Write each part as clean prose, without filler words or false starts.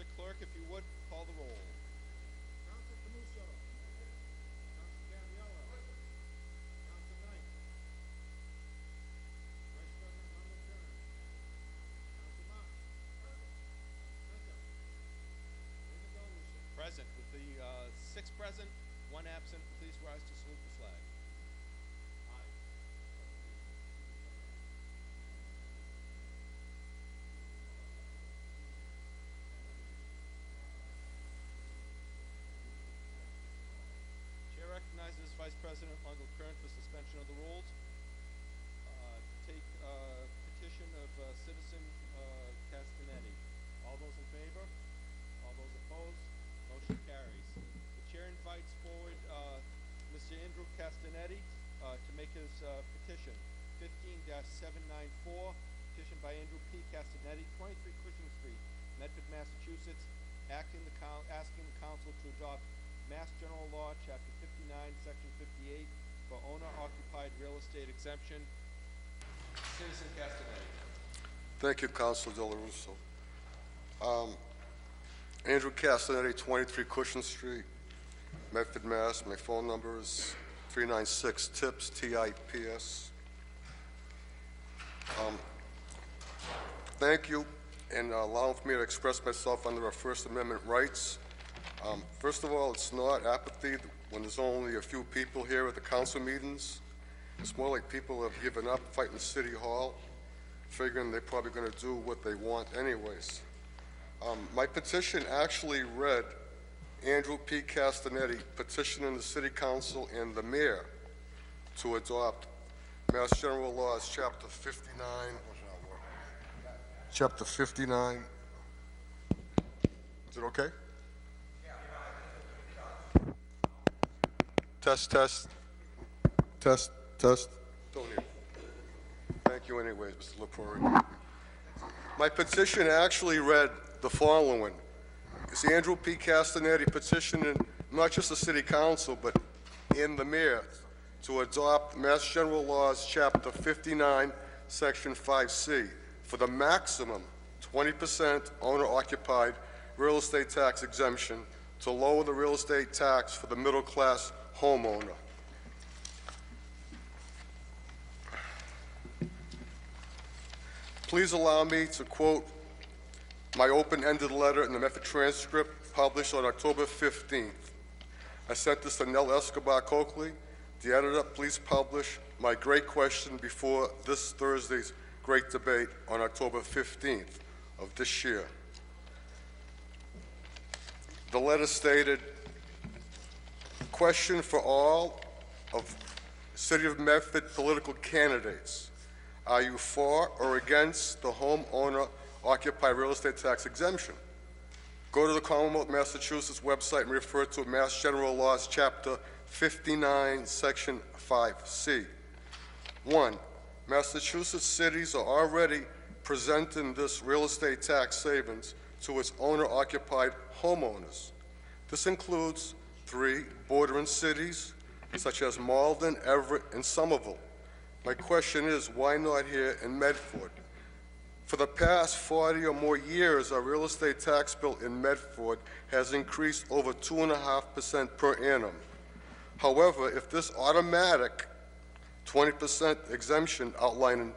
Mr. Clerk, if you would, call the roll. Council Camuso. Council Gabriello. Council Knight. Vice President Arnold Kern. Council Marks. Present. President Delucia. Present. With the 6 present, 1 absent, please rise to salute the flag. Chair recognizes Vice President Arnold Kern for suspension of the rules. Take petition of citizen Castanetti. All those in favor? All those opposed? Motion carries. The chair invites forward Mr. Andrew Castanetti to make his petition. 15-794, petition by Andrew P. Castanetti, 23 Cushing Street, Medford, Massachusetts, asking the council to adopt Mass General Law, Chapter 59, Section 58, for owner-occupied real estate exemption. Citizen Castanetti. Thank you, Councilor Del Russo. Andrew Castanetti, 23 Cushing Street, Medford, Mass. My phone number is 396-TIPS, T-I-P-S. Thank you, and allow me to express myself under our First Amendment rights. First of all, it's not apathy when there's only a few people here at the council meetings. It's more like people have given up fighting City Hall, figuring they're probably going to do what they want anyways. My petition actually read Andrew P. Castanetti petitioning the City Council and the Mayor to adopt Mass General Laws, Chapter 59. Chapter 59. Is it okay? Test, test. Test, test. Don't hear. Thank you anyways, Mr. LaPorte. My petition actually read the following. It's Andrew P. Castanetti petitioning not just the City Council, but in the Mayor to adopt Mass General Laws, Chapter 59, Section 5C, for the maximum 20% owner-occupied real estate tax exemption to lower the real estate tax for the middle-class homeowner. Please allow me to quote my open-ended letter in the Medford transcript published on October 15th. I sent this to Nell Escobar Coakley. The editor, please publish my great question before this Thursday's great debate on October 15th of this year. The letter stated, question for all of City of Medford political candidates. Are you for or against the homeowner occupied real estate tax exemption? Go to the Commonwealth of Massachusetts website and refer to Mass General Laws, Chapter 59, Section 5C. 1. Massachusetts cities are already presenting this real estate tax savings to its owner-occupied homeowners. This includes 3 bordering cities, such as Malden, Everett, and Somerville. My question is, why not here in Medford? For the past 40 or more years, our real estate tax bill in Medford has increased over 2.5% per annum. However, if this automatic 20% exemption outlined in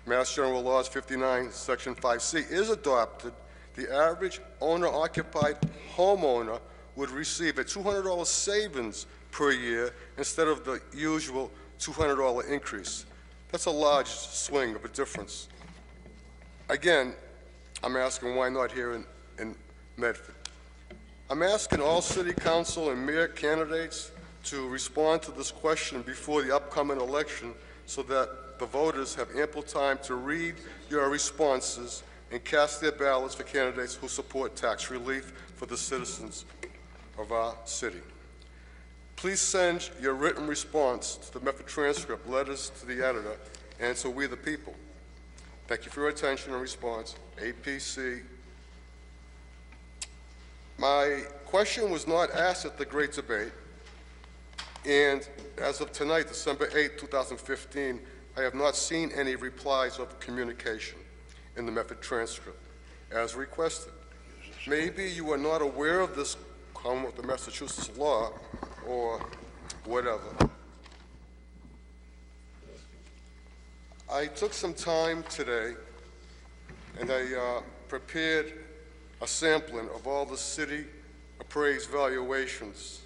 Mass General Laws 59, Section 5C is adopted, the average owner-occupied homeowner would receive a $200 savings per year instead of the usual $200 increase. That's a large swing of a difference. Again, I'm asking why not here in Medford. I'm asking all City Council and Mayor candidates to respond to this question before the upcoming election so that the voters have ample time to read your responses and cast their ballots for candidates who support tax relief for the citizens of our city. Please send your written response to the Medford transcript, letters to the editor, and to We the People. Thank you for your attention and response. APC. My question was not asked at the great debate, and as of tonight, December 8, 2015, I have not seen any replies of communication in the Medford transcript as requested. Maybe you are not aware of this Commonwealth of Massachusetts law or whatever. I took some time today and I prepared a sampling of all the city appraised valuations,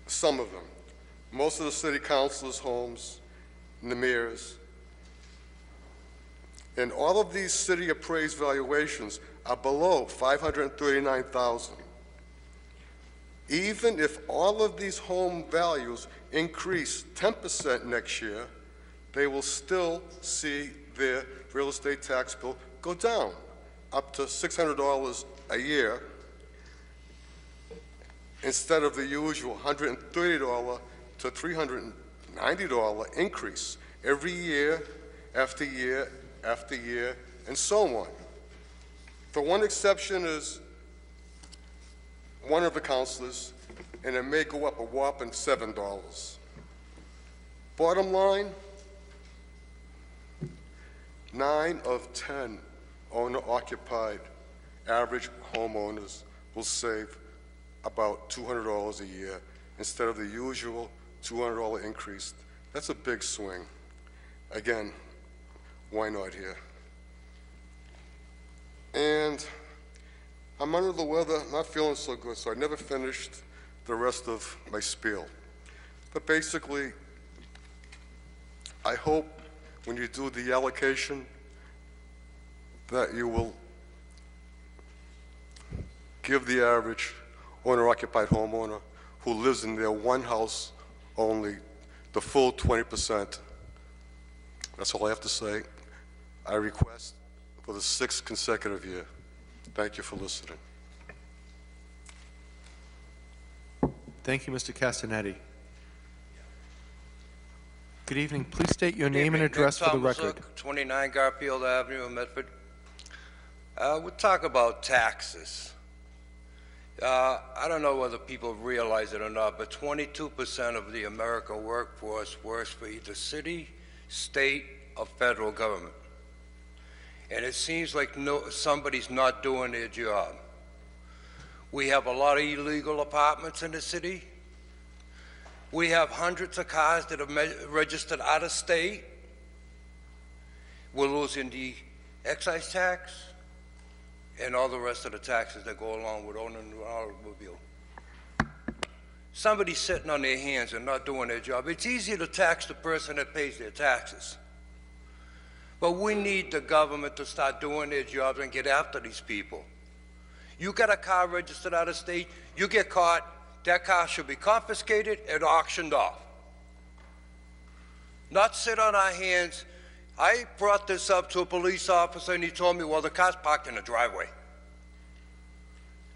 some of them, most of the city councilors' homes, and the mayor's. And all of these city appraised valuations are below $539,000. Even if all of these home values increase 10% next year, they will still see their real estate tax bill go down up to $600 a year instead of the usual $130 to $390 increase every year after year after year, and so on. The one exception is one of the councilors, and it may go up a whopping $7. Bottom line, 9 of 10 owner-occupied average homeowners will save about $200 a year instead of the usual $200 increase. That's a big swing. Again, why not here? And I'm under the weather, not feeling so good, so I never finished the rest of my spiel. But basically, I hope when you do the allocation that you will give the average owner-occupied homeowner who lives in their one house only the full 20%. That's all I have to say. I request for the 6th consecutive year. Thank you for listening. Thank you, Mr. Castanetti. Good evening. Please state your name and address for the record. 29 Garfield Avenue in Medford. We'll talk about taxes. I don't know whether people realize it or not, but 22% of the American workforce works for either city, state, or federal government. And it seems like somebody's not doing their job. We have a lot of illegal apartments in the city. We have hundreds of cars that are registered out of state. We're losing the excise tax and all the rest of the taxes that go along with owning an automobile. Somebody's sitting on their hands and not doing their job. It's easier to tax the person that pays their taxes. But we need the government to start doing their jobs and get after these people. You got a car registered out of state, you get caught, that car should be confiscated and auctioned off. Not sit on our hands. I brought this up to a police officer and he told me, well, the car's parked in the driveway.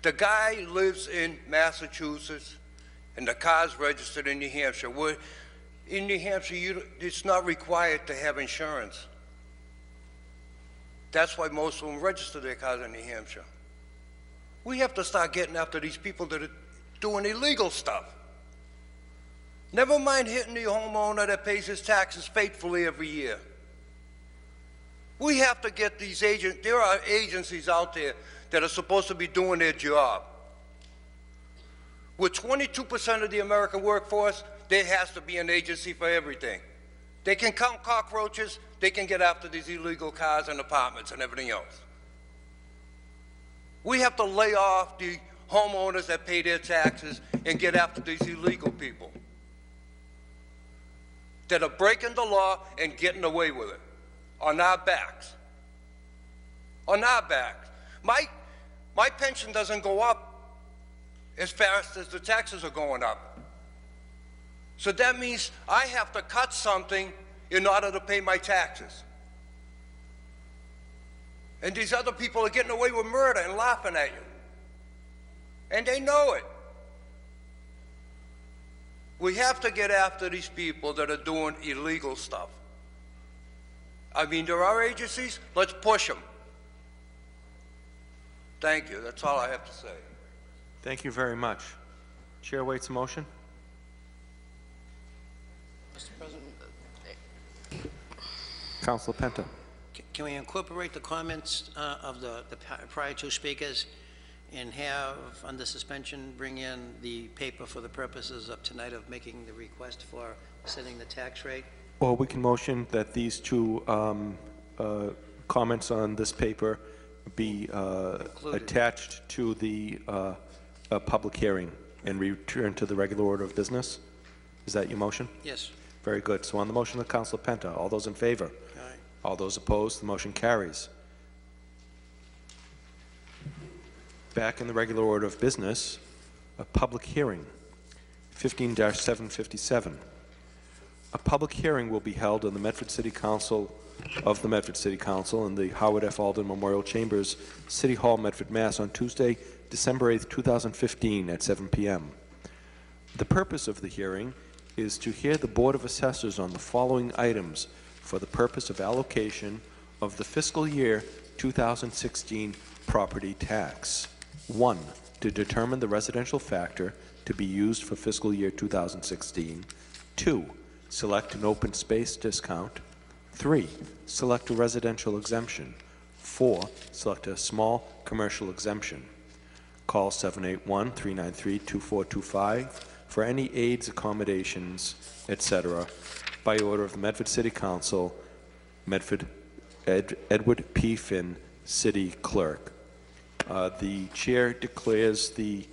The guy lives in Massachusetts and the car's registered in New Hampshire. In New Hampshire, it's not required to have insurance. That's why most of them register their cars in New Hampshire. We have to start getting after these people that are doing illegal stuff. Never mind hitting the homeowner that pays his taxes faithfully every year. We have to get these agents, there are agencies out there that are supposed to be doing their job. With 22% of the American workforce, there has to be an agency for everything. They can count cockroaches, they can get after these illegal cars and apartments and everything else. We have to lay off the homeowners that pay their taxes and get after these illegal people that are breaking the law and getting away with it on our backs. On our backs. My pension doesn't go up as fast as the taxes are going up. So that means I have to cut something in order to pay my taxes. And these other people are getting away with murder and laughing at you. And they know it. We have to get after these people that are doing illegal stuff. I mean, there are agencies, let's push them. Thank you, that's all I have to say. Thank you very much. Chair waits a motion. Mr. President, Councilor Penta. can we incorporate the comments of the prior two speakers and have, under suspension, bring in the paper for the purposes of tonight of making the request for setting the tax rate? Or we can motion that these two comments on this paper be attached to the public hearing and return to the regular order of business. Is that your motion? Yes. Very good. So on the motion of Councilor Penta, all those in favor? All right. All those opposed, the motion carries. Back in the regular order of business, a public hearing, 15-757. A public hearing will be held in the Medford City Council of the Medford City Council in the Howard F. Alden Memorial Chambers, City Hall, Medford, Mass. On Tuesday, December 8, 2015 at 7 p.m. The purpose of the hearing is to hear the Board of Assessors on the following items for the purpose of allocation of the fiscal year 2016 property tax. 1, to determine the residential factor to be used for fiscal year 2016. 2, select an open space discount. 3, select a residential exemption. 4, select a small commercial exemption. Call 781-393-2425 for any aids, accommodations, etc. by order of the Medford City Council, Medford Edward P. Finn, City Clerk. The chair declares the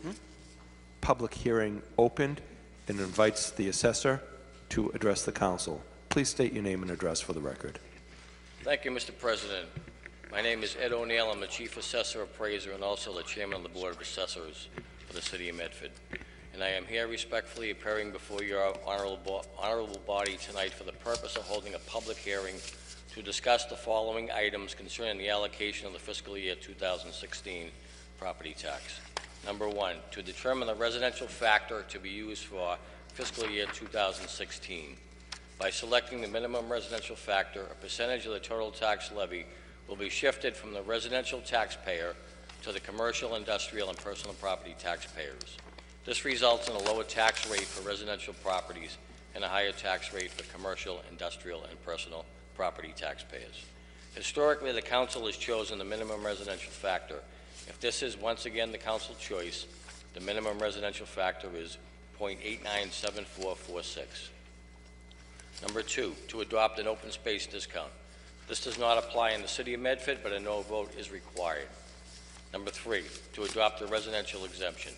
public hearing opened and invites the assessor to address the council. Please state your name and address for the record. Thank you, Mr. President. My name is Ed O'Neill. I'm the Chief Assessor Appraiser and also the Chairman of the Board of Assessors for the City of Medford. And I am here respectfully appearing before your honorable body tonight for the purpose of holding a public hearing to discuss the following items concerning the allocation of the fiscal year 2016 property tax. Number 1, to determine the residential factor to be used for fiscal year 2016. By selecting the minimum residential factor, a percentage of the total tax levy will be shifted from the residential taxpayer to the commercial, industrial, and personal property taxpayers. This results in a lower tax rate for residential properties and a higher tax rate for commercial, industrial, and personal property taxpayers. Historically, the council has chosen the minimum residential factor. If this is once again the council choice, the minimum residential factor is 0.897446. Number 2, to adopt an open space discount. This does not apply in the City of Medford, but a no vote is required. Number 3, to adopt a residential exemption.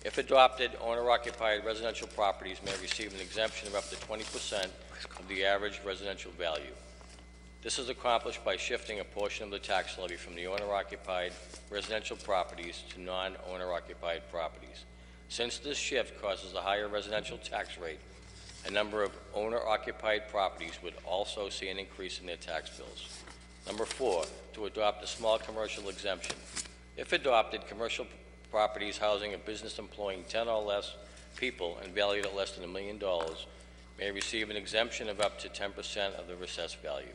If adopted, owner-occupied residential properties may receive an exemption of up to 20% of the average residential value. This is accomplished by shifting a portion of the tax levy from the owner-occupied residential properties to non-owner-occupied properties. Since this shift causes a higher residential tax rate, a number of owner-occupied properties would also see an increase in their tax bills. Number 4, to adopt a small commercial exemption. If adopted, commercial properties housing a business employing 10 or less people and valued at less than $1 million may receive an exemption of up to 10% of the assessed value.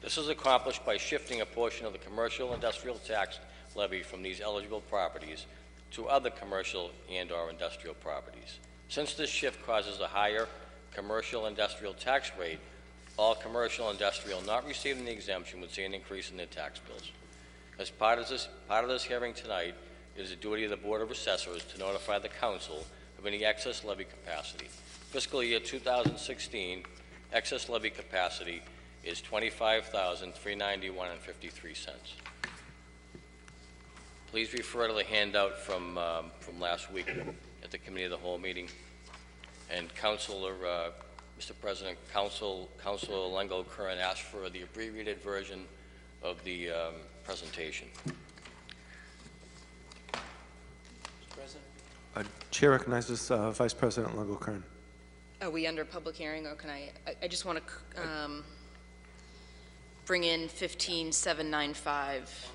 This is accomplished by shifting a portion of the commercial industrial tax levy from these eligible properties to other commercial and/or industrial properties. Since this shift causes a higher commercial industrial tax rate, all commercial industrial not receiving the exemption would see an increase in their tax bills. As part of this hearing tonight, it is the duty of the Board of Assessors to notify the Council of any excess levy capacity. Fiscal year 2016 excess levy capacity is $25,391.53. Please refer to the handout from last week at the Committee of the Whole meeting. And Councilor, Mr. President, Councilor Lengo Curran asked for the abbreviated version of the presentation. Mr. President? Chair recognizes Vice President Lengo Curran. Are we under public hearing, or can I just want to bring in 15795.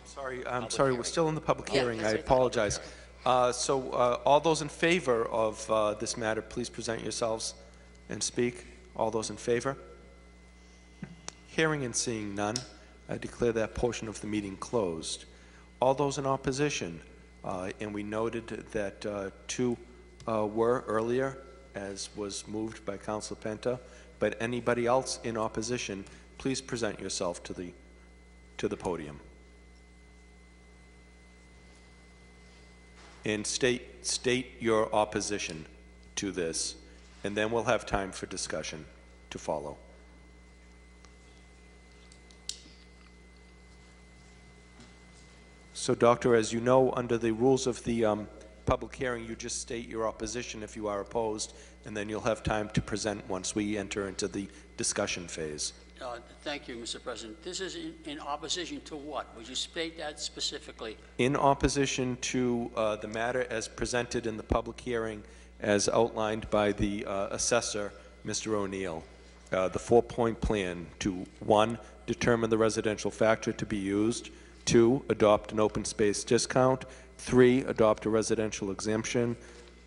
I'm sorry, we're still in the public hearing. that's I right. apologize. So all those in favor of this matter, please present yourselves and speak. All those in favor? Hearing and seeing none, I declare that portion of the meeting closed. All those in opposition, and we noted that two were earlier, as was moved by Councilor Penta, but anybody else in opposition, please present yourself to the to the podium. And state your opposition to this, and then we'll have time for discussion to follow. So, Doctor, as you know, under the rules of the public hearing, you just state your opposition if you are opposed, and then you'll have time to present once we enter into the discussion phase. Thank you, Mr. President. This is in opposition to what? Would you state that specifically? In opposition to the matter as presented in the public hearing as outlined by the assessor, Mr. O'Neill, the four-point plan to 1, determine the residential factor to be used, 2, adopt an open space discount, 3, adopt a residential exemption,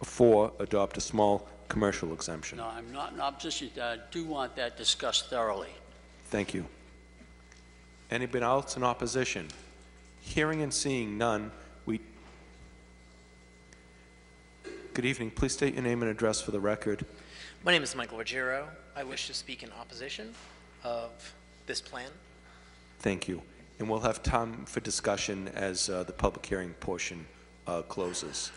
4, adopt a small commercial exemption. No, I'm not in opposition. I do want that discussed thoroughly. Thank you. Anybody else in opposition? Hearing and seeing none, Good evening. Please state your name and address for the record. My name is Michael Ruggiero. I wish to speak in opposition of this plan. Thank you. And we'll have time for discussion as the public hearing portion closes.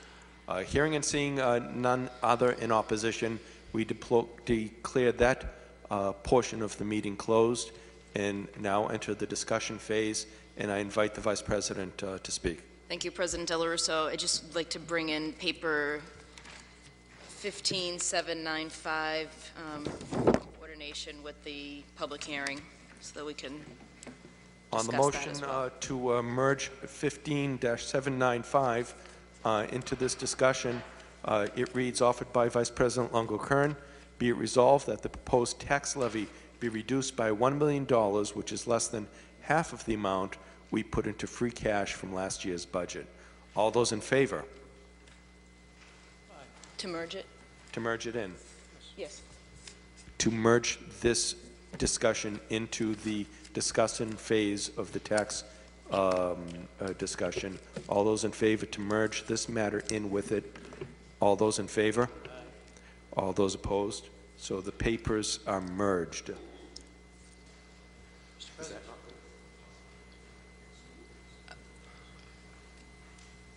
Hearing and seeing none other in opposition, we declare that portion of the meeting closed and now enter the discussion phase, and I invite the Vice President to speak. Thank you, President Del Russo. I'd just like to bring in paper 15795, coordination with the public hearing, so that we can On the discuss motion that as well. to merge 15-795 into this discussion, it reads, offered by Vice President Longo-Kern, be it resolved that the proposed tax levy be reduced by $1 million, which is less than half of the amount we put into free cash from last year's budget. All those in favor? To merge it? To merge it in. Yes. To merge this discussion into the discussion phase of the tax discussion. All those in favor to merge this matter in with it? All those in favor? All those opposed? So the papers are merged. Mr. President.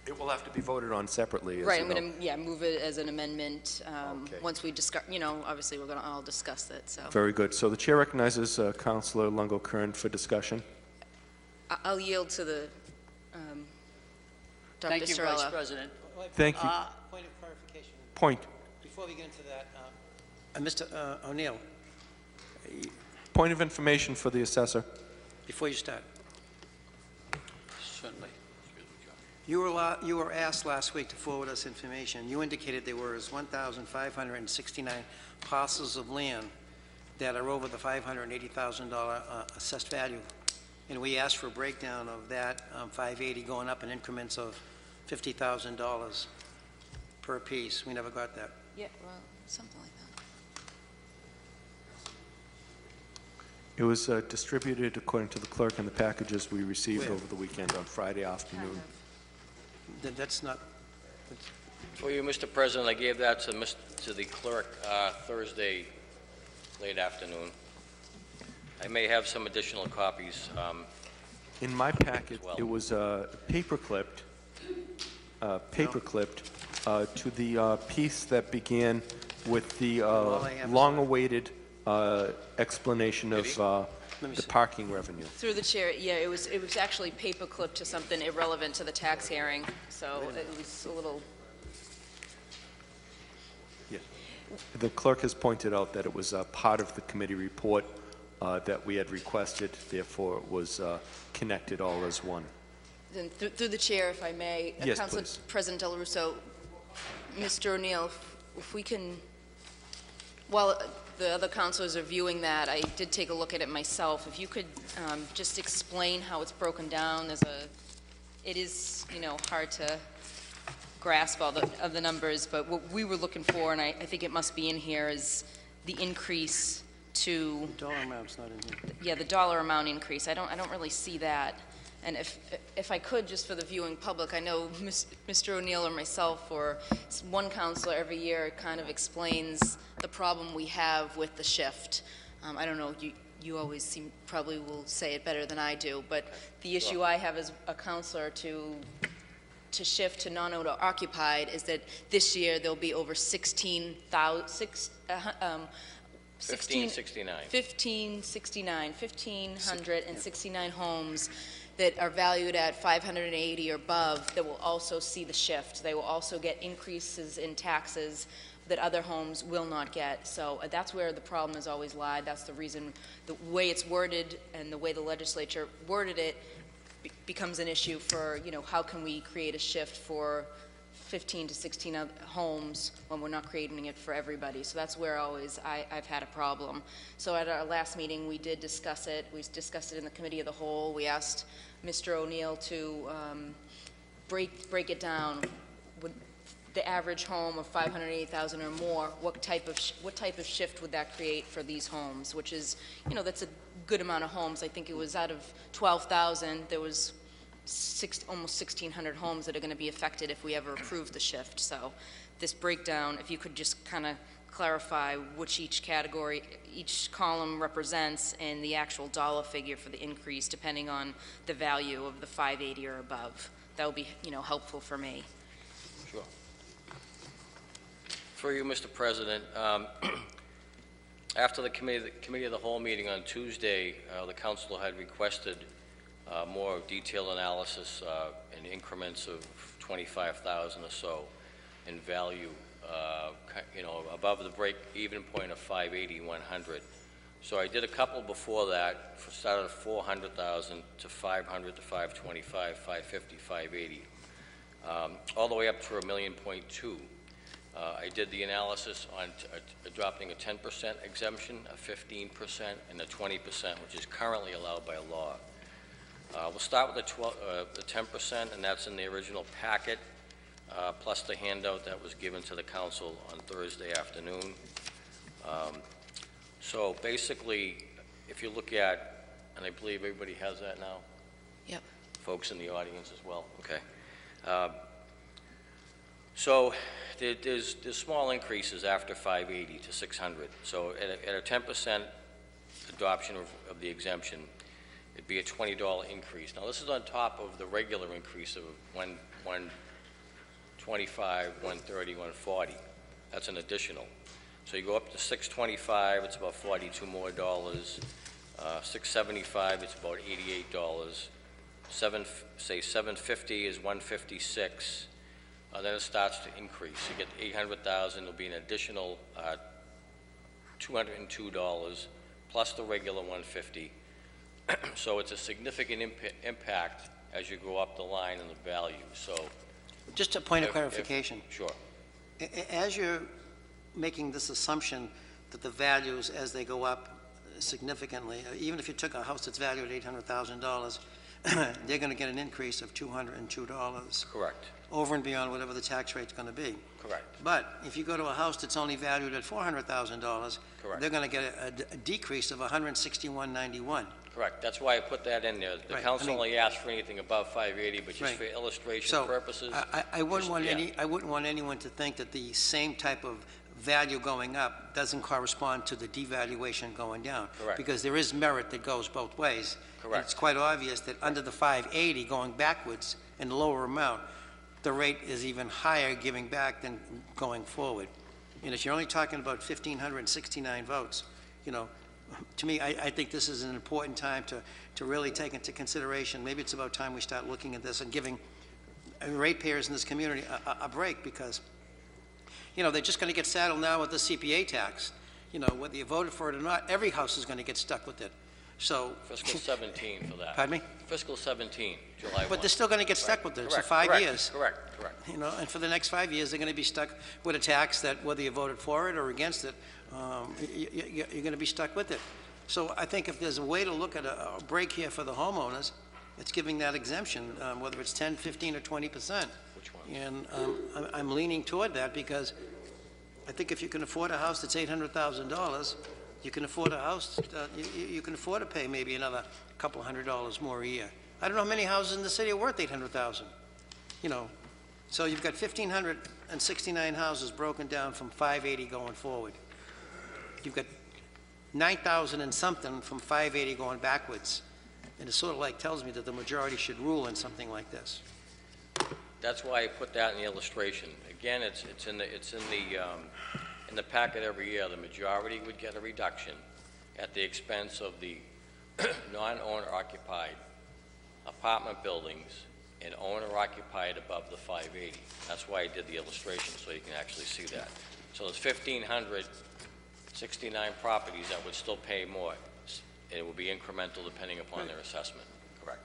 It will have to be voted on separately, as Right, you I'm know. going to, move it as an amendment, Okay. once we discuss, obviously, we're going to all discuss it, so. Very good. So the chair recognizes Councilor Longo-Kern for discussion. I'll yield to the, Dr. Thank you, Vice Ciarella. President. Thank you. Point of clarification. Point. Before we get into that, Mr. O'Neill, Point of information for the assessor. before you start, Certainly. you were asked last week to forward us information. You indicated there was 1,569 parcels of land that are over the $580,000 assessed value. And we asked for a breakdown of that 580 going up in increments of $50,000 per piece. We never got that. Yeah, well, something like that. It was distributed according to the clerk in the packages we received Where? over the weekend on Friday afternoon. That's not, For you, Mr. President, I gave that to the clerk Thursday late afternoon. I may have some additional copies. In my packet, Well. it was paper-clipped to the piece that began with the I have is- long-awaited explanation of Let me the see. parking revenue. Through the chair, yeah, it was actually paper-clipped to something irrelevant to the tax hearing, so it was a little, Yeah. The clerk has pointed out that it was part of the committee report that we had requested, therefore it was connected all as one. then through the chair, if I may. Yes, Council please. President Del Russo, Mr. O'Neill, if we can, while the other councilors are viewing that, I did take a look at it myself. If you could just explain how it's broken down, it is, hard to grasp all the numbers, but what we were looking for, and I think it must be in here, is the increase to, dollar amount's not in here. yeah, the dollar amount increase. I don't really see that. And if I could, just for the viewing public, I know Mr. O'Neill or myself or one counselor every year kind of explains the problem we have with the shift. I don't know, you always probably will say it better than I do, but the issue I have as a counselor to shift to non-owner occupied is that this year there'll be over 1,569 homes that are valued at 580 or above that will also see the shift. They will also get increases in taxes that other homes will not get. So that's where the problem has always lied. That's the reason the way it's worded and the way the legislature worded it becomes an issue for, how can we create a shift for 15 to 16 homes when we're not creating it for everybody. So that's where I've had a problem. So at our last meeting, we did discuss it. We discussed it in the committee of the whole. We asked Mr. O'Neill to break it down. Would the average home of 580,000 or more, what type of shift would that create for these homes? Which is, that's a good amount of homes. I think it was out of 12,000, there was almost 1,600 homes that are going to be affected if we ever approve the shift. So this breakdown, if you could just kind of clarify which each category, each column represents, and the actual dollar figure for the increase depending on the value of the 580 or above, that would be, helpful for me. Sure. For you, Mr. President, after the committee of the whole meeting on Tuesday, the council had requested more detailed analysis in increments of 25,000 or so in value, above the break-even point of 580, 100. So I did a couple before that, started at 400,000 to 500 to 525, 550, 580, all the way up to $1.2 million. I did the analysis on adopting a 10% exemption, a 15%, and a 20%, which is currently allowed by law. We'll start with the 10%, and that's in the original packet, plus the handout that was given to the council on Thursday afternoon. So basically, if you look at, and I believe everybody has that now? Yep. Folks in the audience as well? Okay. So there's small increases after 580 to 600. So at a 10% adoption of the exemption, it'd be a $20 increase. Now this is on top of the regular increase of 125, 130, 140. That's an additional. So you go up to 625, it's about $42 more. 675, it's about $88. Say 750 is 156. Then it starts to increase. You get 800,000, it'll be an additional $202 plus the regular 150. So it's a significant impact as you go up the line in the value. So, just a point of clarification. Sure. As you're making this assumption that the values, as they go up significantly, even if you took a house that's valued at $800,000, they're going to get an increase of $202. Correct. Over and beyond whatever the tax rate's going to be. Correct. But if you go to a house that's only valued at $400,000, they're going to get a decrease of $161.91. Correct. That's why I put that in there. The council only asked for anything above 580, but just for illustration purposes. I wouldn't want anyone to think that the same type of value going up doesn't correspond to the devaluation going down. Correct. Because there is merit that goes both ways. Correct. And it's quite obvious that under the 580 going backwards in the lower amount, the rate is even higher giving back than going forward. And if you're only talking about 1,569 votes, to me, I think this is an important time to really take into consideration. Maybe it's about time we start looking at this and giving ratepayers in this community a break, because, they're just going to get saddled now with the CPA tax. Whether you voted for it or not, every house is going to get stuck with it. So fiscal 17 for that. Pardon me? Fiscal 17, July 1. But they're still going to get stuck with it. Correct. So 5 years. Correct. And for the next 5 years, they're going to be stuck with a tax that, whether you voted for it or against it, you're going to be stuck with it. So I think if there's a way to look at a break here for the homeowners, it's giving that exemption, whether it's 10, 15, or 20%. Which one? And I'm leaning toward that, because I think if you can afford a house that's $800,000, you can afford a house, you can afford to pay maybe another couple $100 more a year. I don't know how many houses in the city are worth $800,000. So you've got 1,569 houses broken down from 580 going forward. You've got 9,000 and something from 580 going backwards. And it sort of like tells me that the majority should rule in something like this. That's why I put that in the illustration. Again, it's in the packet every year. The majority would get a reduction at the expense of the non-owner occupied apartment buildings and owner occupied above the 580. That's why I did the illustration, so you can actually see that. So there's 1,569 properties that would still pay more. It will be incremental depending upon their assessment. Correct.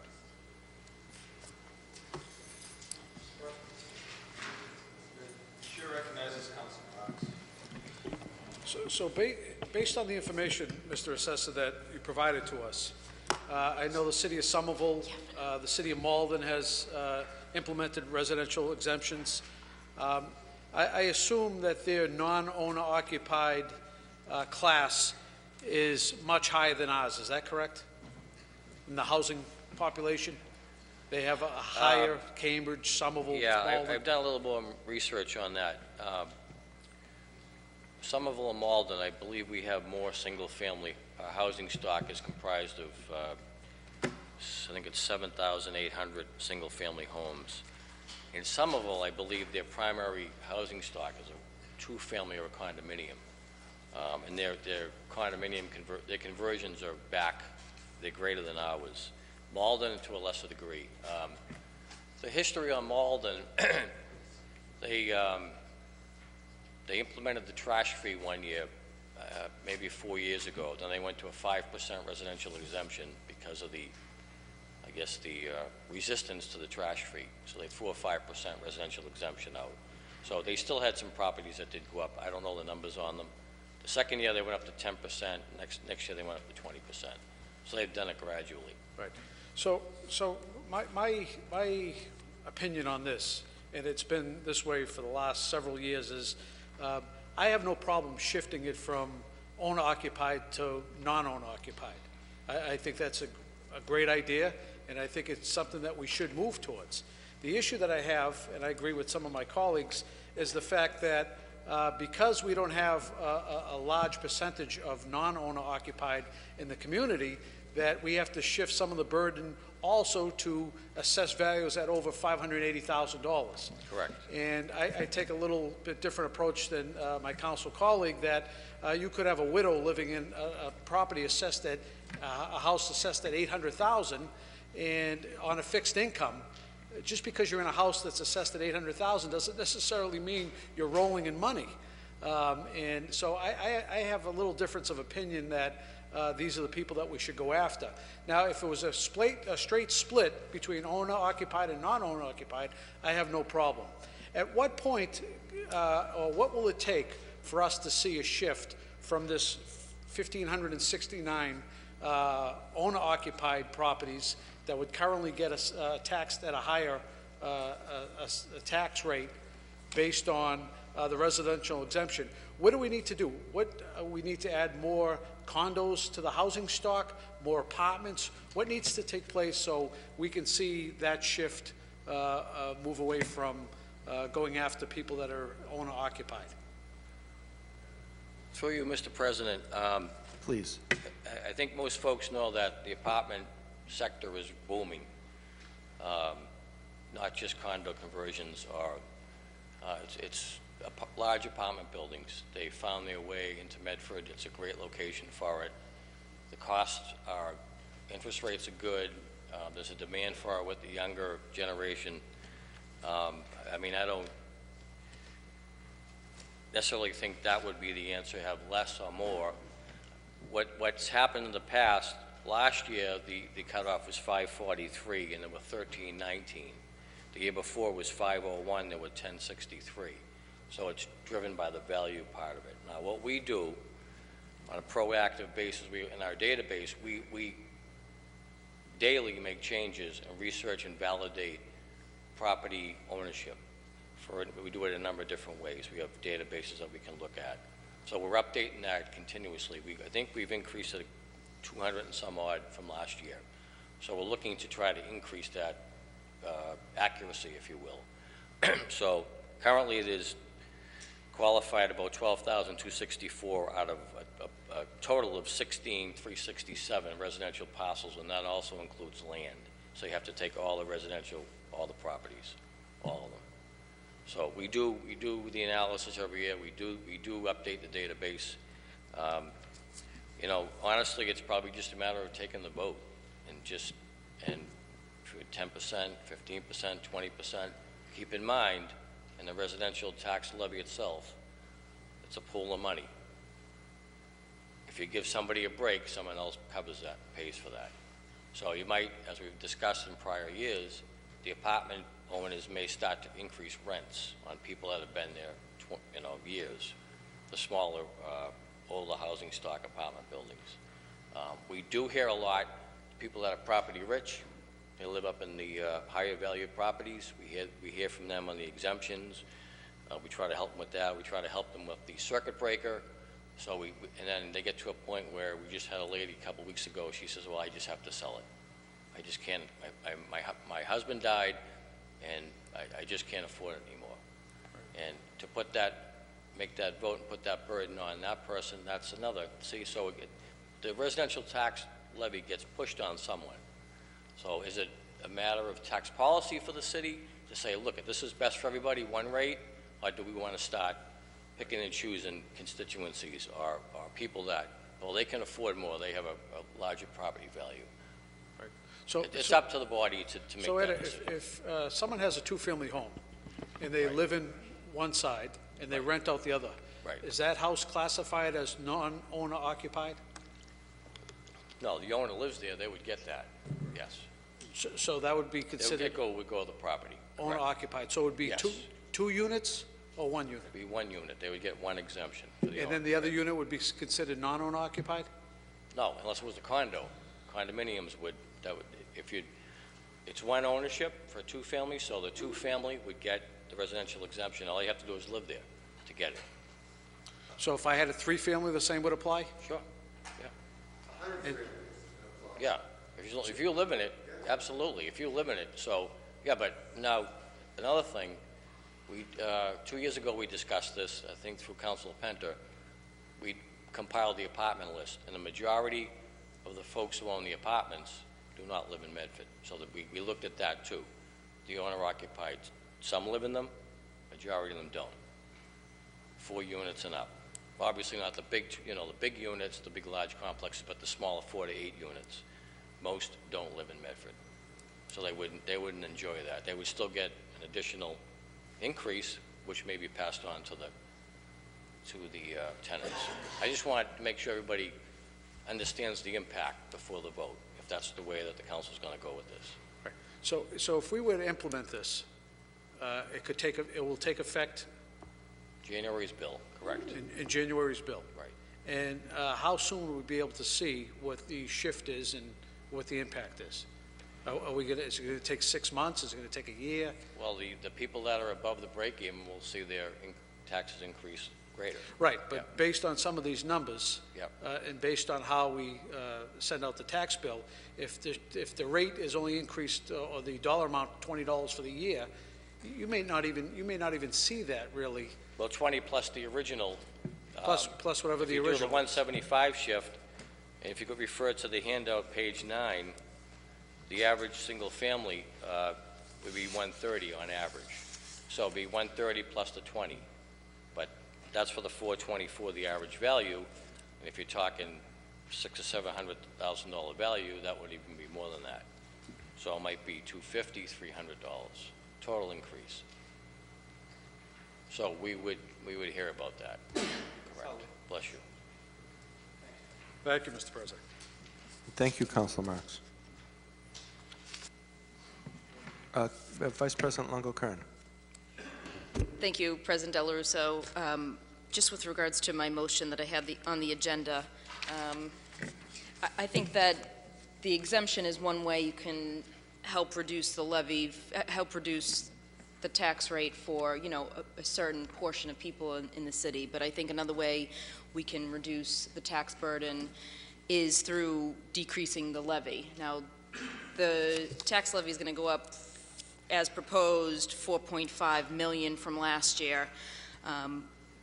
Chair recognizes Council Cox. So based on the information, Mr. Assessor, that you provided to us, I know the city of Somerville, the city of Malden has implemented residential exemptions. I assume that their non-owner occupied class is much higher than ours. Is that correct? In the housing population? They have a higher Cambridge, Somerville, Yeah, Malden? I've done a little more research on that. Somerville and Malden, I believe we have more single-family. Our housing stock is comprised of, I think it's 7,800 single-family homes. In Somerville, I believe their primary housing stock is a two-family or a condominium. And their condominium, their conversions are back, they're greater than ours. Malden, to a lesser degree. The history on Malden, they implemented the trash fee one year, maybe 4 years ago. Then they went to a 5% residential exemption because of the, I guess, the resistance to the trash fee. So they threw a 5% residential exemption out. So they still had some properties that did go up. I don't know the numbers on them. The second year they went up to 10%. Next year they went up to 20%. So they've done it gradually. Right. So my opinion on this, and it's been this way for the last several years, is I have no problem shifting it from owner-occupied to non-owner-occupied. I think that's a great idea, and I think it's something that we should move towards. The issue that I have, and I agree with some of my colleagues, is the fact that because we don't have a large percentage of non-owner occupied in the community, that we have to shift some of the burden also to assess values at over $580,000. Correct. And I take a little bit different approach than my council colleague, that you could have a widow living in a property assessed at, a house assessed at $800,000 and on a fixed income. Just because you're in a house that's assessed at $800,000 doesn't necessarily mean you're rolling in money. And so I have a little difference of opinion that these are the people that we should go after. Now, if it was a straight split between owner-occupied and non-owner-occupied, I have no problem. At what point, or what will it take for us to see a shift from this 1,569 owner-occupied properties that would currently get us taxed at a higher a tax rate based on the residential exemption? What do we need to do? We need to add more condos to the housing stock, more apartments? What needs to take place so we can see that shift move away from going after people that are owner-occupied? Through you, Mr. President. Please. I think most folks know that the apartment sector is booming. Not just condo conversions, or it's large apartment buildings. They found their way into Medford. It's a great location for it. The costs are, interest rates are good. There's a demand for it with the younger generation. I mean, I don't necessarily think that would be the answer, have less or more. What's happened in the past, last year the cutoff was 543 and there were 1319. The year before was 501, there were 1063. So it's driven by the value part of it. Now, what we do on a proactive basis, in our database, we daily make changes and research and validate property ownership. We do it in a number of different ways. We have databases that we can look at. So we're updating that continuously. I think we've increased it 200 and some odd from last year. So we're looking to try to increase that accuracy, if you will. So currently it is qualified about 12,264 out of a total of 16,367 residential parcels, and that also includes land. So you have to take all the residential, all the properties, all of them. So we do the analysis every year. We do update the database. You know, honestly, it's probably just a matter of taking the vote and 10%, 15%, 20%. Keep in mind, in the residential tax levy itself, it's a pool of money. If you give somebody a break, someone else covers that, pays for that. So you might, as we've discussed in prior years, the apartment owners may start to increase rents on people that have been there, years. The smaller, older housing stock apartment buildings. We do hear a lot, people that are property rich, they live up in the higher value properties. We hear from them on the exemptions. We try to help them with that. We try to help them with the circuit breaker. So and then they get to a point where we just had a lady a couple weeks ago. She says, well, I just have to sell it. I just can't, my husband died, and I just can't afford it anymore. And to make that vote and put that burden on that person, that's another. See, so the residential tax levy gets pushed on someone. So is it a matter of tax policy for the city to say, look, this is best for everybody, one rate, or do we want to start picking and choosing constituencies or people that, well, they can afford more, they have a larger property value? Right. So it's up to the body to make so that Ed, decision. if someone has a two-family home and they live in one side and they rent out the other, is that house classified as non-owner occupied? No, the owner lives there, they would get that, yes. So that would be considered would go to the property. owner occupied. So it would be Yes. two units or one unit? It'd be one unit, they would get one exemption for the And owner. then the other unit would be considered non-owner occupied? No, unless it was a condo. Condominiums it's one ownership for a two-family, so the two-family would get the residential exemption. All you have to do is live there to get it. So if I had a three-family, the same would apply? Sure, yeah. Yeah, if you live in it, absolutely, if you live in it, so, yeah, but now, another thing, 2 years ago we discussed this, I think through Councilor Penter, we compiled the apartment list, and the majority of the folks who own the apartments do not live in Medford, so that we looked at that too. The owner-occupied, some live in them, majority of them don't. 4 units and up. Obviously not the big, the big units, the big large complexes, but the smaller 4 to 8 units. Most don't live in Medford, so they wouldn't enjoy that. They would still get an additional increase, which may be passed on to the tenants. I just want to make sure everybody understands the impact before the vote, if that's the way that the council is going to go with this. Right. So if we were to implement this, it will take effect January's bill, correct? in January's bill. Right. And how soon will we be able to see what the shift is and what the impact is? Is it going to take 6 months? Is it going to take a year? Well, the people that are above the break-even will see their taxes increase greater. Right, but based on some of these numbers, and based on how we send out the tax bill, if the rate is only increased, or the dollar amount, $20 for the year, you may not even see that really. Well, 20 plus the original. Plus whatever the If you do the original. 175 shift, and if you could refer to the handout, page 9, the average single family would be 130 on average. So it'd be 130 plus the 20. But that's for the 424, the average value. And if you're talking $600,000 or $700,000 value, that would even be more than that. So it might be $250, $300 total increase. So we would hear about that. Correct. Bless you. Thank you, Mr. President. Thank you, Councilor Marks. Vice President Longo-Kern. Thank you, President Del Russo. Just with regards to my motion that I had on the agenda, I think that the exemption is one way you can help reduce the levy, help reduce the tax rate for, a certain portion of people in the city. But I think another way we can reduce the tax burden is through decreasing the levy. Now, the tax levy is going to go up, as proposed, $4.5 million from last year.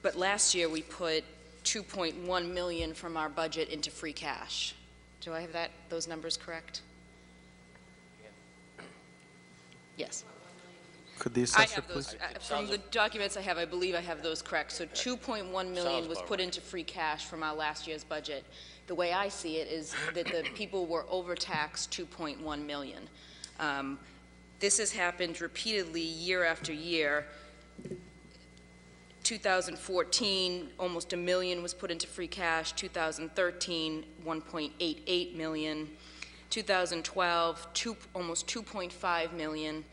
But last year, we put 2.1 million from our budget into free cash. Do I have those numbers correct? Yes. Could the I assessor have those, please? from the documents I have, I believe I have those correct. So 2.1 million Sounds was about put right. into free cash from our last year's budget. The way I see it is that the people were overtaxed 2.1 million. This has happened repeatedly year after year. 2014, almost $1 million was put into free cash. 2013, 1.88 million. 2012, almost 2.5 million.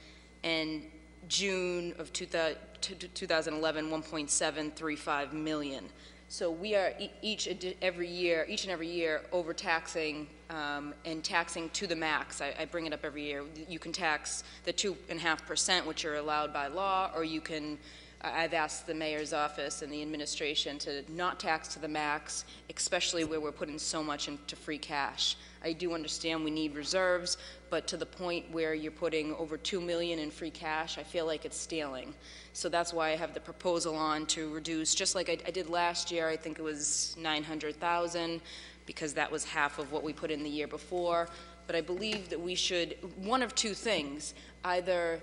And June of 2011, 1.735 million. So we are each and every year overtaxing and taxing to the max. I bring it up every year. You can tax the 2.5%, which are allowed by law, or you can. I've asked the mayor's office and the administration to not tax to the max, especially where we're putting so much into free cash. I do understand we need reserves, but to the point where you're putting over $2 million in free cash, I feel like it's stealing. So that's why I have the proposal on to reduce, just like I did last year. I think it was 900,000, because that was half of what we put in the year before. But I believe that we should, one of two things, either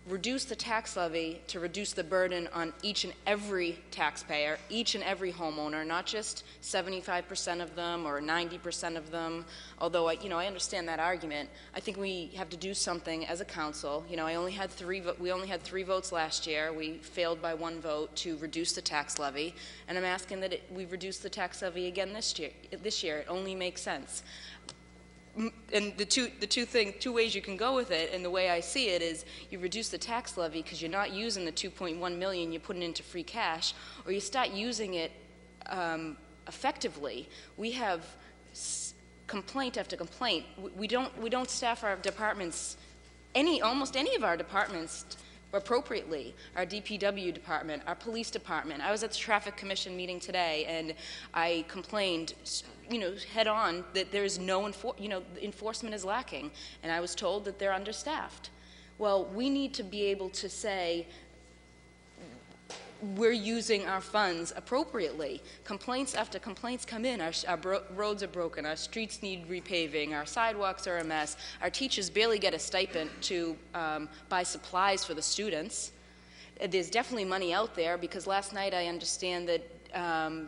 reduce the tax levy to reduce the burden on each and every taxpayer, each and every homeowner, not just 75% of them or 90% of them. Although I understand that argument. I think we have to do something as a council. We only had 3 votes last year. We failed by 1 vote to reduce the tax levy, and I'm asking that we reduce the tax levy again this year. It only makes sense. And the two ways you can go with it, and the way I see it is you reduce the tax levy because you're not using the 2.1 million, you're putting it into free cash, or you start using it effectively. We have complaint after complaint. We don't staff our departments, almost any of our departments appropriately. Our DPW department, our police department. I was at the traffic commission meeting today, and I complained head on that there's no enforcement is lacking, and I was told that they're understaffed. Well, we need to be able to say we're using our funds appropriately. Complaints after complaints come in. Our roads are broken, our streets need repaving, our sidewalks are a mess, our teachers barely get a stipend to buy supplies for the students. There's definitely money out there, because last night I understand that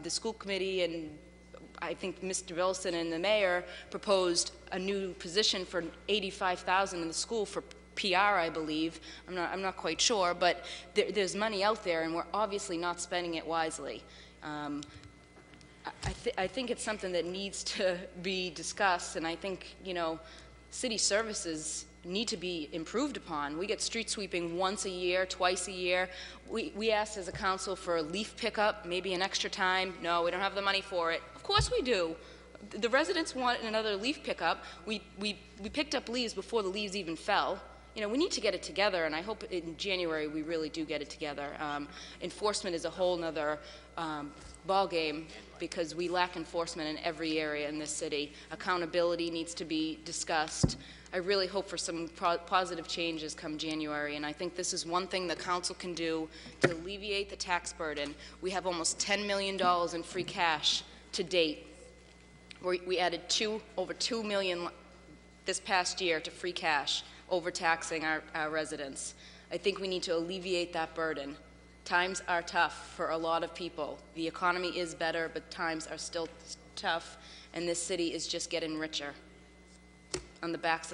the school committee and I think Mr. Wilson and the mayor proposed a new position for $85,000 in the school for PR, I believe. I'm not quite sure, but there's money out there, and we're obviously not spending it wisely. I think it's something that needs to be discussed, and I think city services need to be improved upon. We get street sweeping once a year, twice a year. We asked as a council for a leaf pickup, maybe an extra time. No, we don't have the money for it. Of course we do. The residents want another leaf pickup. We picked up leaves before the leaves even fell. We need to get it together, and I hope in January we really do get it together. Enforcement is a whole nother ball game, because we lack enforcement in every area in this city. Accountability needs to be discussed. I really hope for some positive changes come January, and I think this is one thing the council can do to alleviate the tax burden. We have almost $10 million in free cash to date. We added over $2 million this past year to free cash, overtaxing our residents. I think we need to alleviate that burden. Times are tough for a lot of people. The economy is better, but times are still tough, and this city is just getting richer on the backs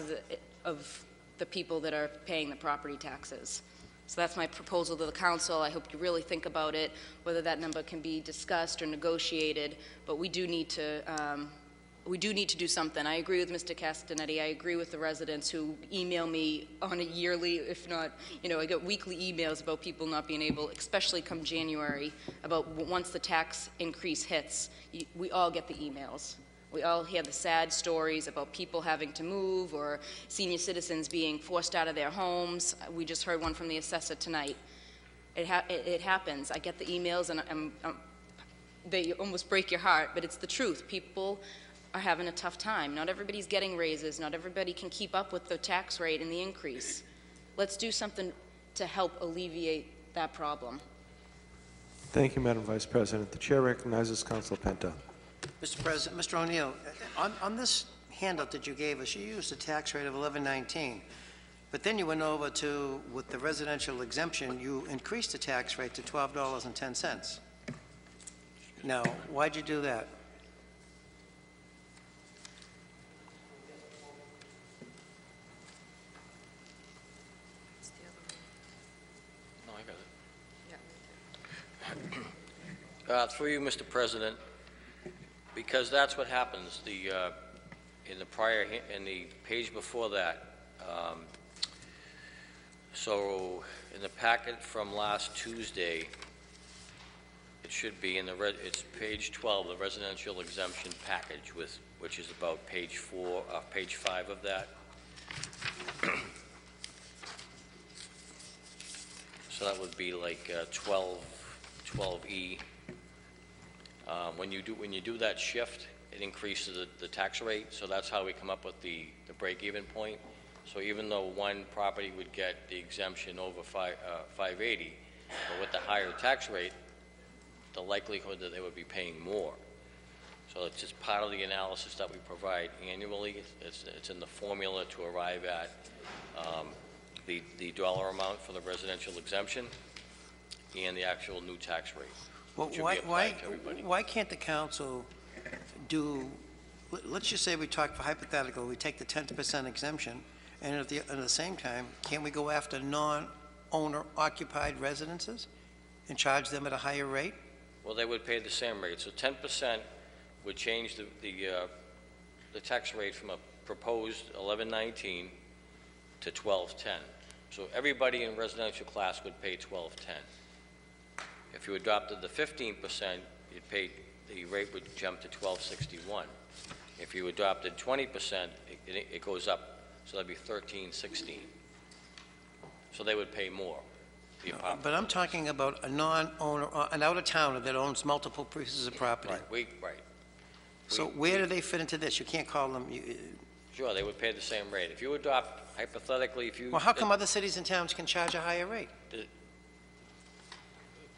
of the people that are paying the property taxes. So that's my proposal to the council. I hope you really think about it, whether that number can be discussed or negotiated, but we do need to do something. I agree with Mr. Castanetti. I agree with the residents who email me on a yearly, if not, I get weekly emails about people not being able, especially come January, about once the tax increase hits, we all get the emails. We all hear the sad stories about people having to move, or senior citizens being forced out of their homes. We just heard one from the assessor tonight. It happens. I get the emails, and they almost break your heart, but it's the truth. People are having a tough time. Not everybody's getting raises. Not everybody can keep up with the tax rate and the increase. Let's do something to help alleviate that problem. Thank you, Madam Vice President. The chair recognizes Councilor Penta. Mr. President, Mr. O'Neill, on this handout that you gave us, you used a tax rate of 1119, but then you went over to, with the residential exemption, you increased the tax rate to $12.10. Now, why'd you do that? No, I got it. Through you, Mr. President, because that's what happens. In the page before that, so in the packet from last Tuesday, it should be in it's page 12, the residential exemption package, which is about page 5 of that. So that would be like 12E. When you do that shift, it increases the tax rate, so that's how we come up with the break-even point. So even though one property would get the exemption over 580, but with the higher tax rate, the likelihood that they would be paying more. So it's just part of the analysis that we provide annually. It's in the formula to arrive at the dollar amount for the residential exemption and the actual new tax rate. Well, why can't the council do, let's just say we talk for hypothetical, we take the 10% exemption, and at the same time, can't we go after non-owner occupied residences and charge them at a higher rate? Well, they would pay the same rate. So 10% would change the tax rate from a proposed 1119 to 1210. So everybody in residential class would pay 1210. If you adopted the 15%, the rate would jump to 1261. If you adopted 20%, it goes up, so that'd be 1316. So they would pay more. But I'm talking about a non-owner, an out-of-towner that owns multiple pieces of property. Right. So where do they fit into this? You can't call them... Sure, they would pay the same rate. If you adopt, hypothetically, if you... Well, how come other cities and towns can charge a higher rate?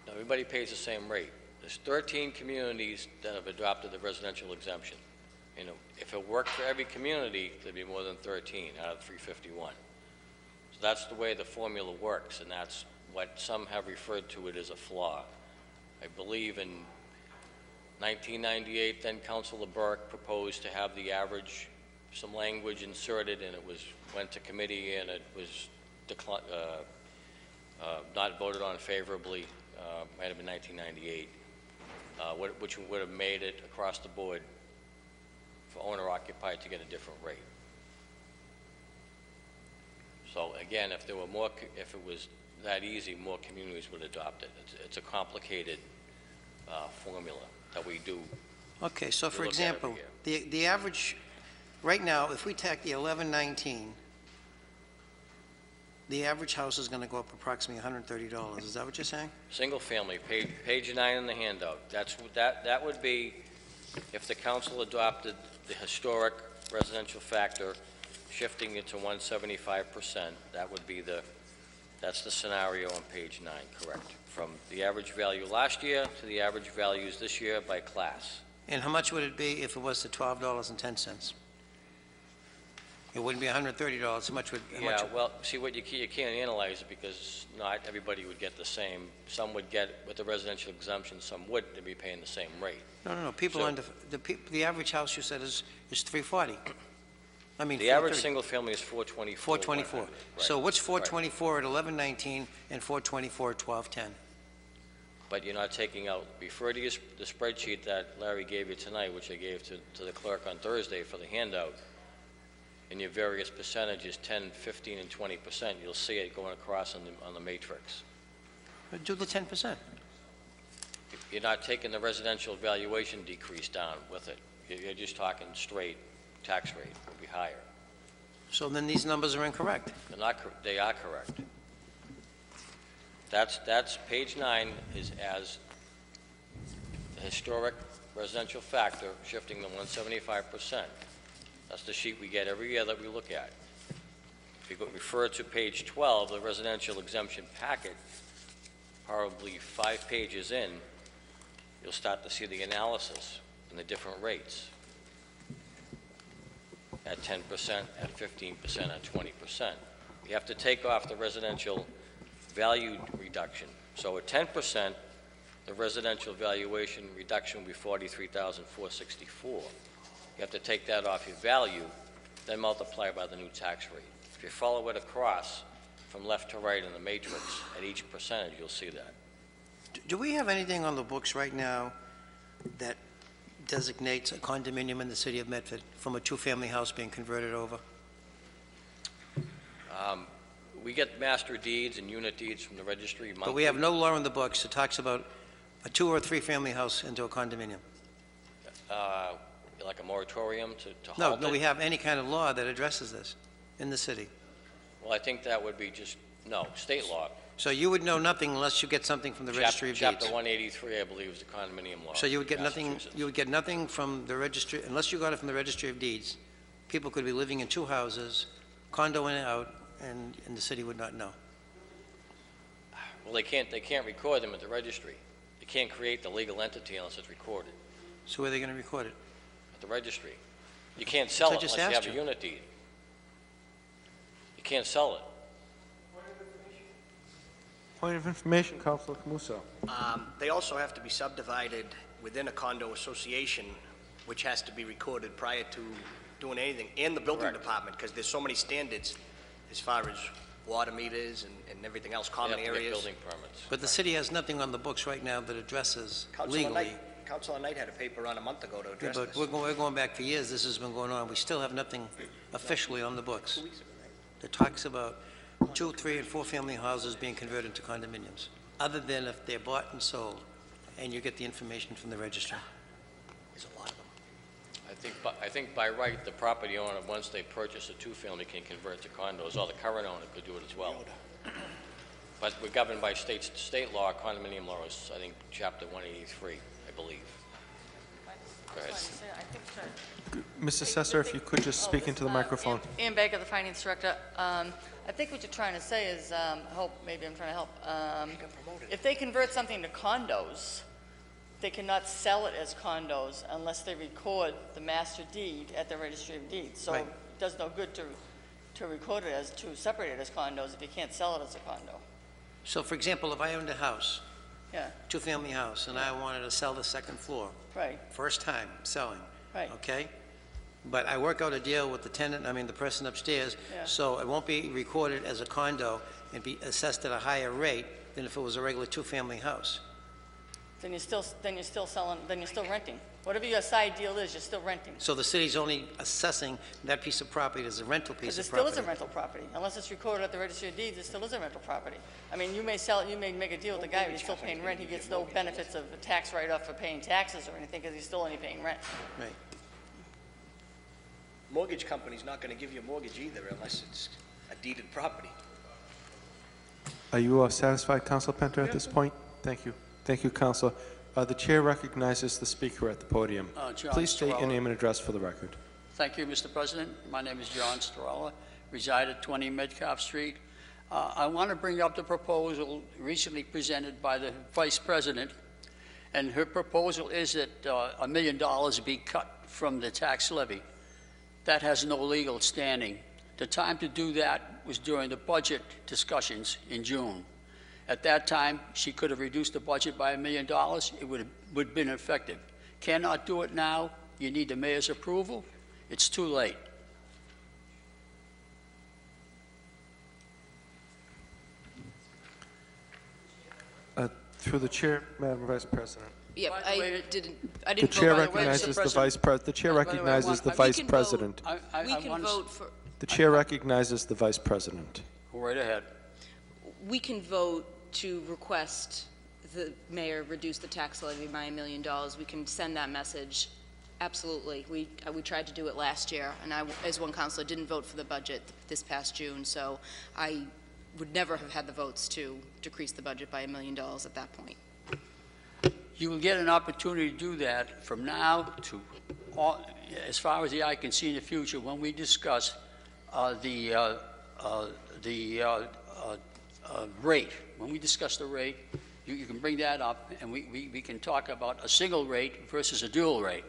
Everybody pays the same rate. There's 13 communities that have adopted the residential exemption. You know, if it worked for every community, there'd be more than 13 out of 351. So that's the way the formula works, and that's what some have referred to it as a flaw. I believe in 1998, then Councilor Burke proposed to have the average, some language inserted, and it went to committee, and it was not voted on favorably. Might have been 1998, which would have made it across the board for owner-occupied to get a different rate. So again, if it was that easy, more communities would adopt it. It's a complicated formula that we do. Okay, so for example, the average, right now, if we take the 1119, the average house is going to go up approximately $130. Is that what you're saying? Single family, page 9 in the handout. That would be if the council adopted the historic residential factor, shifting it to 175%. That would be that's the scenario on page 9, correct? From the average value last year to the average values this year by class. And how much would it be if it was to $12.10? It wouldn't be $130. How much would... Well, see, what you can't analyze it because not everybody would get the same. Some would get with the residential exemption, some wouldn't. They'd be paying the same rate. No. People So- under... The average house, you said, is $340. I mean, The average $430. single family is 424. 424. Right. So what's 424 at 1119 and 424 at 1210? But you're not taking out, refer to the spreadsheet that Larry gave you tonight, which I gave to the clerk on Thursday for the handout, and your various percentages, 10, 15, and 20%, you'll see it going across on the matrix. Do the 10%. You're not taking the residential valuation decrease down with it. You're just talking straight tax rate will be higher. So then these numbers are incorrect. They are correct. That's page 9 is as the historic residential factor shifting to 175%. That's the sheet we get every year that we look at. If you refer to page 12, the residential exemption packet, probably 5 pages in, you'll start to see the analysis and the different rates at 10%, at 15%, at 20%. You have to take off the residential value reduction. So at 10%, the residential valuation reduction will be $43,464. You have to take that off your value, then multiply by the new tax rate. If you follow it across from left to right in the matrix at each percentage, you'll see that. Do we have anything on the books right now that designates a condominium in the city of Medford from a two-family house being converted over? We get master deeds and unit deeds from the registry monthly. But we have no law in the books that talks about a two- or three-family house into a condominium. Like a moratorium to No, halt no, it? we have any kind of law that addresses this in the city. Well, I think that would be just, no, state law. So you would know nothing unless you get something from the registry of deeds. Chapter 183, I believe, is the condominium law. So you would get nothing, Massachusetts. you would get nothing from the registry, unless you got it from the registry of deeds. People could be living in two houses, condo in and out, and the city would not know. Well, they can't record them at the registry. They can't create the legal entity unless it's recorded So where are they going to record it? at the registry. You can't sell So I it just unless you have asked a you. unit deed. You can't sell it. Point of information, Councilor Camuso. They also have to be subdivided within a condo association, which has to be recorded prior to doing anything, and the building Correct. department, because there's so many standards as far as water meters and everything else, They common have to get areas. building permits. But the city has nothing on the books right now that addresses Councilor legally. Knight had a paper on a month ago to Yeah, address but this. we're going back for years, this has been going on. We still have nothing officially on the books that talks about two, three, and four-family houses being converted into condominiums, other than if they're bought and sold, and you get the information from the registry. There's a lot of them. I think by right, the property owner, once they purchase a two-family, can convert to condos, or the current owner could do it as well. But we're governed by state law. Condominium law is, I think, chapter 183, I believe. Go ahead. Mr. Assessor, if you could just speak into the microphone. Ann Baker, the Finance Director. I think what you're trying to say is, maybe I'm trying to help. If they convert something to condos, they cannot sell it as condos unless they record the master deed at the Registry of Deeds. So Right. it does no good to record it to separate it as condos if you can't sell it as a condo. So, for example, if I owned a house, Yeah, two-family house, and I wanted to sell the second floor, right, first time selling, right. okay? But I work out a deal with the tenant, the person upstairs, Yeah. so it won't be recorded as a condo and be assessed at a higher rate than if it was a regular two-family house. Then you're still selling, then you're still renting. Whatever your side deal is, you're still renting. So the city's only assessing that piece of property as a rental piece Because it of still property. is a rental property. Unless it's recorded at the Registry of Deeds, it still is a rental property. I mean, you may sell it, you may make a deal with the guy, but he's still paying rent. He gets no benefits of a tax write-off for paying taxes or anything, because he's still only paying rent. Right. Mortgage company's not going to give you a mortgage either unless it's a deeded property. Are you satisfied, Councilor Penter, at this point? Thank you. Thank you, Councilor. The chair recognizes the speaker at the podium. John Please state your Storella. name and address for the record. Thank you, Mr. President. My name is John Storella, reside at 20 Metcalf Street. I want to bring up the proposal recently presented by the Vice President, and her proposal is that $1 million be cut from the tax levy. That has no legal standing. The time to do that was during the budget discussions in June. At that time, she could have reduced the budget by $1 million. It would have been effective. Cannot do it now. You need the mayor's approval. It's too late. Through the chair, Madam Vice President. Yep, By the I way, didn't The vote. chair by the way, Mr. recognizes the President- the chair By the way, I recognizes want- the We Vice can vote. President. We can want to vote for, The chair recognizes the Vice President. Go right ahead. we can vote to request the mayor reduce the tax levy by $1 million. We can send that message, absolutely. We tried to do it last year, and I, as one councilor, didn't vote for the budget this past June, so I would never have had the votes to decrease the budget by $1 million at that point. You will get an opportunity to do that from now to, as far as the eye can see in the future, when we discuss the rate. When we discuss the rate, you can bring that up, and we can talk about a single rate versus a dual rate.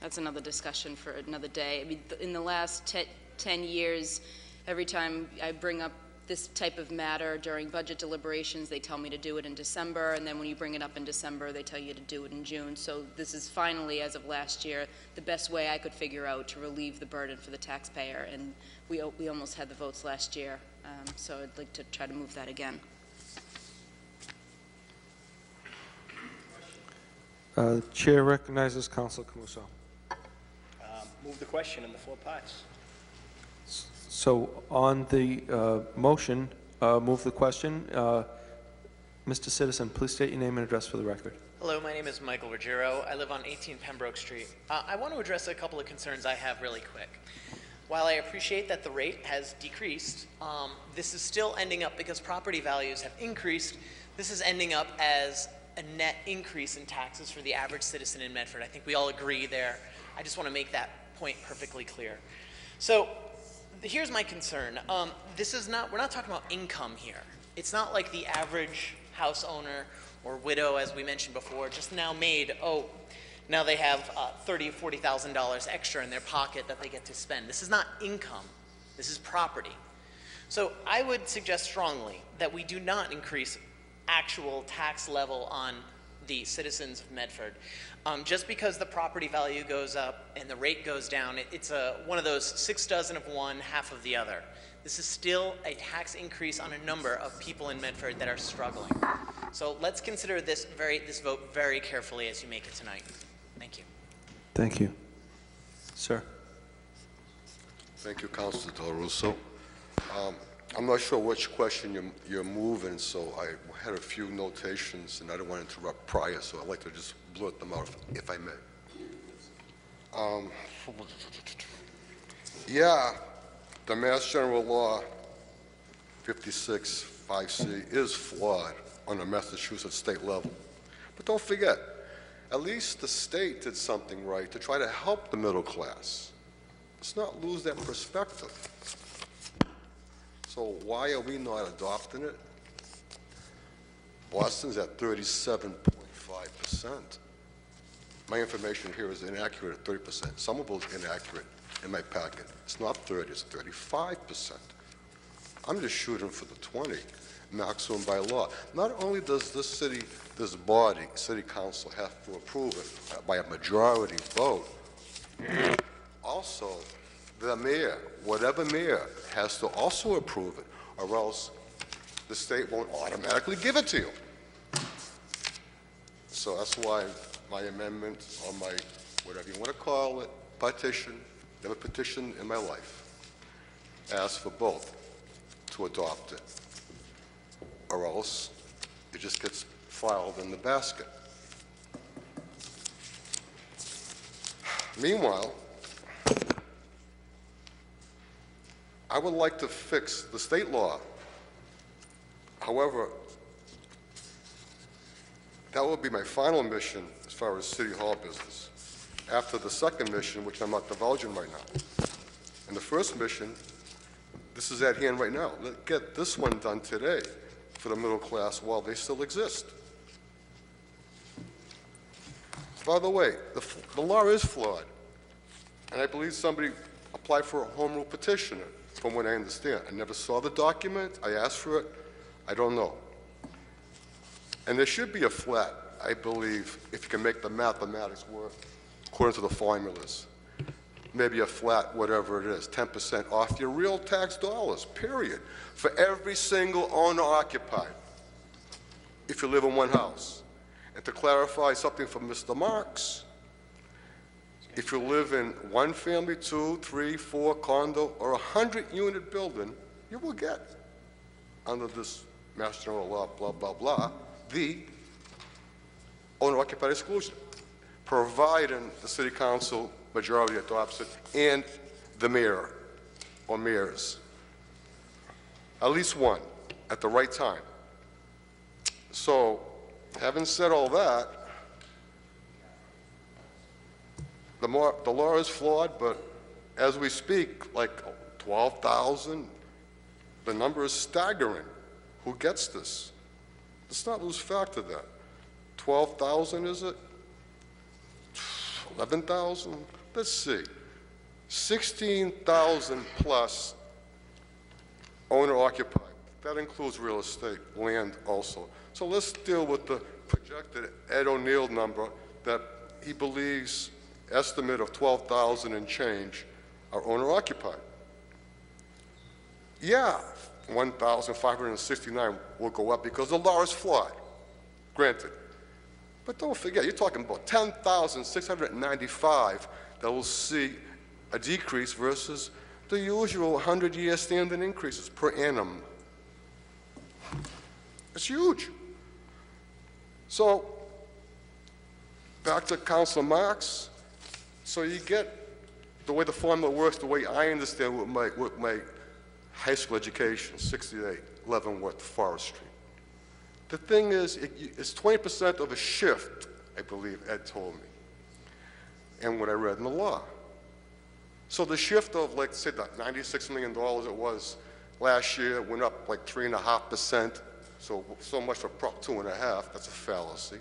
That's another discussion for another day. I mean, in the last 10 years, every time I bring up this type of matter during budget deliberations, they tell me to do it in December, and then when you bring it up in December, they tell you to do it in June. So this is finally, as of last year, the best way I could figure out to relieve the burden for the taxpayer, and we almost had the votes last year, so I'd like to try to move that again. Chair recognizes Councilor Camuso. Move the question in the 4 parts. So on the motion, move the question. Mr. Citizen, please state your name and address for the record. Hello, my name is Michael Ruggiero. I live on 18 Pembroke Street. I want to address a couple of concerns I have really quick. While I appreciate that the rate has decreased, this is still ending up, because property values have increased, this is ending up as a net increase in taxes for the average citizen in Medford. I think we all agree there. I just want to make that point perfectly clear. So here's my concern. We're not talking about income here. It's not like the average house owner or widow, as we mentioned before, just now now they have $30,000 or $40,000 extra in their pocket that they get to spend. This is not income. This is property. So I would suggest strongly that we do not increase actual tax level on the citizens of Medford. Just because the property value goes up and the rate goes down, it's one of those 6 dozen of one, half of the other. This is still a tax increase on a number of people in Medford that are struggling. So let's consider this vote very carefully as you make it tonight. Thank you. Thank you. Sir. Thank you, Councilor Del Russo. I'm not sure which question you're moving, so I had a few notations, and I don't want to interrupt prior, so I'd like to just blurt them out if I may. Yeah, the Mass General Law 56(5)(c) is flawed on a Massachusetts state level. But don't forget, at least the state did something right to try to help the middle class. Let's not lose that perspective. So why are we not adopting it? Boston's at 37.5%. My information here is inaccurate at 30%. Somerville's inaccurate in my packet. It's not 30, it's 35%. I'm just shooting for the 20, maximum by law. Not only does this body, City Council, have to approve it by a majority vote, also the mayor, whatever mayor, has to also approve it, or else the state won't automatically give it to you. So that's why my amendment, or my, whatever you want to call it, petition, never petitioned in my life, asks for both to adopt it, or else it just gets filed in the basket. Meanwhile, I would like to fix the state law. However, that will be my final mission as far as City Hall business. After the second mission, which I'm not divulging right now. And the first mission, this is at hand right now. Let's get this one done today for the middle class while they still exist. By the way, the law is flawed. And I believe somebody applied for a home rule petition, from what I understand. I never saw the document. I asked for it. I don't know. And there should be a flat, I believe, if you can make the mathematics work, according to the formulas. Maybe a flat, whatever it is, 10% off your real tax dollars, period, for every single owner occupied, if you live in one house. And to clarify something from Mr. Marks, if you live in one family, 2, 3, 4 condo, or 100-unit building, you will get, under this Mass General Law, blah, blah, blah, the owner-occupied exclusion, providing the City Council majority adopts it and the mayor or mayors. At least one, at the right time. So, having said all that, the law is flawed, but as we speak, like 12,000, the number is staggering. Who gets this? Let's not lose fact of that. 12,000, is it? 11,000? Let's see. 16,000 plus owner-occupied. That includes real estate, land also. So let's deal with the projected Ed O'Neill number that he believes, estimate of 12,000 and change, are owner-occupied. Yeah, 1,569 will go up because the law is flawed, granted. But don't forget, you're talking about 10,695 that will see a decrease versus the usual 100-year standard increases per annum. It's huge. So, back to Councilor Marks. So you get the way the formula works, the way I understand with my high school education, 68 Leavenworth, Forest Street. The thing is, it's 20% of a shift, I believe Ed told me, and what I read in the law. So the shift of, like, say, that $96 million it was last year went up like 3.5%, so much for Prop 2.5, that's a fallacy.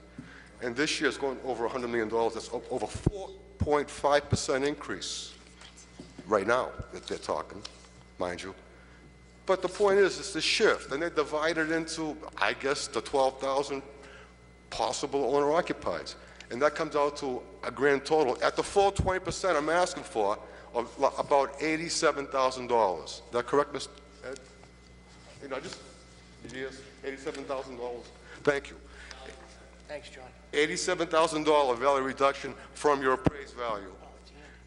And this year it's going over $100 million, that's over 4.5% increase right now that they're talking, mind you. But the point is, it's the shift, and they divided into, I guess, the 12,000 possible owner-occupieds. And that comes out to a grand total, at the full 20% I'm asking for, of about $87,000. Is that correct, Mr. Ed? You know, just, yes, $87,000. Thank you. Thanks, John. $87,000 value reduction from your appraised value.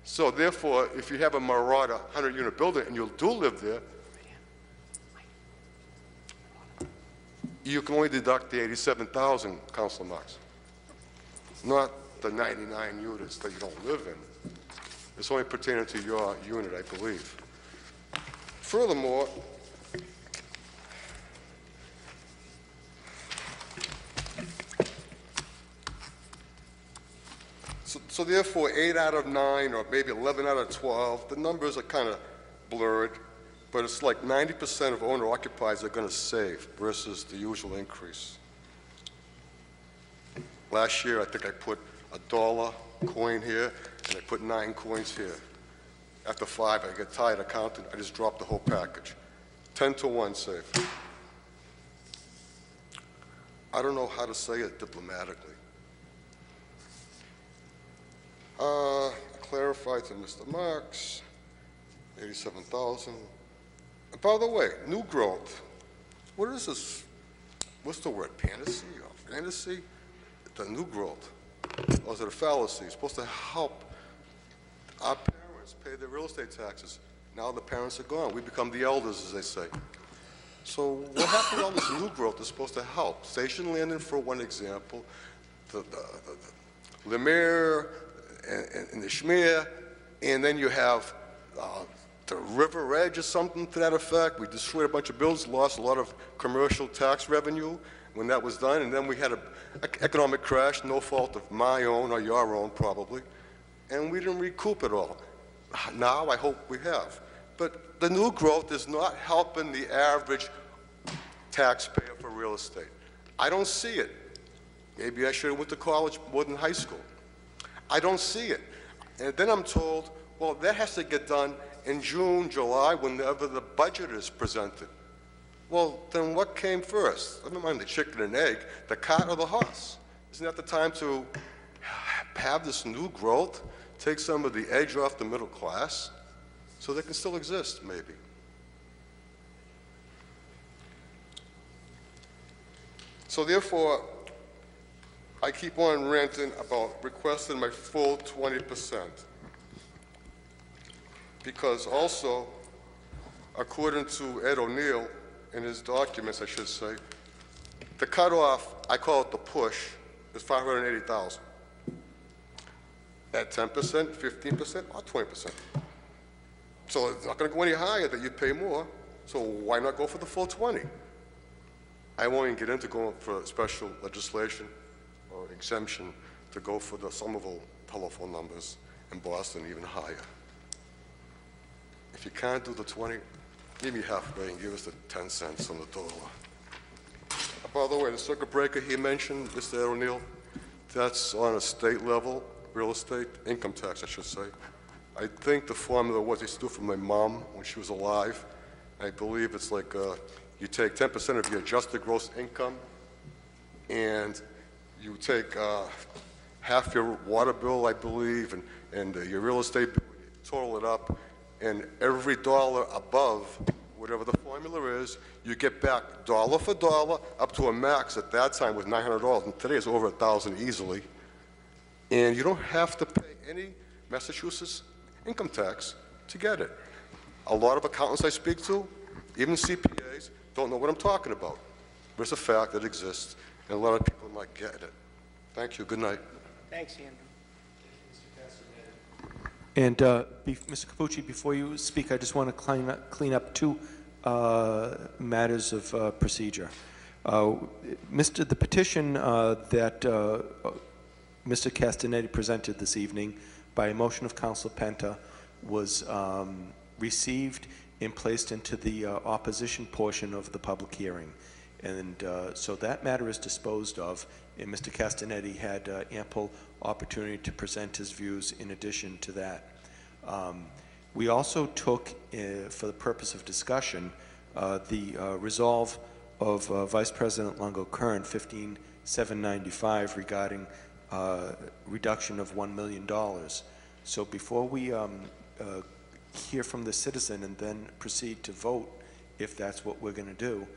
So therefore, if you have a Marauder 100-unit building and you do live there, you can only deduct the $87,000, Councilor Marks, not the 99 units that you don't live in. It's only pertaining to your unit, I believe. Furthermore, so therefore, 8 out of 9, or maybe 11 out of 12, the numbers are kind of blurred, but it's like 90% of owner-occupieds are going to save versus the usual increase. Last year, I think I put $1 coin here, and I put 9 coins here. After 5, I get tired of counting. I just dropped the whole package. 10 to 1 save. I don't know how to say it diplomatically. Clarify to Mr. Marks, 87,000. By the way, new growth. What is this? What's the word? Fantasy or fantasy? The new growth. Or is it a fallacy? It's supposed to help our parents pay their real estate taxes. Now the parents are gone. We become the elders, as they say. So what happened to all this new growth is supposed to help? Station Landing, for one example, the Lemire and the Schmear, and then you have the River Edge or something to that effect. We destroyed a bunch of buildings, lost a lot of commercial tax revenue when that was done, and then we had an economic crash, no fault of my own or your own probably, and we didn't recoup it all. Now I hope we have. But the new growth is not helping the average taxpayer for real estate. I don't see it. Maybe I should have went to college more than high school. I don't see it. And then I'm told, well, that has to get done in June, July, whenever the budget is presented. Well, then what came first? Never mind the chicken and egg, the cart or the horse. Isn't that the time to have this new growth, take some of the edge off the middle class, so they can still exist, maybe? So therefore, I keep on ranting about requesting my full 20%. Because also, according to Ed O'Neill, in his documents, I should say, the cutoff, I call it the push, is 580,000. At 10%, 15%, or 20%. So it's not going to go any higher that you pay more, so why not go for the full 20? I won't even get into going for special legislation or exemption to go for the Somerville telephone numbers in Boston even higher. If you can't do the 20, give me halfway and give us the 10 cents on the dollar. By the way, the circuit breaker he mentioned, Mr. O'Neill, that's on a state level, real estate, income tax, I should say. I think the formula was they used to do for my mom when she was alive. I believe it's like you take 10% of your adjusted gross income, and you take half your water bill, I believe, and your real estate bill, you total it up, and every dollar above whatever the formula is, you get back dollar for dollar up to a max at that time was $900, and today it's over $1,000 easily. And you don't have to pay any Massachusetts income tax to get it. A lot of accountants I speak to, even CPAs, don't know what I'm talking about. But it's a fact that exists, and a lot of people might get it. Thank you. Good night. Thanks, Andrew. And Mr. Capucci, before you speak, I just want to clean up two matters of procedure. The petition that Mr. Castanetti presented this evening by a motion of Council Penta was received and placed into the opposition portion of the public hearing. And so that matter is disposed of, and Mr. Castanetti had ample opportunity to present his views in addition to that. We also took, for the purpose of discussion, the resolve of Vice President Longo-Kern, 15795, regarding reduction of $1 million. So before we hear from the citizen and then proceed to vote, if that's what we're going to do,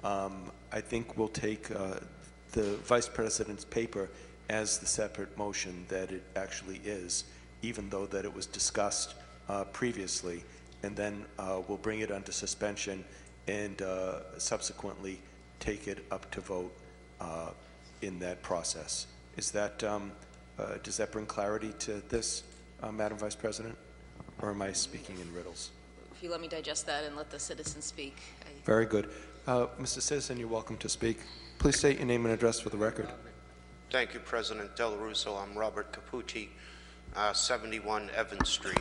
I think we'll take the Vice President's paper as the separate motion that it actually is, even though that it was discussed previously, and then we'll bring it under suspension and subsequently take it up to vote in that process. Is that, does that bring clarity to this, Madam Vice President? Or am I speaking in riddles? If you let me digest that and let the citizen speak. Very good. Mr. Citizen, you're welcome to speak. Please state your name and address for the record. Thank you, President Del Russo. I'm Robert Capucci, 71 Evans Street.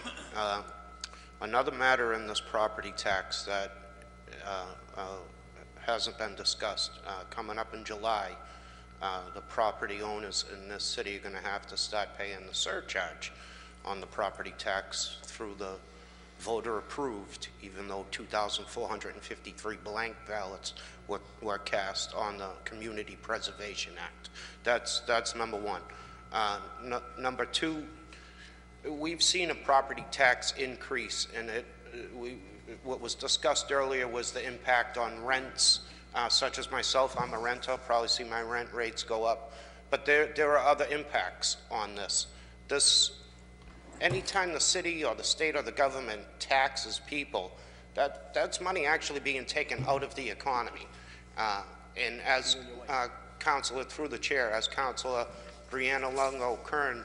Another matter in this property tax that hasn't been discussed. Coming up in July, the property owners in this city are going to have to start paying the surcharge on the property tax through the voter approved, even though 2,453 blank ballots were cast on the Community Preservation Act. That's number one. Number two, we've seen a property tax increase, and what was discussed earlier was the impact on rents, such as myself. I'm a renter, probably see my rent rates go up, but there are other impacts on this. Anytime the city or the state or the government taxes people, that's money actually being taken out of the economy. And as Councilor, through the chair, as Councilor Brianna Longo-Kern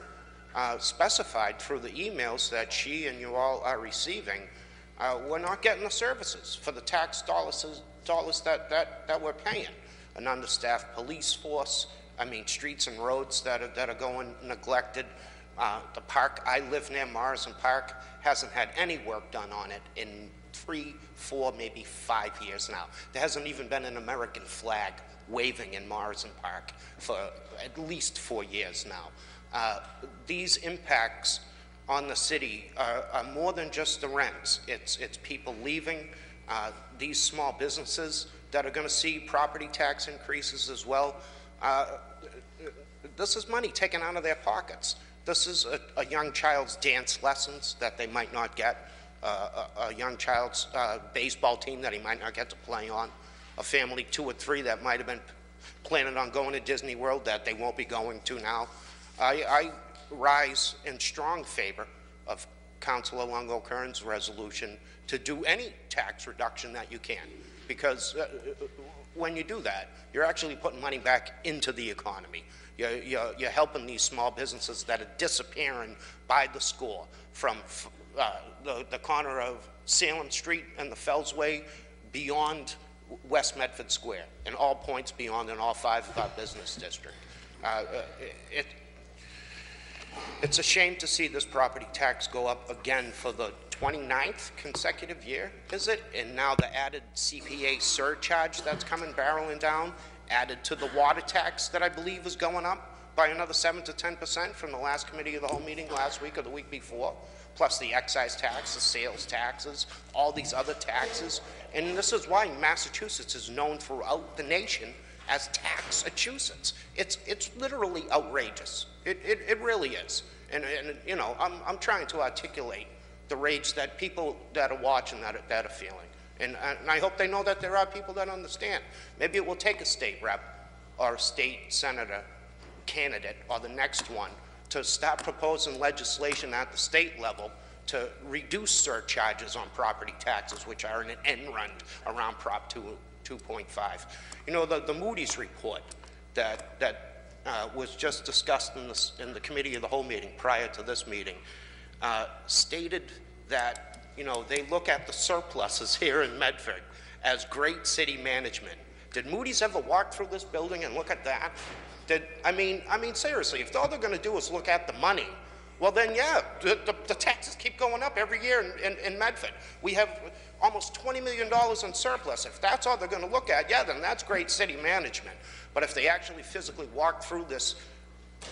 specified through the emails that she and you all are receiving, we're not getting the services for the tax dollars that we're paying. An understaffed police force, I mean streets and roads that are going neglected. The park, I live near Morrison Park, hasn't had any work done on it in 3, 4, maybe 5 years now. There hasn't even been an American flag waving in Morrison Park for at least 4 years now. These impacts on the city are more than just the rents. It's people leaving, these small businesses that are going to see property tax increases as well. This is money taken out of their pockets. This is a young child's dance lessons that they might not get, a young child's baseball team that he might not get to play on, a family 2 or 3 that might have been planning on going to Disney World that they won't be going to now. I rise in strong favor of Councilor Longo-Kern's resolution to do any tax reduction that you can, because when you do that, you're actually putting money back into the economy. You're helping these small businesses that are disappearing by the score from the corner of Salem Street and the Fellsway beyond West Medford Square, and all points beyond in all 5 of our business district. It's a shame to see this property tax go up again for the 29th consecutive year, is it? And now the added CPA surcharge that's coming barreling down. added to the water tax that I believe is going up by another 7 to 10% from the last committee of the whole meeting last week or the week before, plus the excise tax, the sales taxes, all these other taxes. And this is why Massachusetts is known throughout the nation as Tax-achusetts. It's literally outrageous. It really is. And you know, I'm trying to articulate the rage that people that are watching that are feeling. And I hope they know that there are people that understand. Maybe it will take a state rep or a state senator candidate or the next one to start proposing legislation at the state level to reduce surcharges on property taxes, which are an end run around Prop 2.5. You know, the Moody's report that was just discussed in the committee of the whole meeting prior to this meeting stated that, you know, they look at the surpluses here in Medford as great city management. Did Moody's ever walk through this building and look at that? I mean, seriously, if all they're going to do is look at the money, well then, yeah, the taxes keep going up every year in Medford. We have almost $20 million in surplus. If that's all they're going to look at, yeah, then that's great city management. But if they actually physically walk through this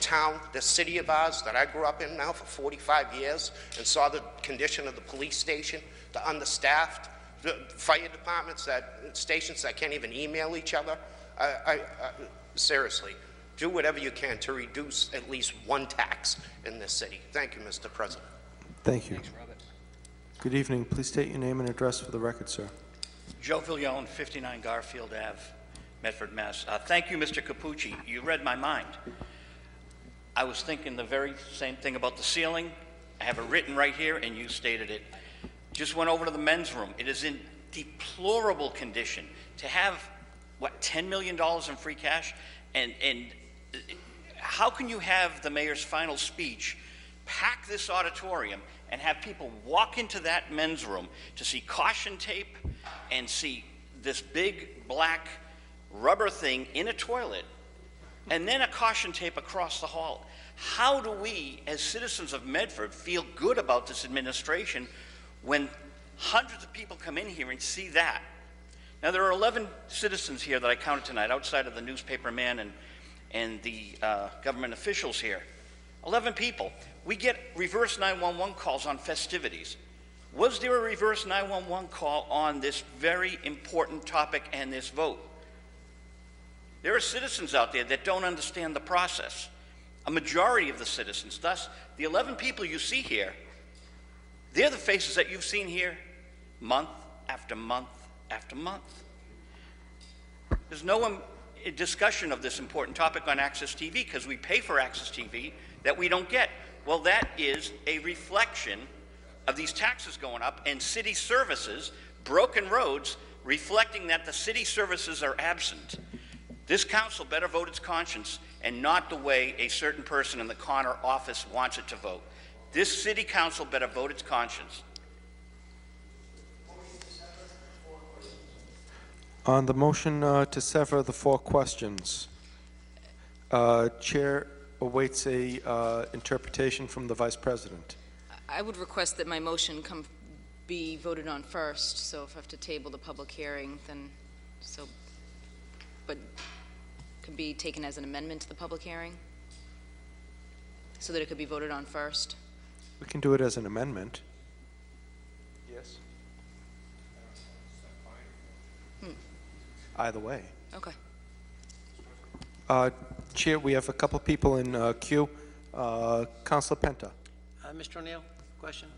town, this city of ours that I grew up in now for 45 years and saw the condition of the police station, the understaffed, the fire departments, stations that can't even email each other, seriously, do whatever you can to reduce at least one tax in this city. Thank you, Mr. President. Thank you. Thanks, Robert. Good evening. Please state your name and address for the record, sir. Joe Viglione, 59 Garfield Ave, Medford, Mass. Thank you, Mr. Capucci. You read my mind. I was thinking the very same thing about the ceiling. I have it written right here, and you stated it. Just went over to the men's room. It is in deplorable condition. To have, what, $10 million in free cash? And how can you have the mayor's final speech, pack this auditorium, and have people walk into that men's room to see caution tape and see this big black rubber thing in a toilet, and then a caution tape across the hall? How do we, as citizens of Medford, feel good about this administration when hundreds of people come in here and see that? Now, there are 11 citizens here that I counted tonight, outside of the newspaper man and the government officials here. 11 people. We get reverse 911 calls on festivities. Was there a reverse 911 call on this very important topic and this vote? There are citizens out there that don't understand the process. A majority of the citizens, thus the 11 people you see here, they're the faces that you've seen here month after month after month. There's no discussion of this important topic on Access TV because we pay for Access TV that we don't get. Well, that is a reflection of these taxes going up and city services, broken roads, reflecting that the city services are absent. This council better vote its conscience and not the way a certain person in the corner office wants it to vote. This city council better vote its conscience. On the motion to sever the 4 questions, Chair awaits a interpretation from the Vice President. I would request that my motion be voted on first, so if I have to table the public hearing, then but can be taken as an amendment to the public hearing, so that it could be voted on first. We can do it as an amendment. Yes. Either way. Okay. Chair, we have a couple people in queue. Councilor Penta. Mr. O'Neill, question?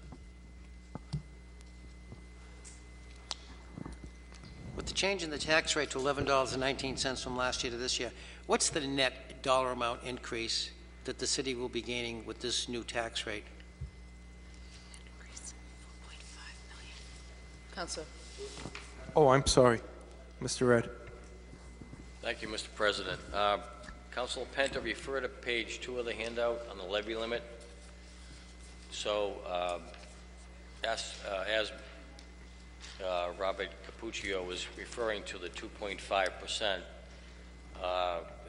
With the change in the tax rate to $11.19 from last year to this year, what's the net dollar amount increase that the city will be gaining with this new tax rate? Councilor. Oh, I'm sorry. Mr. Red. Thank you, Mr. President. Councilor Penta, refer to page 2 of the handout on the levy limit. So, as Robert Capuccio was referring to, the 2.5%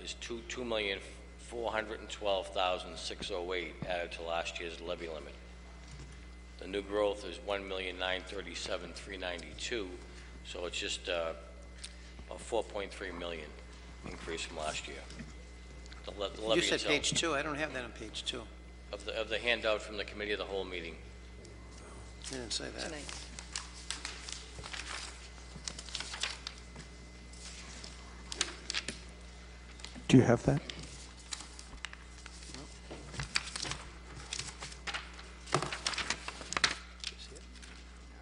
is $2,412,608 added to last year's levy limit. The new growth is $1,937,392, so it's just about $4.3 million. increase from last year. The levy You said itself. page 2. I don't have that on page 2. Of the handout from the committee of the whole meeting. You didn't say that. Tonight. Do you have that?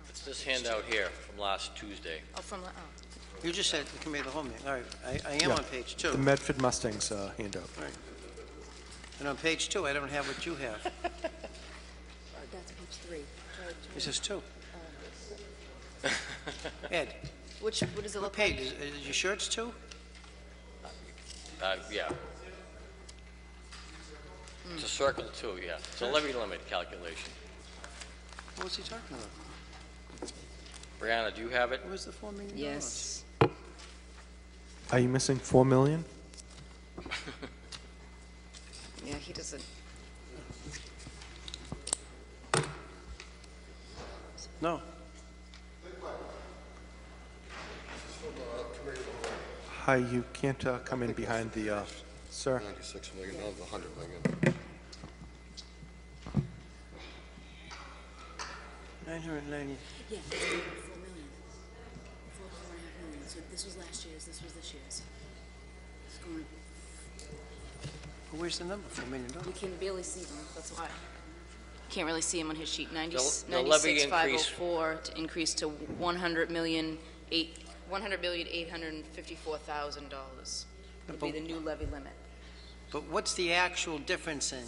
It's this handout here from last Tuesday. Oh, from, You just said the committee of the whole meeting. All right, I am Yeah. on page 2. The Medford Mustangs handout. Right. And on page 2, I don't have what you have. that's page 3. This is 2. Ed, What does it what look page? like? Is you sure it's 2? Yeah. It's a circle too, yeah. It's a levy limit calculation. What's he talking about? Brianna, do you have it? Where's the $4 million? Yes. Are you missing 4 million? Yeah, he doesn't. No. Hi, you can't come in behind the, sir. 96 million, that was 100 million. 990. Yeah, it's 4 million. 4.5 million. So this was last year's, this was this year's. It's going, Well, where's the number? $4 million? We can barely see them, that's why. Can't really see him on his sheet. The levy increase- 96,504 to increase to $100,854,000 would be the new levy limit. But what's the actual difference in,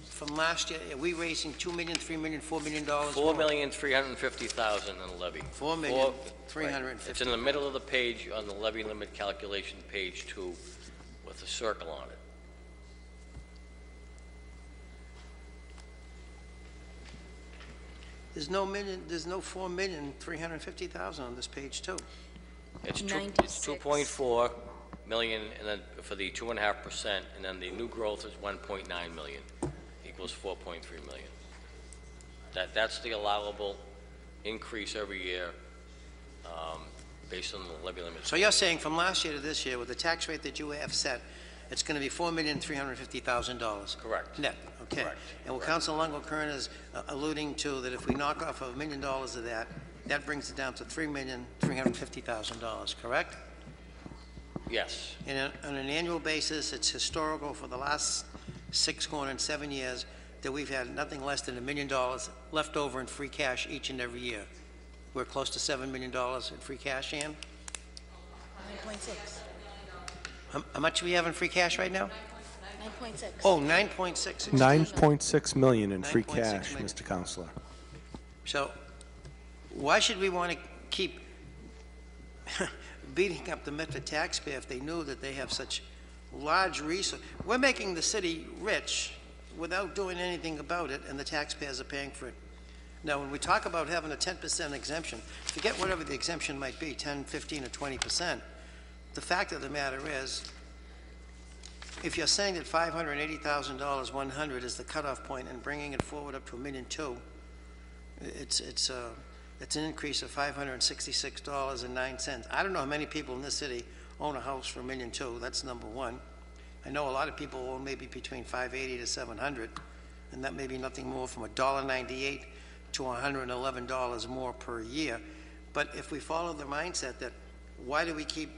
from last year? Are we raising $2 million, $3 million, $4 million? $4,350,000 in the levy. $4,350,000. It's in the middle of the page on the levy limit calculation, page 2, with a circle on it. There's no $4,350,000 on this page, too. It's 96. 2.4 million, and then for the 2.5%, and then the new growth is 1.9 million, equals 4.3 million. That's the allowable increase every year, based on the levy limit. So you're saying from last year to this year, with the tax rate that you have set, it's going to be $4,350,000? Correct. Net, okay. Correct. And what Council Longo Kern is alluding to, that if we knock off $1 million of that, that brings it down to $3,350,000, correct? Yes. And on an annual basis, it's historical for the last 6 going on 7 years that we've had nothing less than $1 million left over in free cash each and every year. We're close to $7 million in free cash, Ann? 9.6. How much do we have in free cash right now? 9.6. Oh, 9.6. 9.6 million in free 9.6 cash, million. Mr. Counselor. So why should we want to keep beating up the Medford taxpayer if they knew that they have such large resources? We're making the city rich without doing anything about it, and the taxpayers are paying for it. Now, when we talk about having a 10% exemption, forget whatever the exemption might be, 10, 15, or 20%. The fact of the matter is, if you're saying that $580,000, 100 is the cutoff point, and bringing it forward up to $1.2 million, it's an increase of $566.09. I don't know how many people in this city own a house for $1.2 million. That's number one. I know a lot of people own maybe between $580 to $700, and that may be nothing more from $1.98 to $111 more per year. But if we follow the mindset that, why do we keep,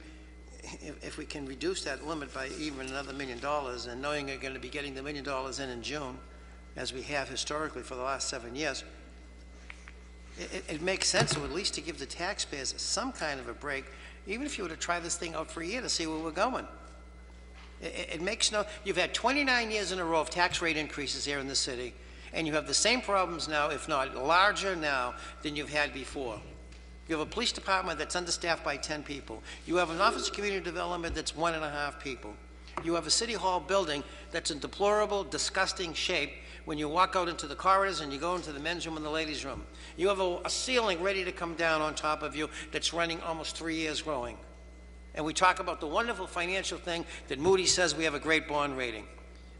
if we can reduce that limit by even another $1 million, and knowing you're going to be getting the $1 million in June, as we have historically for the last 7 years, it makes sense, or at least to give the taxpayers some kind of a break, even if you were to try this thing out for a year to see where we're going. It makes no, you've had 29 years in a row of tax rate increases here in the city, and you have the same problems now, if not larger now, than you've had before. You have a police department that's understaffed by 10 people. You have an Office of Community Development that's 1.5 people. You have a City Hall building that's in deplorable, disgusting shape when you walk out into the corridors and you go into the men's room and the ladies' room. You have a ceiling ready to come down on top of you that's running almost 3 years growing. And we talk about the wonderful financial thing that Moody's says we have a great bond rating.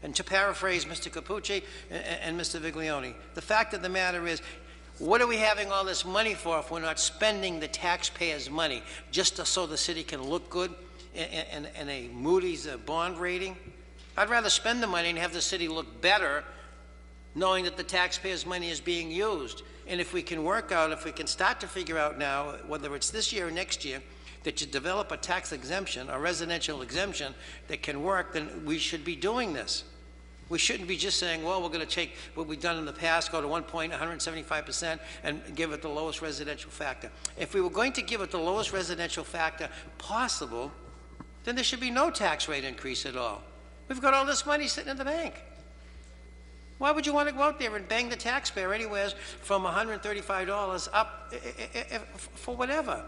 And to paraphrase Mr. Capucci and Mr. Viglione, the fact of the matter is, what are we having all this money for if we're not spending the taxpayers' money just so the city can look good and a Moody's bond rating. I'd rather spend the money and have the city look better knowing that the taxpayers' money is being used. And if we can work out, if we can start to figure out now, whether it's this year or next year, that you develop a tax exemption, a residential exemption that can work, then we should be doing this. We shouldn't be just saying, well, we're going to take what we've done in the past, go to 1.175% and give it the lowest residential factor. If we were going to give it the lowest residential factor possible, then there should be no tax rate increase at all. We've got all this money sitting in the bank. Why would you want to go out there and bang the taxpayer anywhere from $135 up for whatever?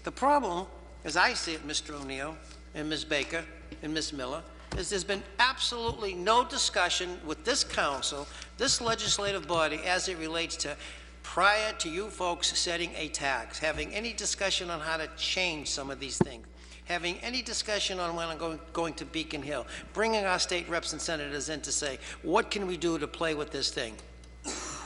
The problem, as I see it, Mr. O'Neill and Ms. Baker and Ms. Miller, is there's been absolutely no discussion with this council, this legislative body, as it relates to prior to you folks setting a tax, having any discussion on how to change some of these things, having any discussion on when I'm going to Beacon Hill, bringing our state reps and senators in to say, what can we do to play with this thing?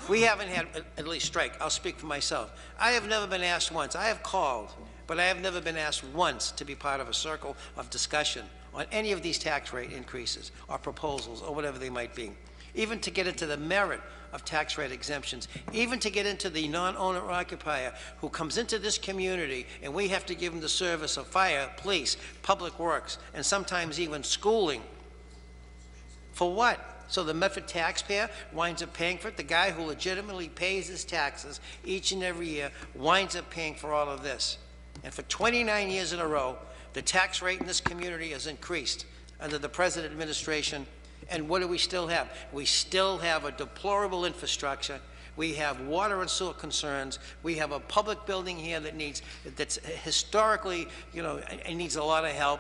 We haven't had, at least strike, I'll speak for myself. I have never been asked once. I have called, but I have never been asked once to be part of a circle of discussion on any of these tax rate increases or proposals or whatever they might be, even to get into the merit of tax rate exemptions, even to get into the non-owner occupier who comes into this community and we have to give them the service of fire, police, public works, and sometimes even schooling. For what? So the Medford taxpayer winds up paying for it. The guy who legitimately pays his taxes each and every year winds up paying for all of this. And for 29 years in a row, the tax rate in this community has increased under the present administration. And what do we still have? We still have a deplorable infrastructure. We have water and sewer concerns. We have a public building here that's historically, it needs a lot of help.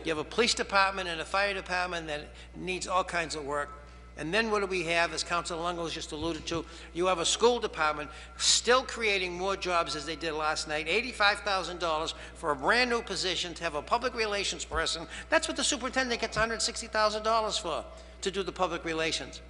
You have a police department and a fire department that needs all kinds of work. And then what do we have, as Councilor Longo's just alluded to? You have a school department still creating more jobs as they did last night, $85,000 for a brand new position to have a public relations person. That's what the superintendent gets $160,000 for, to do the public relations.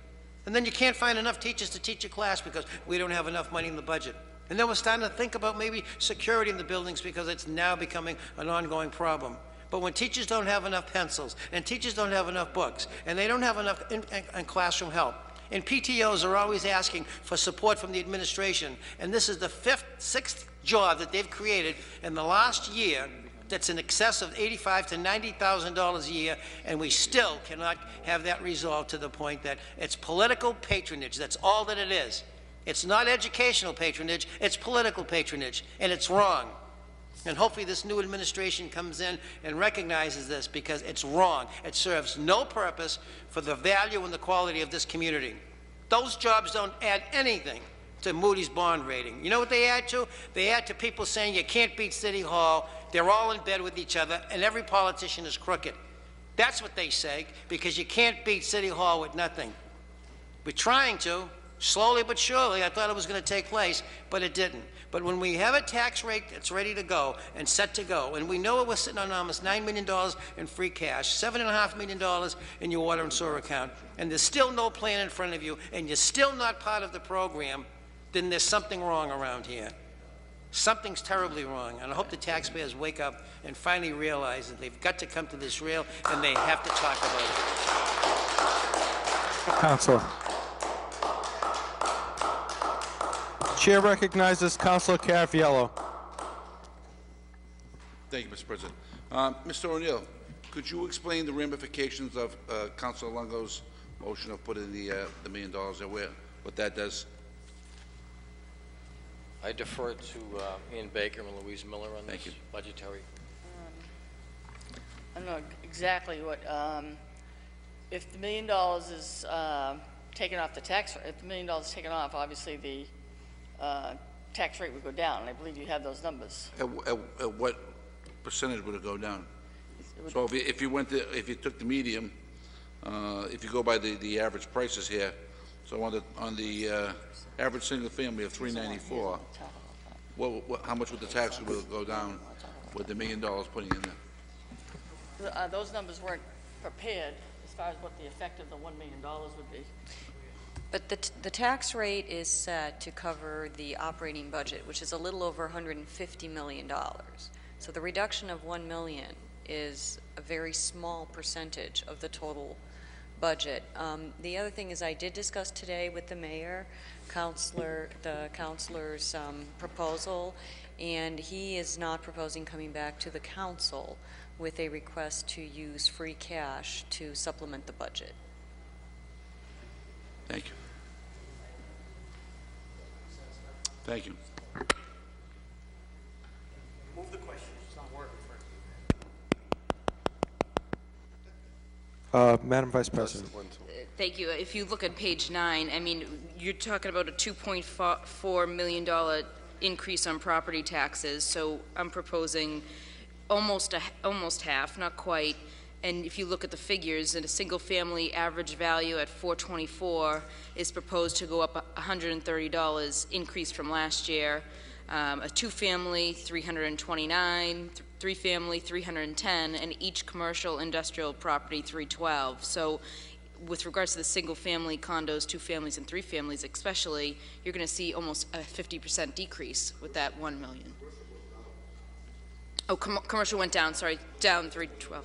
And then you can't find enough teachers to teach a class because we don't have enough money in the budget. And then we're starting to think about maybe security in the buildings because it's now becoming an ongoing problem. But when teachers don't have enough pencils, and teachers don't have enough books, and they don't have enough in classroom help, and PTOs are always asking for support from the administration, and this is the sixth job that they've created in the last year that's in excess of $85,000 to $90,000 a year, and we still cannot have that resolved to the point that it's political patronage. That's all that it is. It's not educational patronage, it's political patronage, and it's wrong. And hopefully this new administration comes in and recognizes this because it's wrong. It serves no purpose for the value and the quality of this community. Those jobs don't add anything to Moody's bond rating. You know what they add to? They add to people saying you can't beat City Hall, they're all in bed with each other, and every politician is crooked. That's what they say, because you can't beat City Hall with nothing. We're trying to, slowly but surely. I thought it was going to take place, but it didn't. But when we have a tax rate that's ready to go and set to go, and we know we're sitting on almost $9 million in free cash, $7.5 million in your water and sewer account, and there's still no plan in front of you, and you're still not part of the program, then there's something wrong around here. Something's terribly wrong, and I hope the taxpayers wake up and finally realize that they've got to come to this rail, and they have to talk about it. Councilor. Chair recognizes Councilor Carafiello. Thank you, Mr. President. Mr. O'Neill, could you explain the ramifications of Councilor Longo's motion of putting the $1 million there, what that does? I defer to Ian Baker and Louise Miller on this budgetary. I don't know exactly what, if the $1 million is taken off the tax, if the $1 million is taken off, obviously the tax rate would go down, and I believe you have those numbers. At what percentage would it go down? So if you took the medium, if you go by the average prices here, so on the average single family of $394, how much would the tax go down with the $1 million putting in there? Those numbers weren't prepared as far as what the effect of the $1 million would be. But the tax rate is set to cover the operating budget, which is a little over $150 million. So the reduction of 1 million is a very small percentage of the total budget. The other thing is I did discuss today with the mayor, the councilor's proposal, and he is not proposing coming back to the council with a request to use free cash to supplement the budget. Thank you. Thank you. Move the question. It's not working for Madam Vice President. Thank you. If you look at page 9, I mean, you're talking about a $2.4 million increase on property taxes, so I'm proposing almost half, not quite. And if you look at the figures, in a single-family average value at $424 is proposed to go up $130 increase from last year. A two-family, $329, three-family, $310, and each commercial industrial property, $312. So with regards to the single-family condos, two families, and three families especially, you're going to see almost a 50% decrease with that $1 million. Oh, commercial went down, sorry, down $312.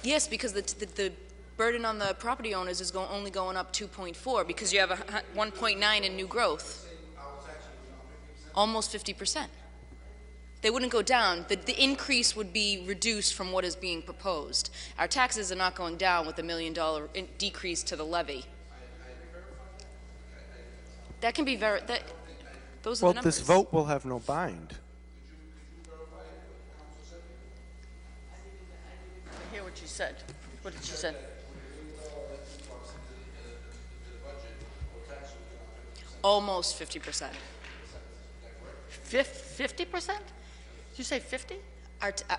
Yes, because the burden on the property owners is only going up 2.4 because you have a 1.9 in new growth. Almost 50%. They wouldn't go down. The increase would be reduced from what is being proposed. Our taxes are not going down with a $1 million decrease to the levy. That can be those are the numbers. Well, this vote will have no bind. I hear what you said. What did she say? Almost 50%. 50%? Did you say 50?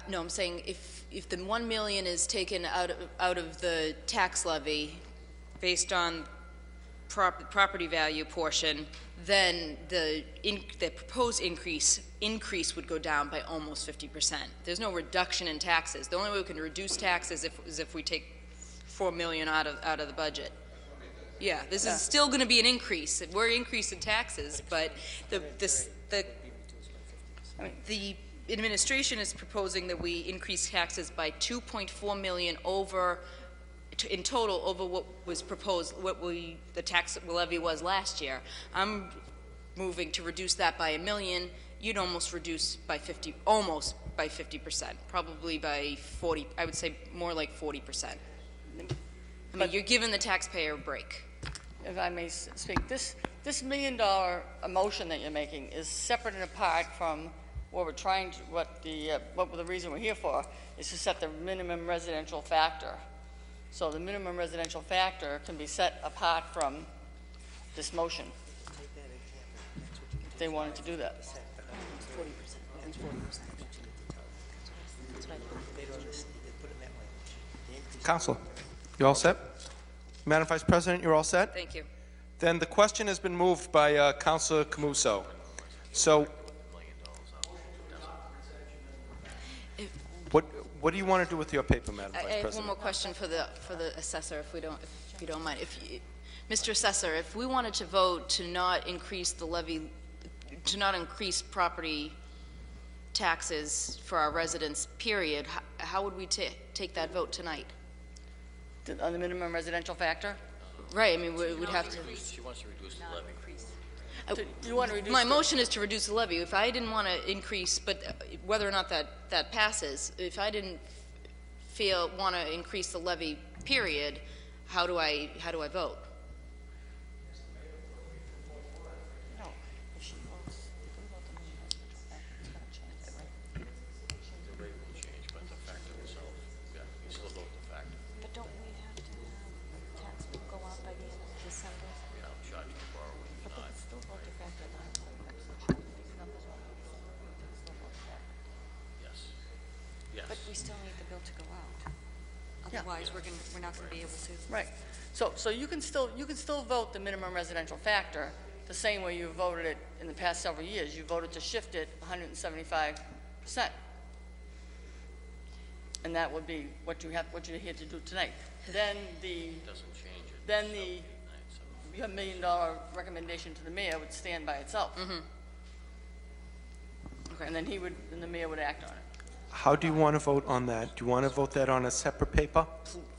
No, I'm saying if the 1 million is taken out of the tax levy based on property value portion, then the proposed increase would go down by almost 50%. There's no reduction in taxes. The only way we can reduce taxes is if we take 4 million out of the budget. Yeah, this is still going to be an increase. We're increasing taxes, but the administration is proposing that we increase taxes by 2.4 million in total over what was proposed, the tax levy was last year. I'm moving to reduce that by $1 million. You'd almost reduce by 50%, probably by 40. I would say more like 40%. I mean, you're giving the taxpayer a break. If I may speak, this $1 million motion that you're making is separate and apart from what we're trying to, what the reason we're here for is to set the minimum residential factor. So the minimum residential factor can be set apart from this motion. If they wanted to do that. 40%. Council, you all set? Madam Vice President, you're all set? Thank you. Then the question has been moved by Councilor Camuso. So, what do you want to do with your paper, Madam Vice President? I have one more question for the assessor, if you don't mind. Mr. Assessor, if we wanted to vote to not increase the levy, to not increase property taxes for our residents, period, how would we take that vote tonight? On the minimum residential factor? Right, I mean, we'd have to. She wants to reduce the levy. You want to reduce my motion is to reduce the levy. If I didn't want to increase, but whether or not that passes, if I didn't want to increase the levy, period, how do I vote? No. If she votes, The rate will change, but the factor itself, yeah, you still vote the factor. But don't we have to have tax bill go out by the end of December? Yeah, I'm charging you borrow when you're not. Still vote the factor. Yes. Yes. But we still need the bill to go out. Otherwise, we're not going to be able to. right. So you can still vote the minimum residential factor the same way you voted it in the past several years. You voted to shift it 175%. And that would be what you're here to do tonight. Then Doesn't change it. then your $1 million recommendation to the mayor would stand by itself. Mm-hmm. and then and the mayor would act on it. How do you want to vote on that? Do you want to vote that on a separate paper?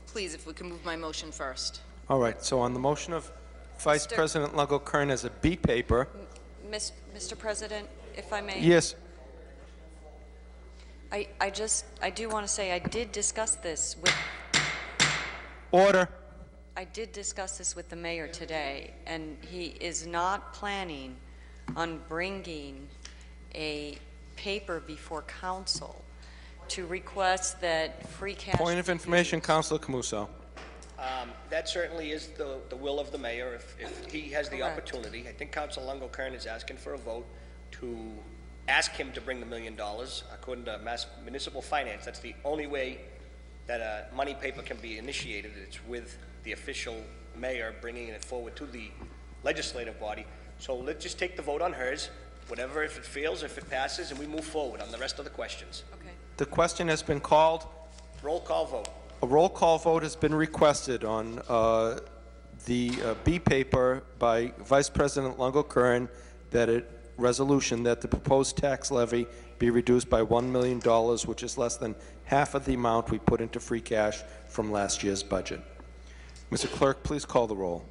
Please, if we can move my motion first. All right, so on the motion of Vice Mr. President Longo-Kern as a B paper, Mr. President, if I may? yes, I do want to say I did discuss this with, order. I did discuss this with the mayor today, and he is not planning on bringing a paper before council to request that free cash. Point of information, Councilor Camuso. That certainly is the will of the mayor, if he has the Correct. opportunity. I think Council Longo-Kern is asking for a vote to ask him to bring the $1 million. According to Mass Municipal Finance, that's the only way that a money paper can be initiated. It's with the official mayor bringing it forward to the legislative body. So let's just take the vote on hers, whatever, if it fails, if it passes, and we move forward on the rest of the questions. Okay. The question has been called. Roll call vote. A roll call vote has been requested on the B paper by Vice President Longo-Kern that a resolution that the proposed tax levy be reduced by $1 million, which is less than half of the amount we put into free cash from last year's budget. Mr. Clerk, please call the roll.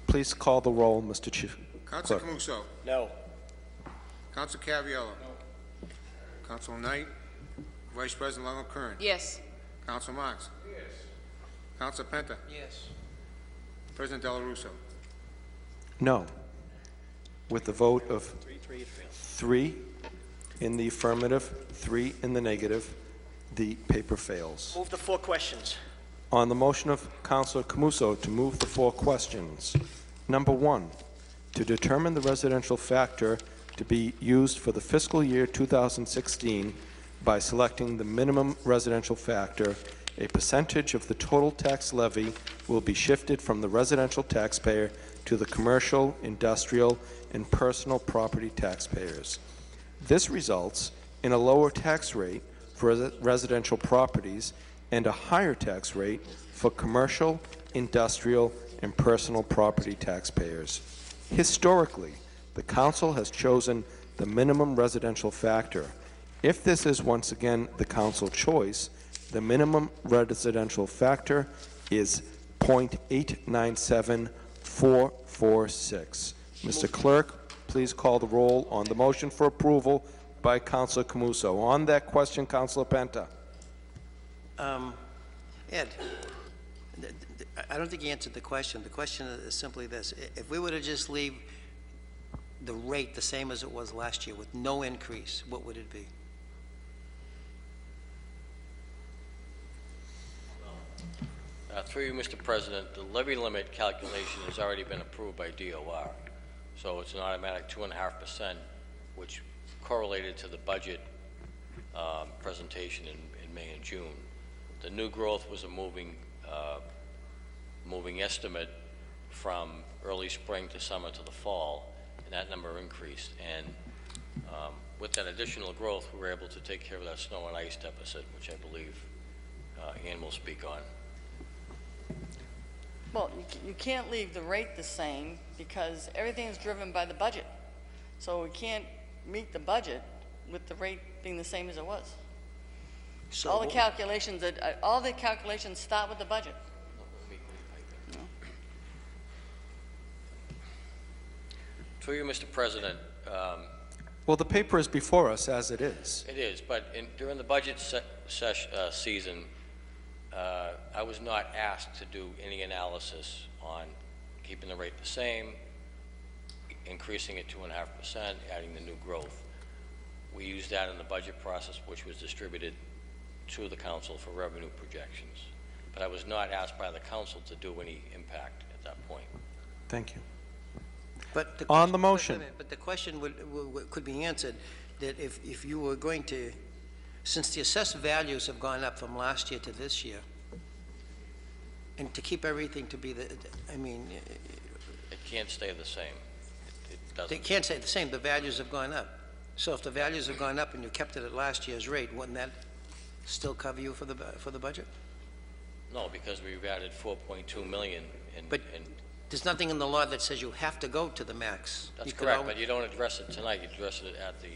Please call the roll, Mr. Chief. Council Clerk. Camuso. No. Council Caviola. No. Council Knight. Vice President Longo-Kern. Yes. Council Marks. Yes. Council Penta. Yes. President Del Russo. No. With the vote of 3 in the affirmative, 3 in the negative, the paper fails. Move the 4 questions. On the motion of Councilor Camuso to move the 4 questions. Number 1, to determine the residential factor to be used for the fiscal year 2016 by selecting the minimum residential factor, a percentage of the total tax levy will be shifted from the residential taxpayer to the commercial, industrial, and personal property taxpayers. This results in a lower tax rate for residential properties and a higher tax rate for commercial, industrial, and personal property taxpayers. Historically, the Council has chosen the minimum residential factor. If this is once again the Council choice, the minimum residential factor is 0.897446. Mr. Clerk, please call the roll on the motion for approval by Councilor Camuso. On that question, Councilor Penta. Ed, I don't think you answered the question. The question is simply this. If we were to just leave the rate the same as it was last year with no increase, what would it be? Through you, Mr. President, the levy limit calculation has already been approved by DOR. So it's an automatic 2.5%, which correlated to the budget presentation in May and June. The new growth was a moving estimate from early spring to summer to the fall, and that number increased. And with that additional growth, we were able to take care of that snow and ice deficit, which I believe Ann will speak on. Well, you can't leave the rate the same because everything is driven by the budget. So we can't meet the budget with the rate being the same as it was. So all the calculations start with the budget. Through you, Mr. President. Well, the paper is before us as it is. It is, but during the budget season, I was not asked to do any analysis on keeping the rate the same, increasing it 2.5%, adding the new growth. We used that in the budget process, which was distributed to the council for revenue projections. But I was not asked by the council to do any impact at that point. Thank you. But on the motion. But the question could be answered that if you were going to, since the assessed values have gone up from last year to this year, and to keep everything to be it can't stay the same. It doesn't. They can't stay the same. The values have gone up. So if the values have gone up and you kept it at last year's rate, wouldn't that still cover you for the budget? No, because we've added $4.2 million in There's nothing in the law that says you have to go to the max. That's You could correct, al- but you don't address it tonight, you address it at the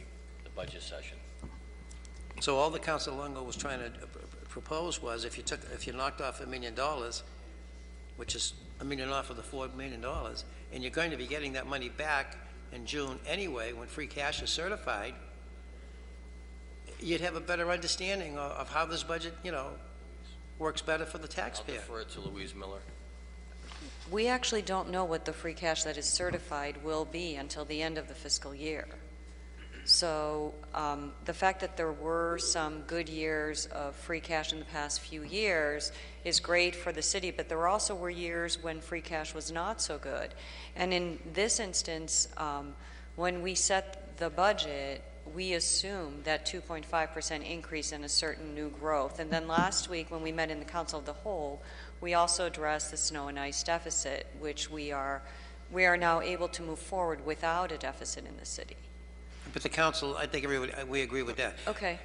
budget session. So all the Council Longo was trying to propose was if you knocked off $1 million, which is $1 million off of the $4 million, and you're going to be getting that money back in June anyway, when free cash is certified, you'd have a better understanding of how this budget, works better for the taxpayer. I'll defer it to Louise Miller. We actually don't know what the free cash that is certified will be until the end of the fiscal year. So the fact that there were some good years of free cash in the past few years is great for the city, but there also were years when free cash was not so good. And in this instance, when we set the budget, we assumed that 2.5% increase in a certain new growth. And then last week, when we met in the Council of the Whole, we also addressed the snow and ice deficit, which we are now able to move forward without a deficit in the city. But the council, I think everybody, we agree with that. Okay.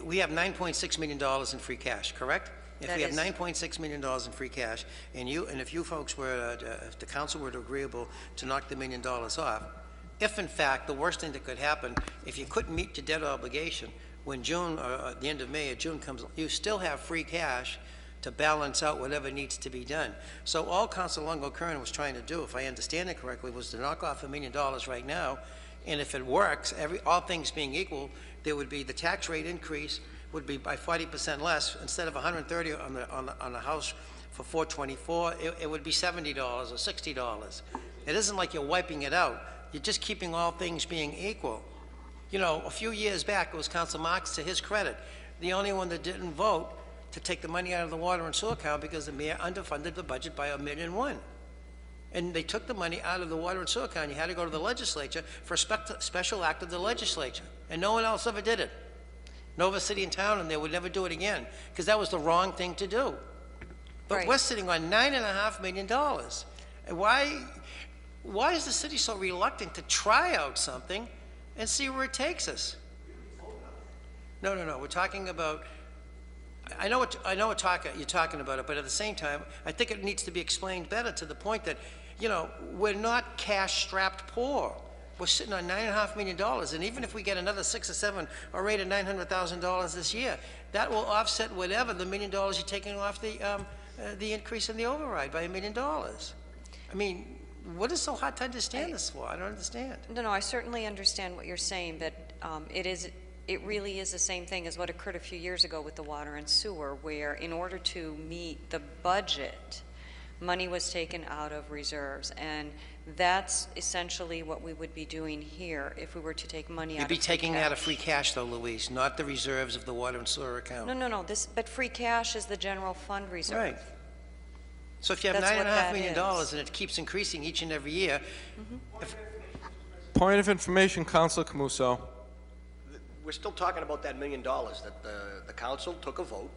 We have $9.6 million in free cash, correct? If That we have is- $9.6 million in free cash, and if you folks were, if the council were agreeable to knock the $1 million off, if in fact the worst thing that could happen, if you couldn't meet your debt obligation, when June, or at the end of May or June comes, you still have free cash to balance out whatever needs to be done. So all Council Longo Kern was trying to do, if I understand it correctly, was to knock off $1 million right now, and if it works, all things being equal, there would be the tax rate increase would be by 40% less. Instead of 130 on the house for 424, it would be $70 or $60. It isn't like you're wiping it out. You're just keeping all things being equal. A few years back, it was Council Marks, to his credit, the only one that didn't vote to take the money out of the water and sewer account because the mayor underfunded the budget by $1.1 million. And they took the money out of the water and sewer account. You had to go to the legislature for a special act of the legislature. And no one else ever did it. Nova City and Town, and they would never do it again because that was the wrong thing to do. But Right. we're sitting on $9.5 million. And why is the city so reluctant to try out something and see where it takes us? No. We're talking about. I know what you're talking about it, but at the same time, I think it needs to be explained better to the point that, we're not cash-strapped poor. We're sitting on $9.5 million, and even if we get another $6 or $7 or $8 or $900,000 this year, that will offset whatever the $1 million you're taking off the increase in the override by $1 million. I mean, what is so hard to understand this for? I don't understand. No, I certainly understand what you're saying, but it really is the same thing as what occurred a few years ago with the water and sewer, where in order to meet the budget, money was taken out of reserves, and that's essentially what we would be doing here if we were to take money out You'd of be free taking out of cash. free cash, though, Louise, not the reserves of the water and sewer account. No, but free cash is the general fund reserve. Right. So if you have That's what $9.5 that million is. and it keeps increasing each and every year, Point of information, Councilor Camuso. We're still talking about that $1 million that the council took a vote.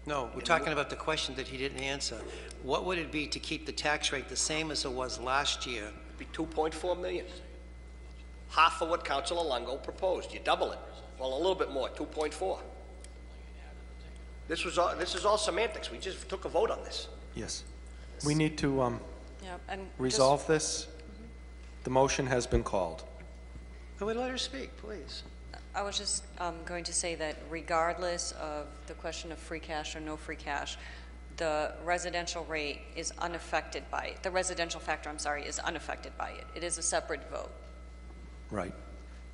no, we're talking about the question that he didn't answer. What would it be to keep the tax rate the same as it was last year? It'd be $2.4 million. Half of what Councilor Longo proposed. You double it. Well, a little bit more, 2.4. This is all semantics. We just took a vote on this. Yes. We need to Yeah, and resolve this. The motion has been called. Go ahead, let her speak, please. I was just going to say that regardless of the question of free cash or no free cash, the residential rate is unaffected by it. The residential factor, is unaffected by it. It is a separate vote. Right.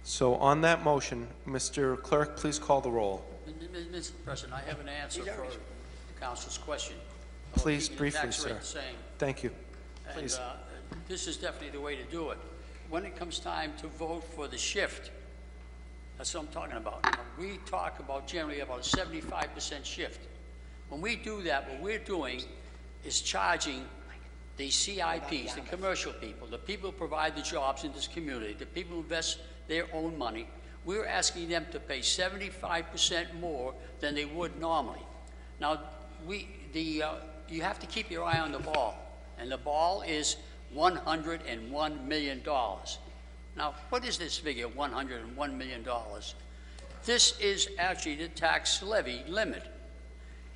So on that motion, Mr. Clerk, please call the roll. Mr. President, I have an answer for the council's question. Please, Keeping the briefly, tax rate sir. the same. Thank you. And, Please. this is definitely the way to do it. When it comes time to vote for the shift, that's what I'm talking about. We talk about generally about a 75% shift. When we do that, what we're doing is charging the CIPs, the commercial people, the people who provide the jobs in this community, the people who invest their own money, we're asking them to pay 75% more than they would normally. Now, you have to keep your eye on the ball, and the ball is $101 million. Now, what is this figure, $101 million? This is actually the tax levy limit.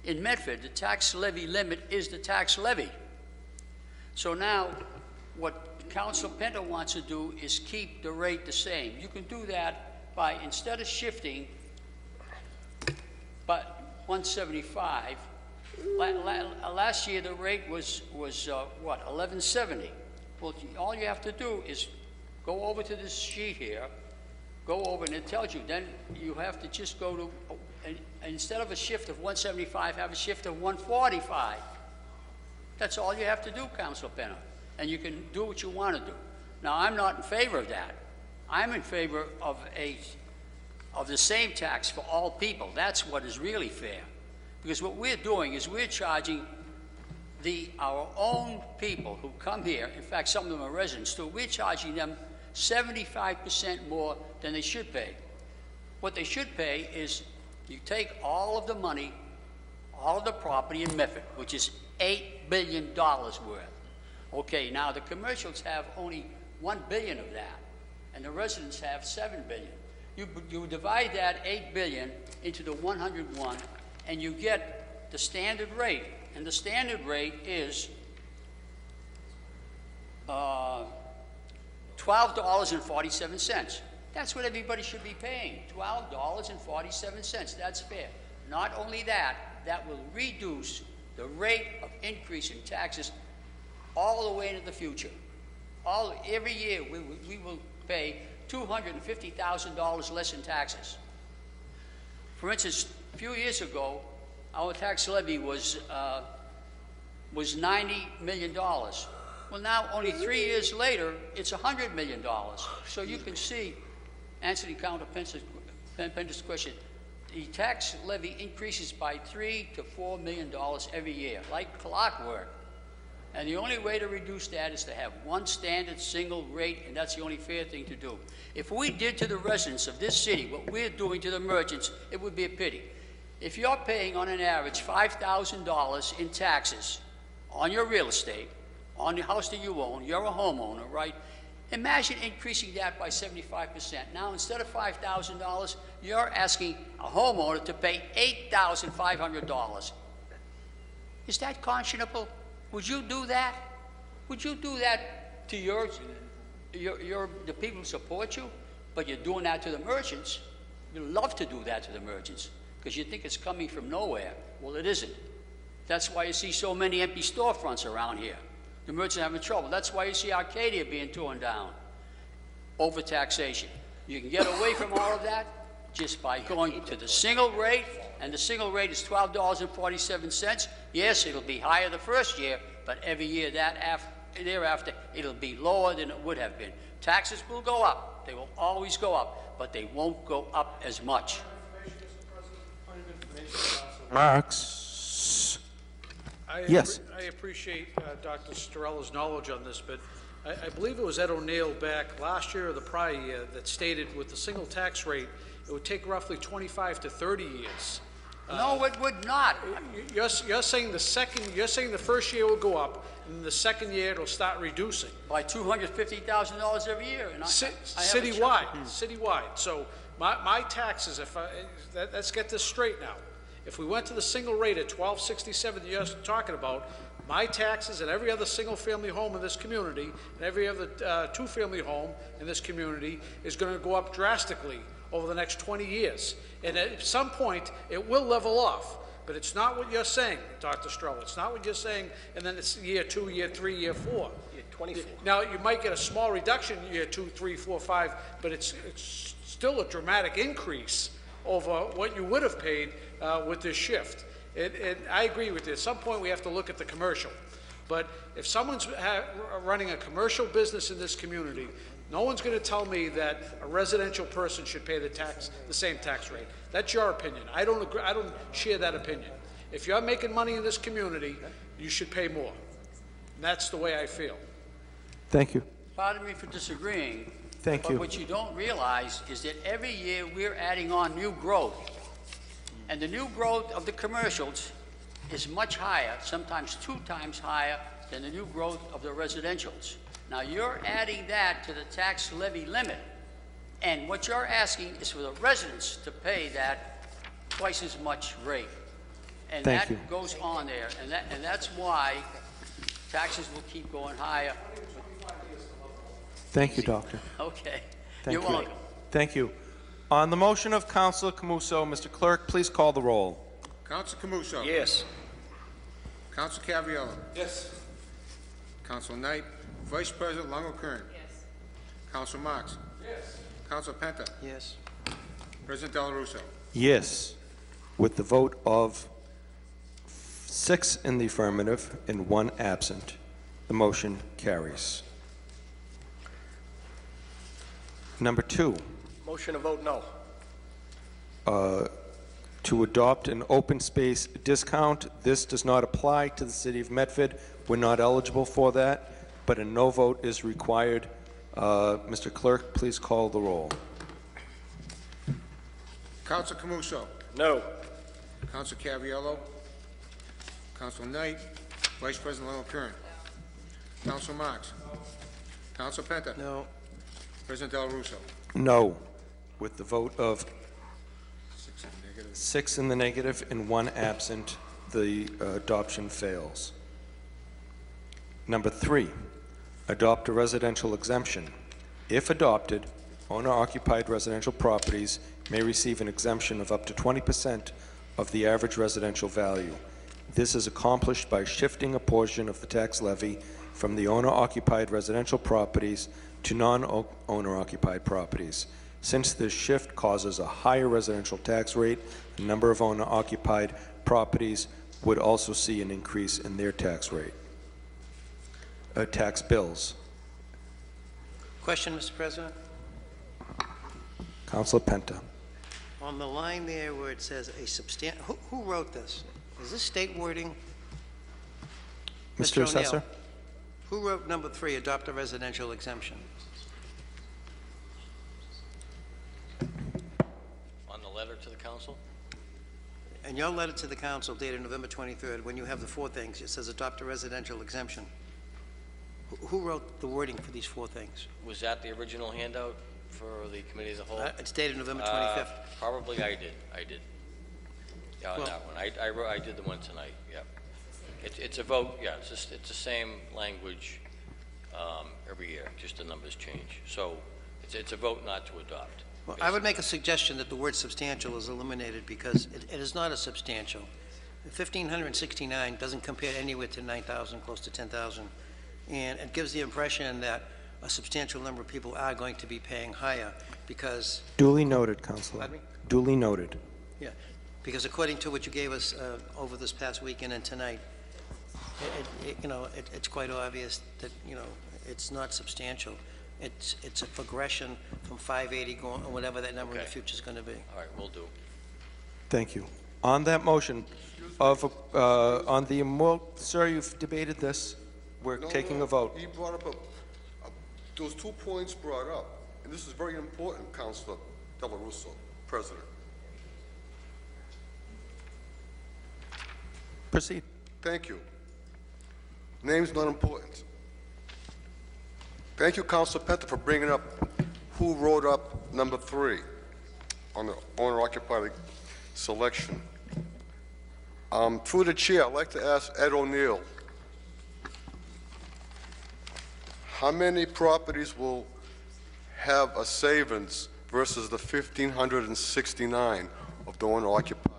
In Medford, the tax levy limit is the tax levy. So now, what Council Penta wants to do is keep the rate the same. You can do that by, instead of shifting, but 175, last year the rate was what, 1170? Well, all you have to do is go over to this sheet here, go over, and it tells you, then you have to just go to, instead of a shift of 175, have a shift of 145. That's all you have to do, Council Penta, and you can do what you want to do. Now, I'm not in favor of that. I'm in favor of the same tax for all people. That's what is really fair. Because what we're doing is we're charging our own people who come here, in fact, some of them are residents too, we're charging them 75% more than they should pay. What they should pay is you take all of the money, all of the property in Medford, which is $8 billion worth. Okay, now the commercials have only $1 billion of that, and the residents have $7 billion. You divide that $8 billion into the 101, and you get the standard rate, and the standard rate is $12.47. That's what everybody should be paying, $12.47. That's fair. Not only that, that will reduce the rate of increase in taxes all the way into the future. Every year, we will pay $250,000 less in taxes. For instance, a few years ago, our tax levy was $90 million. Well, now, only 3 years later, it's $100 million. So you can see, answering Councilor Penta's question, the tax levy increases by $3 to $4 million every year, like clockwork. And the only way to reduce that is to have one standard single rate, and that's the only fair thing to do. If we did to the residents of this city what we're doing to the merchants, it would be a pity. If you're paying on an average $5,000 in taxes on your real estate, on the house that you own, you're a homeowner, right? Imagine increasing that by 75%. Now, instead of $5,000, you're asking a homeowner to pay $8,500. Is that conscionable? Would you do that? Would you do that to the people who support you? But you're doing that to the merchants. You love to do that to the merchants because you think it's coming from nowhere. Well, it isn't. That's why you see so many empty storefronts around here. The merchants are having trouble. That's why you see Arcadia being torn down. Overtaxation. You can get away from all of that just by going to the single rate, and the single rate is $12.47. Yes, it'll be higher the first year, but every year thereafter, it'll be lower than it would have been. Taxes will go up. They will always go up, but they won't go up as much. Marks. Yes. I appreciate Dr. Storella's knowledge on this, but I believe it was Ed O'Neill back last year or the prior year that stated with the single tax rate, it would take roughly 25 to 30 years. No, it would not. You're saying you're saying the first year will go up, and the second year it'll start reducing. By $250,000 every year. And Citywide. So my taxes, let's get this straight now. If we went to the single rate at $12.67 that you're talking about, my taxes and every other single-family home in this community and every other two-family home in this community is going to go up drastically over the next 20 years. And at some point, it will level off. But it's not what you're saying, Dr. Strella. It's not what you're saying, and then it's year 2, year 3, year 4. Year 24. Now, you might get a small reduction in year 2, 3, 4, 5, but it's still a dramatic increase over what you would have paid with this shift. And I agree with you. At some point, we have to look at the commercial. But if someone's running a commercial business in this community, no one's going to tell me that a residential person should pay the same tax rate. That's your opinion. I don't agree. I don't share that opinion. If you're making money in this community, you should pay more. And that's the way I feel. Thank you. Pardon me for disagreeing. Thank you. But what you don't realize is that every year we're adding on new growth. And the new growth of the commercials is much higher, sometimes 2 times higher than the new growth of the residentials. Now you're adding that to the tax levy limit. And what you're asking is for the residents to pay that twice as much rate. And that goes on there. And that's why taxes will keep going higher. Thank you, Doctor. Okay. Thank You're you. welcome. Thank you. On the motion of Councilor Camuso, Mr. Clerk, please call the roll. Counsel Camuso. Yes. Counsel Caviello. Yes. Counsel Knight. Vice President Longo Kern. Yes. Counsel Marks. Yes. Counsel Penta. Yes. President Del Russo. Yes, with the vote of 6 in the affirmative and 1 absent, the motion carries. Number 2, Motion to vote no. to adopt an open space discount. This does not apply to the city of Medford. We're not eligible for that, but a no vote is required. Mr. Clerk, please call the roll. Counsel Camuso. No. Counsel Caviello. Counsel Knight. Vice President Longo Kern. Counsel Marks. Counsel Penta. No. President Del Russo. No, with the vote of 6 in the negative and 1 absent, the adoption fails. Number 3, adopt a residential exemption. If adopted, owner-occupied residential properties may receive an exemption of up to 20% of the average residential value. This is accomplished by shifting a portion of the tax levy from the owner-occupied residential properties to non-owner-occupied properties. Since this shift causes a higher residential tax rate, a number of owner-occupied properties would also see an increase in their tax rate, tax bills. Question, Mr. President? Councilor Penta. On the line there where it says a substantial, who wrote this? Is this state wording? Mr. Assessor? Who wrote number 3, adopt a residential exemption? On the letter to the council? In your letter to the council dated November 23rd, when you have the 4 things, it says adopt a residential exemption. Who wrote the wording for these 4 things? Was that the original handout for the committee as a whole? It's dated November 25th. Probably I did. Yeah, on Well- that one. I did the one tonight, yeah. It's a vote, yeah, it's the same language every year, just the numbers change. So it's a vote not to adopt. Well, I would make a suggestion that the word substantial is eliminated because it is not a substantial. 1,569 doesn't compare anywhere to 9,000, close to 10,000. And it gives the impression that a substantial number of people are going to be paying higher because, Duly noted, Councilor. Pardon me? Duly noted. yeah, because according to what you gave us over this past weekend and tonight, it's quite obvious that, it's not substantial. It's a progression from 580 going, or whatever that number in the Okay. future is going to be. All right, we'll do. Thank you. On that motion of, on the, sir, you've debated this. We're taking a vote. He brought up those 2 points brought up, and this is very important, Councilor Del Russo, President. Proceed. Thank you. Name's not important. Thank you, Councilor Penta, for bringing up who wrote up number 3 on the owner-occupied selection. Through the chair, I'd like to ask Ed O'Neill, how many properties will have a savings versus the 1,569 of the owner-occupied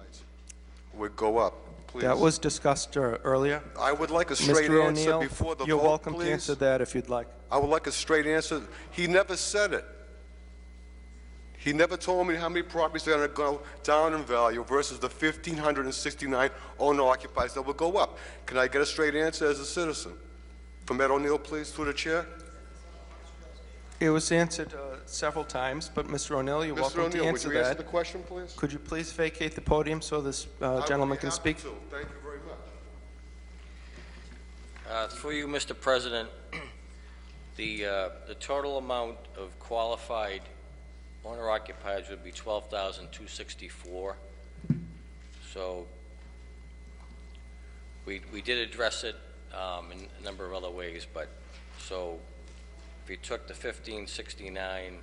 would go up, please? That was discussed earlier. I would like a straight Mr. answer O'Neill, before the vote, you're welcome to please. answer that if you'd like. I would like a straight answer. He never said it. He never told me how many properties are going to go down in value versus the 1,569 owner-occupied that will go up. Can I get a straight answer as a citizen? From Ed O'Neill, please, through the chair. It was answered several times, but Mr. O'Neill, you're welcome to Mr. O'Neill, would answer you answer that. the question, please? Could you please vacate the podium so this gentleman can speak? I would be happy to. Thank you very much. Through you, Mr. President, the total amount of qualified owner-occupied would be 12,264. So we did address it in a number of other ways, but so if you took the 1,569,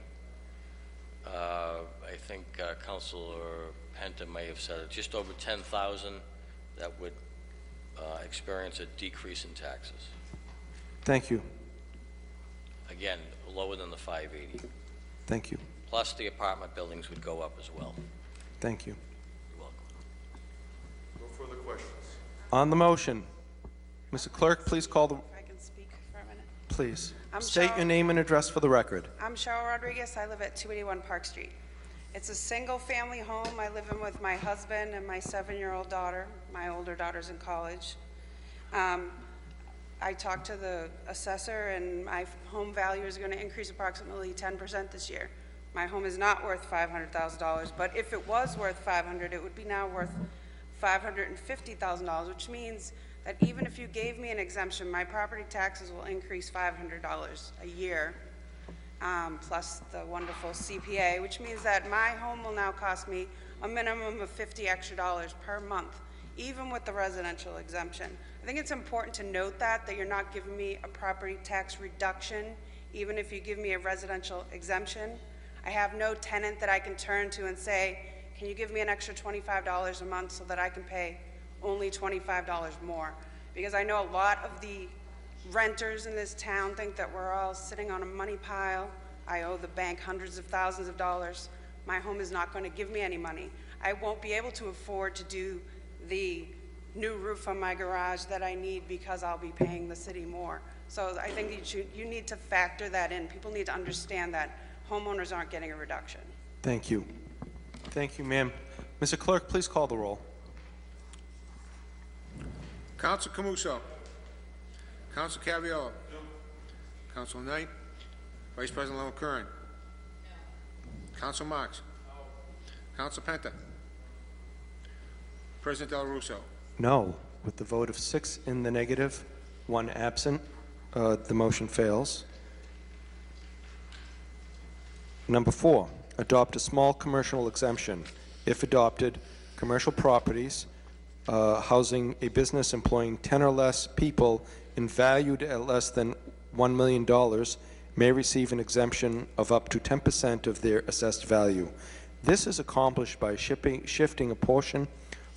I think Councilor Penta may have said it, just over 10,000 that would experience a decrease in taxes. Thank you. Again, lower than the 580. Thank you. Plus, the apartment buildings would go up as well. Thank you. You're welcome. No further questions. On the motion, Mr. Clerk, please call the... I can speak for a minute. Please. I'm State Cheryl- your name and address for the record. I'm Cheryl Rodriguez. I live at 281 Park Street. It's a single-family home. I live in with my husband and my 7-year-old daughter. My older daughter's in college. I talked to the assessor, and my home value is going to increase approximately 10% this year. My home is not worth $500,000, but if it was worth $500,000, it would be now worth $550,000, which means that even if you gave me an exemption, my property taxes will increase $500 a year, plus the wonderful CPA, which means that my home will now cost me a minimum of $50 extra per month, even with the residential exemption. I think it's important to note that you're not giving me a property tax reduction, even if you give me a residential exemption. I have no tenant that I can turn to and say, can you give me an extra $25 a month so that I can pay only $25 more? Because I know a lot of the renters in this town think that we're all sitting on a money pile. I owe the bank hundreds of thousands of dollars. My home is not going to give me any money. I won't be able to afford to do the new roof on my garage that I need because I'll be paying the city more. So I think you need to factor that in. People need to understand that homeowners aren't getting a reduction. Thank you. Thank you, ma'am. Mr. Clerk, please call the roll. Counsel Camuso. Counsel Caviola. Counsel Knight. Vice President Lone Curran. Counsel Marks. Counsel Penta. President Del Russo. No. With the vote of 6 in the negative, 1 absent, the motion fails. Number 4, adopt a small commercial exemption. If adopted, commercial properties housing a business employing 10 or less people and valued at less than $1 million may receive an exemption of up to 10% of their assessed value. This is accomplished by shifting a portion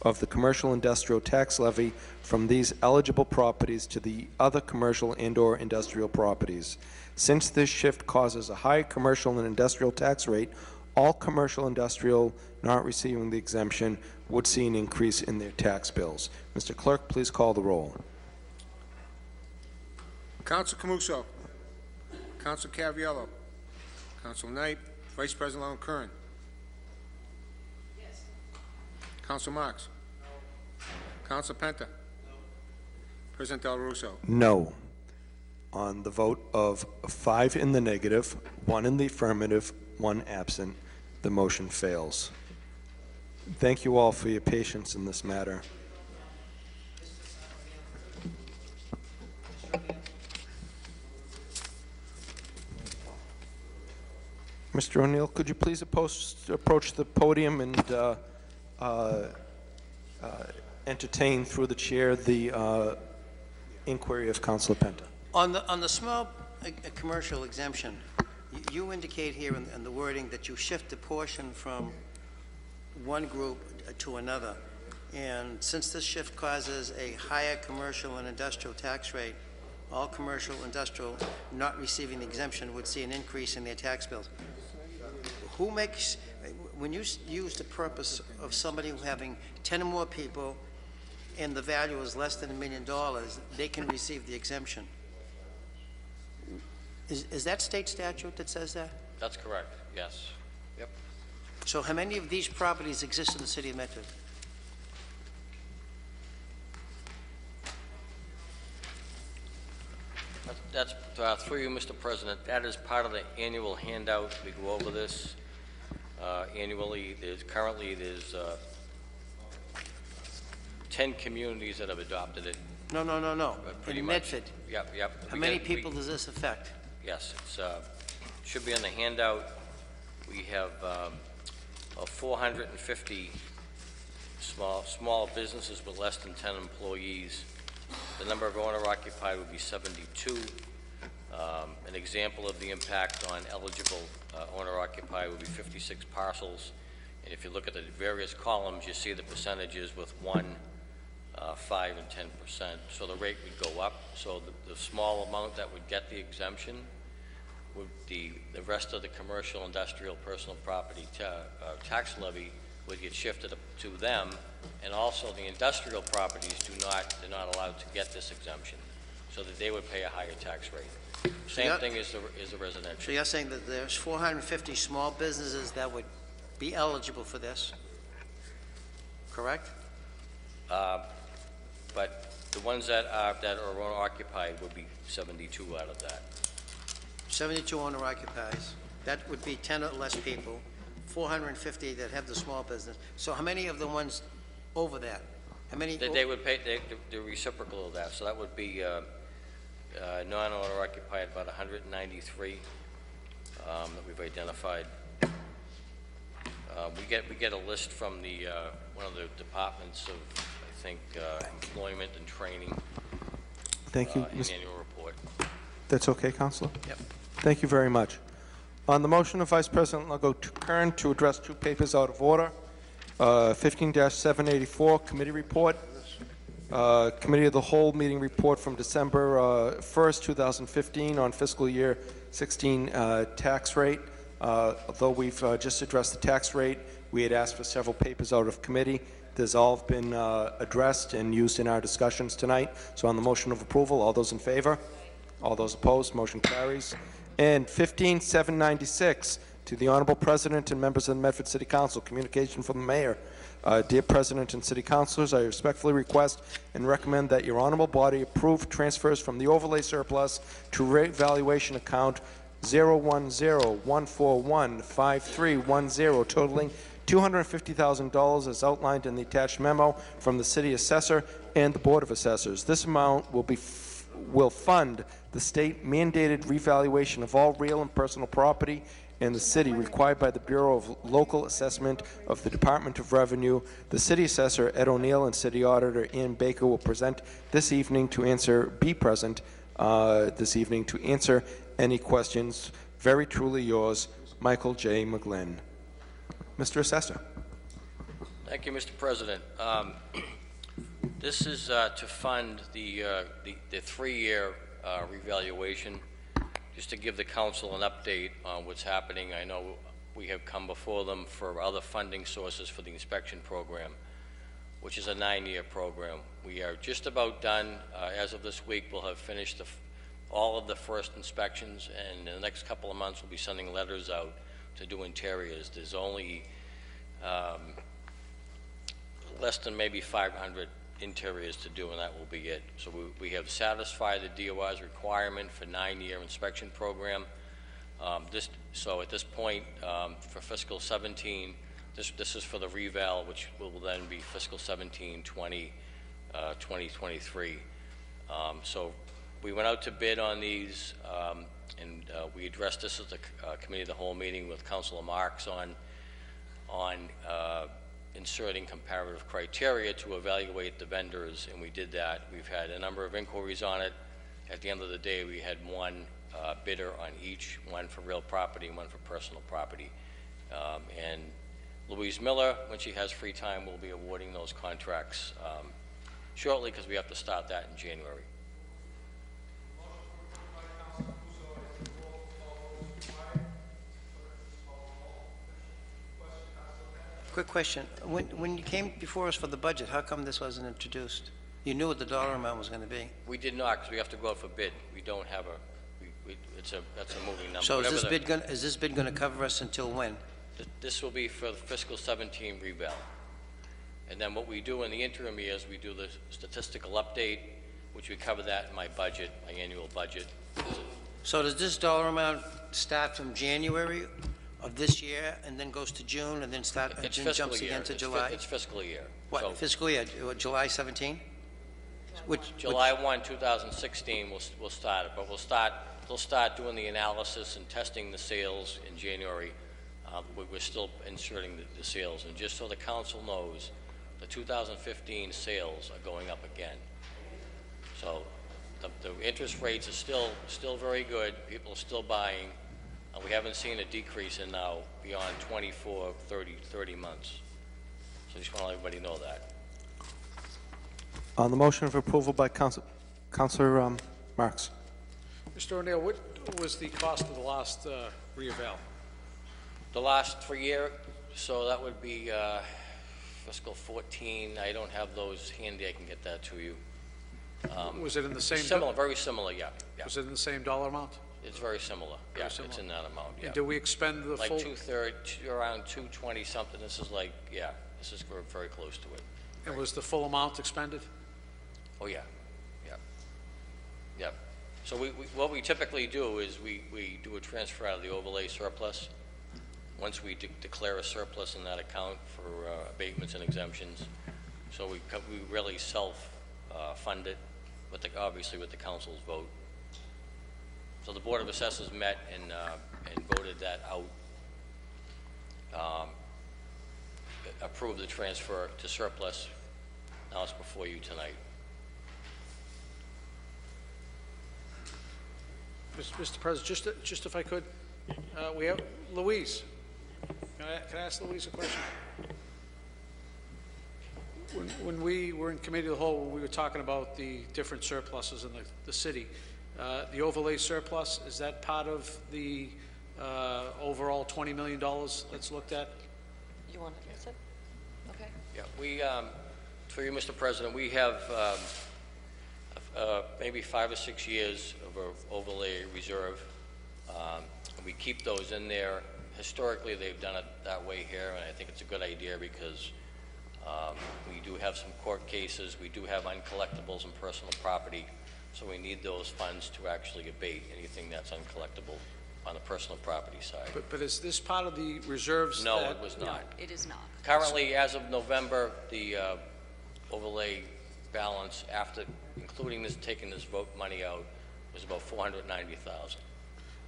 of the commercial industrial tax levy from these eligible properties to the other commercial and/or industrial properties. Since this shift causes a high commercial and industrial tax rate, all commercial industrial not receiving the exemption would see an increase in their tax bills. Mr. Clerk, please call the roll. Counsel Camuso. Counsel Caviola. Counsel Knight. Vice President Lone Curran. Yes. Counsel Marks. No. Counsel Penta. No. President Del Russo. No. On the vote of 5 in the negative, 1 in the affirmative, 1 absent, the motion fails. Thank you all for your patience in this matter. Mr. O'Neill, could you please approach the podium and entertain through the chair the inquiry of Councilor Penta? On the small commercial exemption, you indicate here in the wording that you shift the portion from one group to another. And since this shift causes a higher commercial and industrial tax rate, all commercial, industrial not receiving the exemption would see an increase in their tax bills. Who makes, when you use the purpose of somebody having 10 or more people and the value is less than $1 million, they can receive the exemption. Is that state statute that says that? That's correct, yes. Yep. So how many of these properties exist in the city of Medford? That's through you, Mr. President. That is part of the annual handout. We go over this annually. Currently there's 10 communities that have adopted it. No. Pretty In much. Medford? Yep. How many people does this affect? Yes, it's should be on the handout. We have 450 small businesses with less than 10 employees. The number of owner-occupied would be 72. An example of the impact on eligible owner-occupied would be 56 parcels. And if you look at the various columns, you see the percentages with 1 5 and 10%. So the rate would go up. So the small amount that would get the exemption would the rest of the commercial, industrial, personal property tax levy would get shifted up to them, and also the industrial properties they're not allowed to get this exemption, so that they would pay a higher tax rate. Same thing as the residential. So you're saying that there's 450 small businesses that would be eligible for this, correct? But the ones that are owner-occupied would be 72 out of that. 72 owner-occupies. That would be 10 or less people, 450 that have the small business. So how many of the ones over that? How many? They would pay the reciprocal of that, so that would be non-owner occupied, about 193 that we've identified. We get a list from the one of the departments of, I think, employment and training. Thank you. In the annual report. That's okay, Councilor? Yep. Thank you very much. On the motion of Vice President Longo Kern to address two papers out of order, 15-784 committee report, Committee of the Whole meeting report from December 1st, 2015 on fiscal year 16 tax rate. Although we've just addressed the tax rate, we had asked for several papers out of committee. There's all been addressed and used in our discussions tonight. So on the motion of approval, all those in favor? All those opposed, motion carries. And 15-796 to the Honorable President and members of the Medford City Council, communication from the Mayor. Dear President and City Councilors, I respectfully request and recommend that your honorable body approve transfers from the overlay surplus to rate valuation account 010-141-5310 totaling $250,000 as outlined in the attached memo from the City Assessor and the Board of Assessors. This amount will fund the state mandated revaluation of all real and personal property in the city required by the Bureau of Local Assessment of the Department of Revenue. The City Assessor, Ed O'Neill, and City Auditor, Ann Baker, will present this evening to answer, this evening to answer any questions. Very truly yours, Michael J. McGlynn. Mr. Assessor. Thank you, Mr. President. This is to fund the 3-year revaluation. Just to give the council an update on what's happening, I know we have come before them for other funding sources for the inspection program, which is a 9-year program. We are just about done. As of this week, we'll have finished all of the first inspections, and in the next couple of months, we'll be sending letters out to do interiors. There's only less than maybe 500 interiors to do, and that will be it. So we have satisfied the DOR's requirement for 9-year inspection program. So at this point, for fiscal 17, this is for the reval, which will then be fiscal 17, 20, 2023. So we went out to bid on these, and we addressed this at the Committee of the Whole meeting with Councilor Marks on inserting comparative criteria to evaluate the vendors, and we did that. We've had a number of inquiries on it. At the end of the day, we had one bidder on each, one for real property and one for personal property. And Louise Miller, when she has free time, will be awarding those contracts shortly, because we have to start that in January. Quick question. When you came before us for the budget, how come this wasn't introduced? You knew what the dollar amount was going to be. We did not, because we have to go out for bid. We don't have that's a moving number. So is this bid going to cover us until when? This will be for the fiscal 17 reval. And then what we do in the interim years, we do the statistical update, which we cover that in my budget, my annual budget. So does this dollar amount start from January of this year and then goes to June and then jumps again to July? It's fiscal year. What, so fiscal year? July 17? July 1, 2016, we'll start it, but we'll start doing the analysis and testing the sales in January. We're still inserting the sales, and just so the council knows, the 2015 sales are going up again. So the interest rates are still very good. People are still buying. We haven't seen a decrease in now beyond 24, 30 months. So I just want to let everybody know that. On the motion of approval by Councilor Marks. Mr. O'Neill, what was the cost of the last re-eval? The last 3 year, so that would be fiscal 14. I don't have those handy. I can get that to you. Was it in the same? Similar, very similar, yeah. Was it in the same dollar amount? It's very similar. Very Yeah, similar. it's in that amount, yeah. And do we expend the like full? around 220 something. This is like, yeah, this is very close to it. And was the full amount expended? Oh, yeah, yeah, yeah. So what we typically do is we do a transfer out of the overlay surplus. Once we declare a surplus in that account for abatements and exemptions. So we really self-fund it, obviously with the council's vote. So the Board of Assessors met and voted that out. Approved the transfer to surplus. Now it's before you tonight. Mr. President, just if I could, we have Louise. Can I ask Louise a question? When we were in committee of the whole, when we were talking about the different surpluses in the city, the overlay surplus, is that part of the overall $20 million that's looked at? You want to address it? Okay. Yeah, we, for you, Mr. President, we have maybe 5 or 6 years of an overlay reserve. We keep those in there. Historically, they've done it that way here, and I think it's a good idea because we do have some court cases. We do have uncollectibles and personal property, so we need those funds to actually abate anything that's uncollectible on the personal property side. But is this part of the reserves? No, it was not. It is not. Currently, as of November, the overlay balance, after including this, taking this vote money out, was about $490,000.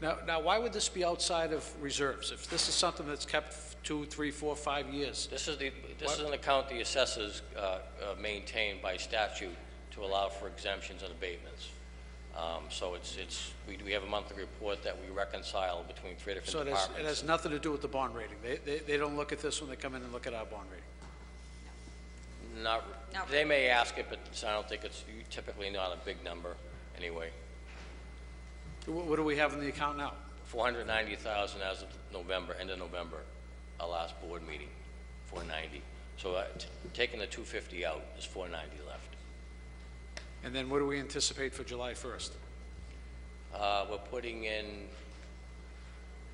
Now, why would this be outside of reserves? If this is something that's kept 2, 3, 4, 5 years? This is an account the assessors maintain by statute to allow for exemptions and abatements. So we have a monthly report that we reconcile between 3 different departments. So it has nothing to do with the bond rating. They don't look at this when they come in and look at our bond rating. They may ask it, but I don't think it's typically not a big number anyway. What do we have in the account now? $490,000 as of November, end of November, our last board meeting, $490. So taking the $250 out, there's $490 left. And then what do we anticipate for July 1st? We're putting in,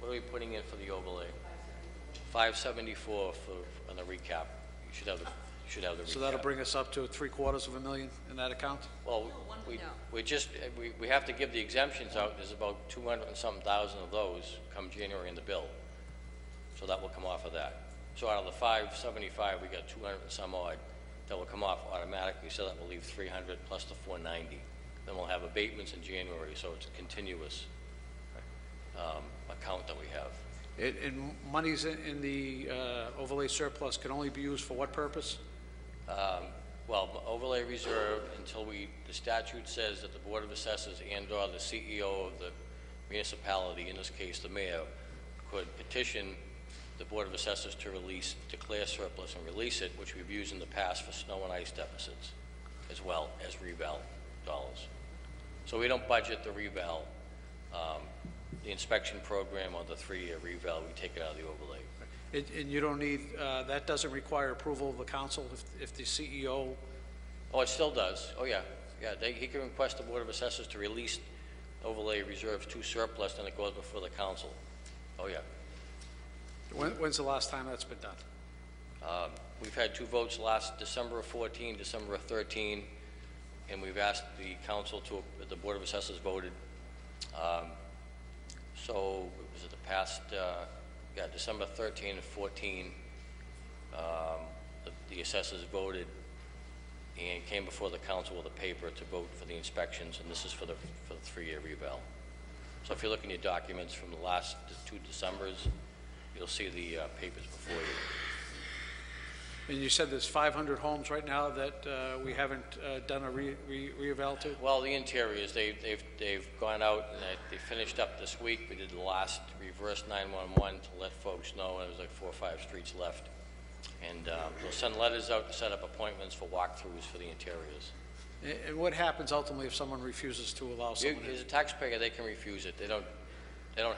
what are we putting in for the overlay? 574 on the recap. You should have the recap. So that'll bring us up to $750,000 in that account? Well, we have to give the exemptions out. There's about 200 and something thousand of those come January in the bill. So that will come off of that. So out of the 575, we got 200 and some odd that will come off automatically. So that will leave 300 plus the 490. Then we'll have abatements in January. So it's a continuous account that we have. And monies in the overlay surplus can only be used for what purpose? Well, overlay reserve until the statute says that the Board of Assessors and/or the CEO of the municipality, in this case the mayor, could petition the Board of Assessors to declare surplus and release it, which we've used in the past for snow and ice deficits, as well as reval dollars. So we don't budget the reval, the inspection program or the 3-year reval. We take it out of the overlay. And you don't need, that doesn't require approval of the council if the CEO? Oh, it still does. Oh, yeah. Yeah, he can request the Board of Assessors to release overlay reserves to surplus, then it goes before the council. Oh, yeah. When's the last time that's been done? We've had 2 votes last December of 14, December of 13, and we've asked the council the Board of Assessors voted. So, was it the past, December 13 and 14, the assessors voted and came before the council with a paper to vote for the inspections, and this is for the 3-year reval. So if you look in your documents from the last 2 Decembers, you'll see the papers before you. And you said there's 500 homes right now that we haven't done a re-eval to? Well, the interiors, they've gone out and they finished up this week. We did the last reverse 911 to let folks know, and there was like 4 or 5 streets left. And we'll send letters out to set up appointments for walkthroughs for the interiors. And what happens ultimately if someone refuses to allow someone in? As a taxpayer, they can refuse it. They don't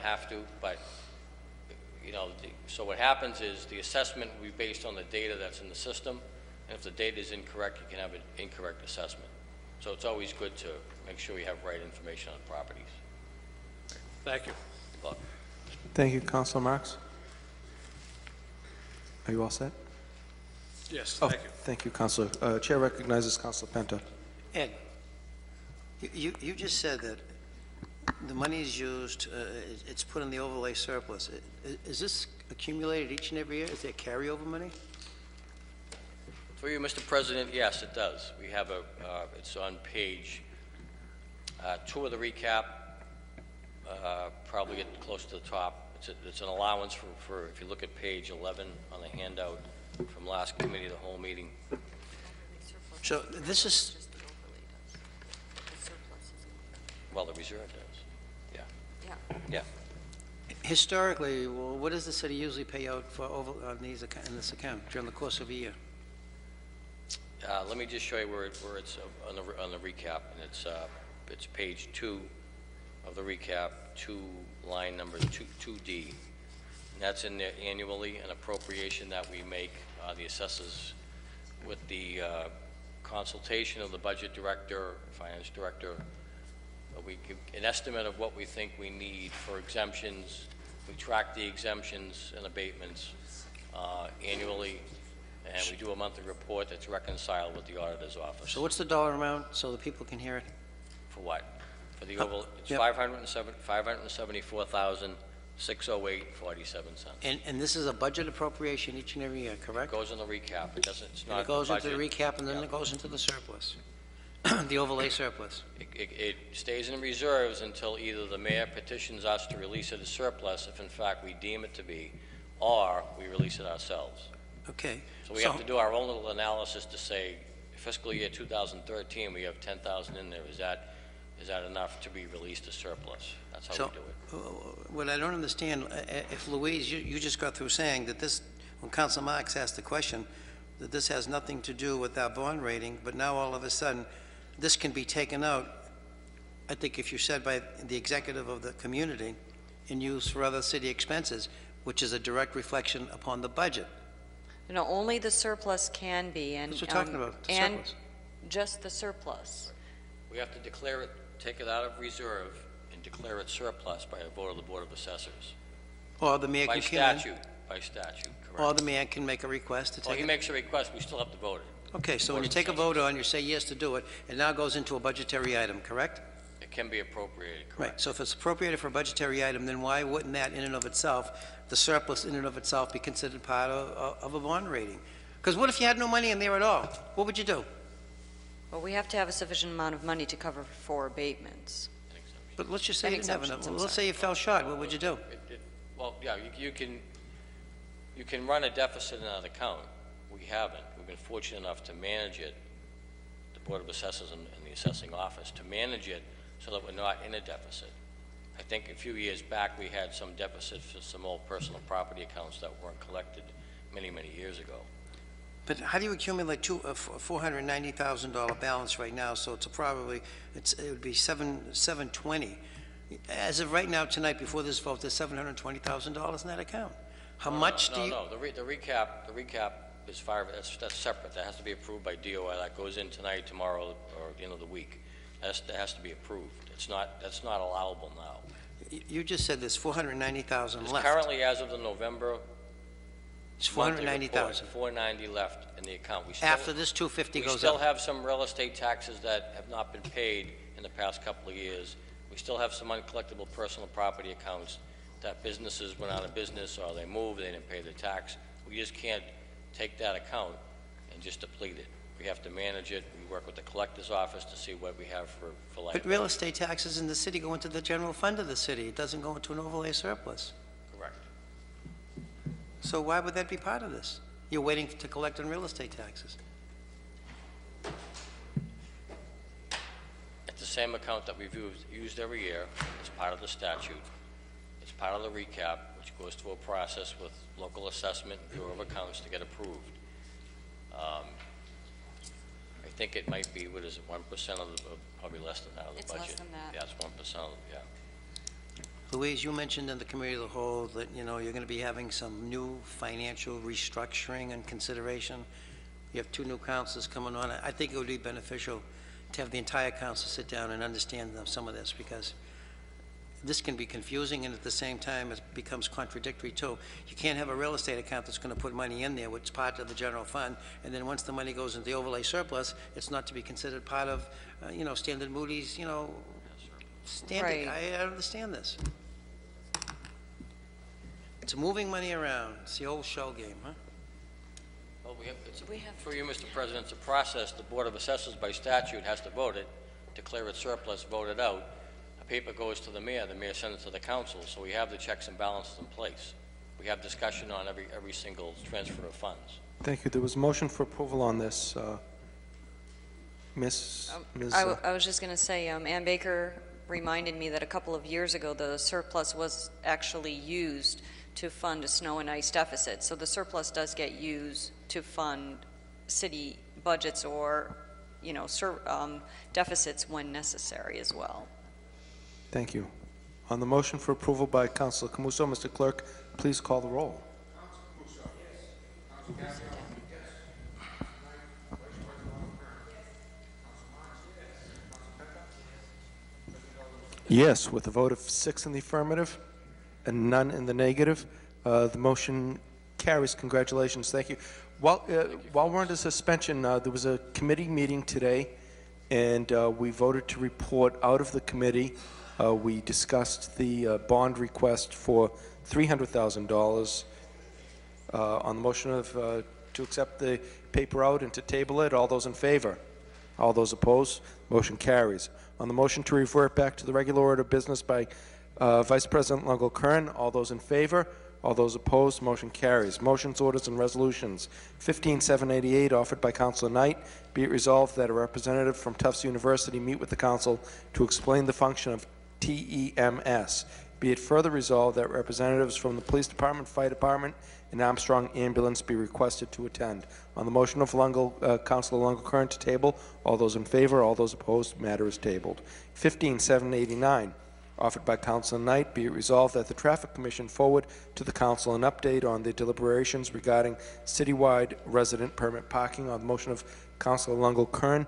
have to, but, you know, so what happens is the assessment will be based on the data that's in the system, and if the data is incorrect, you can have an incorrect assessment. So it's always good to make sure you have right information on properties. Thank you. Good luck. Thank you, Councilor Marks. Are you all set? Yes, Oh, thank you. thank you, Councilor. Chair recognizes Councilor Penta. Ed, you just said that the money is used, it's put in the overlay surplus. Is this accumulated each and every year? Is there carryover money? For you, Mr. President, yes, it does. We have it's on page 2 of the recap, probably get close to the top. It's an allowance for, if you look at page 11 on the handout from last committee of the whole meeting. So this is, Well, the reserve does, yeah. Yeah. historically, well, what does the city usually pay out for in this account during the course of a year? Let me just show you where it's on the recap, and it's page 2 of the recap, line number 2D. And that's in there annually, an appropriation that we make, the assessors, with the consultation of the budget director, finance director. We give an estimate of what we think we need for exemptions. We track the exemptions and abatements annually, and we do a monthly report that's reconciled with the auditor's office. So what's the dollar amount so the people can hear it? For what? For the oval, it's $574,608.47. And this is a budget appropriation each and every year, correct? It goes in the recap. It doesn't. It's And not. it goes the into the budget. recap, and then it goes into the surplus, the overlay surplus. It stays in reserves until either the mayor petitions us to release it as surplus, if in fact we deem it to be, or we release it ourselves. Okay. So we have to do our own little analysis to say, fiscal year 2013, we have 10,000 in there. Is that enough to be released as surplus? That's how we do it. What I don't understand, if Louise, you just got through saying that this, when Council Marks asked the question, that this has nothing to do with our bond rating, but now all of a sudden, this can be taken out, I think if you said by the executive of the community, and used for other city expenses, which is a direct reflection upon the budget. No, only the surplus can be, and That's what we're talking about, the and surplus. just the surplus. We have to declare it, take it out of reserve, and declare it surplus by a vote of the Board of Assessors. Or the mayor can come in. By statute, correct. Or the mayor can make a request to Well, take he it. makes a request, we still have to vote it. Okay, so when Board you of take a Assessors. vote on, you say yes to do it, it now goes into a budgetary item, correct? It can be appropriated, correct. Right, so if it's appropriated for a budgetary item, then why wouldn't that in and of itself, the surplus in and of itself, be considered part of a bond rating? Because what if you had no money in there at all? What would you do? Well, we have to have a sufficient amount of money to cover for abatements. But let's just say you And didn't have exemptions, enough. I'm Let's sorry. say you fell short, what would you do? Well, yeah, you can run a deficit in that account. We haven't. We've been fortunate enough to manage it, the Board of Assessors and the assessing office, to manage it so that we're not in a deficit. I think a few years back, we had some deficit for some old personal property accounts that weren't collected many, many years ago. But how do you accumulate a $490,000 balance right now? So it's it would be $720. As of right now, tonight, before this vote, there's $720,000 in that account. How much do you? No, the recap is that's separate. That has to be approved by DOI. That goes in tonight, tomorrow, or at the end of the week. That has to be approved. That's not allowable now. You just said there's $490,000 left. Currently, as of the November. It's $490,000. $490 left in the account. After this $250 goes We up. still have some real estate taxes that have not been paid in the past couple of years. We still have some uncollectible personal property accounts that businesses went out of business or they moved, they didn't pay the tax. We just can't take that account and just deplete it. We have to manage it. We work with the collector's office to see what we have for life. But real estate taxes in the city go into the general fund of the city. It doesn't go into an overlay surplus. Correct. So why would that be part of this? You're waiting to collect on real estate taxes. It's the same account that we've used every year. It's part of the statute. It's part of the recap, which goes through a process with local assessment and Bureau of Accounts to get approved. I think it might be, what is it, 1% of the, probably less than that of the It's budget. less than that. Yeah, it's 1%, yeah. Louise, you mentioned in the committee of the whole that, you know, you're going to be having some new financial restructuring and consideration. You have 2 new councils coming on. I think it would be beneficial to have the entire council sit down and understand some of this, because this can be confusing, and at the same time it becomes contradictory too. You can't have a real estate account that's going to put money in there, which is part of the general fund, and then once the money goes into the overlay surplus, it's not to be considered part of, you know, Standard Moody's, you know, standard. Right. I understand this. It's moving money around. It's the old shell game, huh? Well, for you, Mr. President, it's a process. The Board of Assessors by statute has to vote it, declare it surplus, vote it out. A paper goes to the mayor sends it to the council, so we have the checks and balances in place. We have discussion on every single transfer of funds. Thank you. There was a motion for approval on this. Ms. I was just going to say, Ann Baker reminded me that a couple of years ago, the surplus was actually used to fund a snow and ice deficit. So the surplus does get used to fund city budgets or, you know, deficits when necessary as well. Thank you. On the motion for approval by Councilor Camuso, Mr. Clerk, please call the roll. Yes, with a vote of 6 in the affirmative and none in the negative, the motion carries. Congratulations. Thank you. While we're under suspension, there was a committee meeting today, and we voted to report out of the committee. We discussed the bond request for $300,000 on the motion of to accept the paper out and to table it. All those in favor? All those opposed? Motion carries. On the motion to revert back to the regular order of business by Vice President Longo-Kern, all those in favor? All those opposed? Motion carries. Motions, orders, and resolutions. 15788, offered by Councilor Knight. Be it resolved that a representative from Tufts University meet with the council to explain the function of TEMS. Be it further resolved that representatives from the Police Department, Fire Department, and Armstrong Ambulance be requested to attend. On the motion of Councilor Longo-Kern to table, all those in favor, all those opposed, matter is tabled. 15789, offered by Councilor Knight. Be it resolved that the Traffic Commission forward to the council an update on the deliberations regarding citywide resident permit parking. On the motion of Councilor Longo-Kern,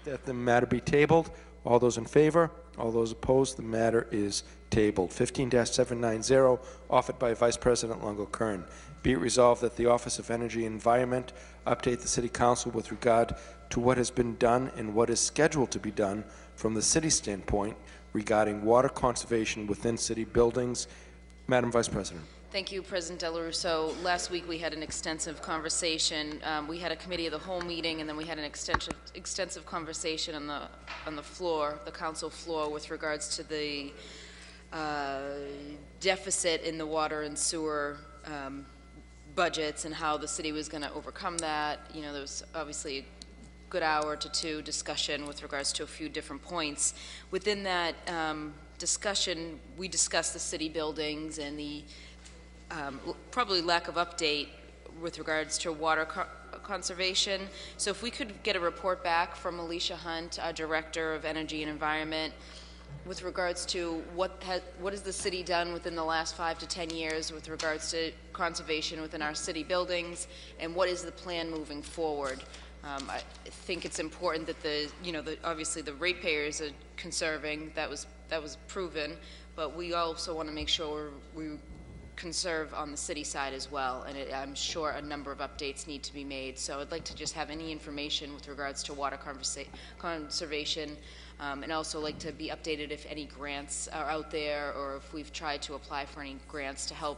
that the matter be tabled. All those in favor, all those opposed, the matter is tabled. 15-790, offered by Vice President Longo-Kern. Be it resolved that the Office of Energy and Environment update the City Council with regard to what has been done and what is scheduled to be done from the city standpoint regarding water conservation within city buildings. Madam Vice President. Thank you, President Del Russo. Last week we had an extensive conversation. We had a committee of the whole meeting, and then we had an extensive conversation on the floor, the council floor, with regards to the deficit in the water and sewer budgets and how the city was going to overcome that. You know, there was obviously a good hour to 2 discussion with regards to a few different points. Within that discussion, we discussed the city buildings and the probably lack of update with regards to water conservation. So if we could get a report back from Alicia Hunt, our Director of Energy and Environment, with regards to what has the city done within the last 5 to 10 years with regards to conservation within our city buildings, and what is the plan moving forward. I think it's important that obviously the ratepayers are conserving. That was proven, but we also want to make sure we conserve on the city side as well, and I'm sure a number of updates need to be made. So I'd like to just have any information with regards to water conservation, and also like to be updated if any grants are out there, or if we've tried to apply for any grants to help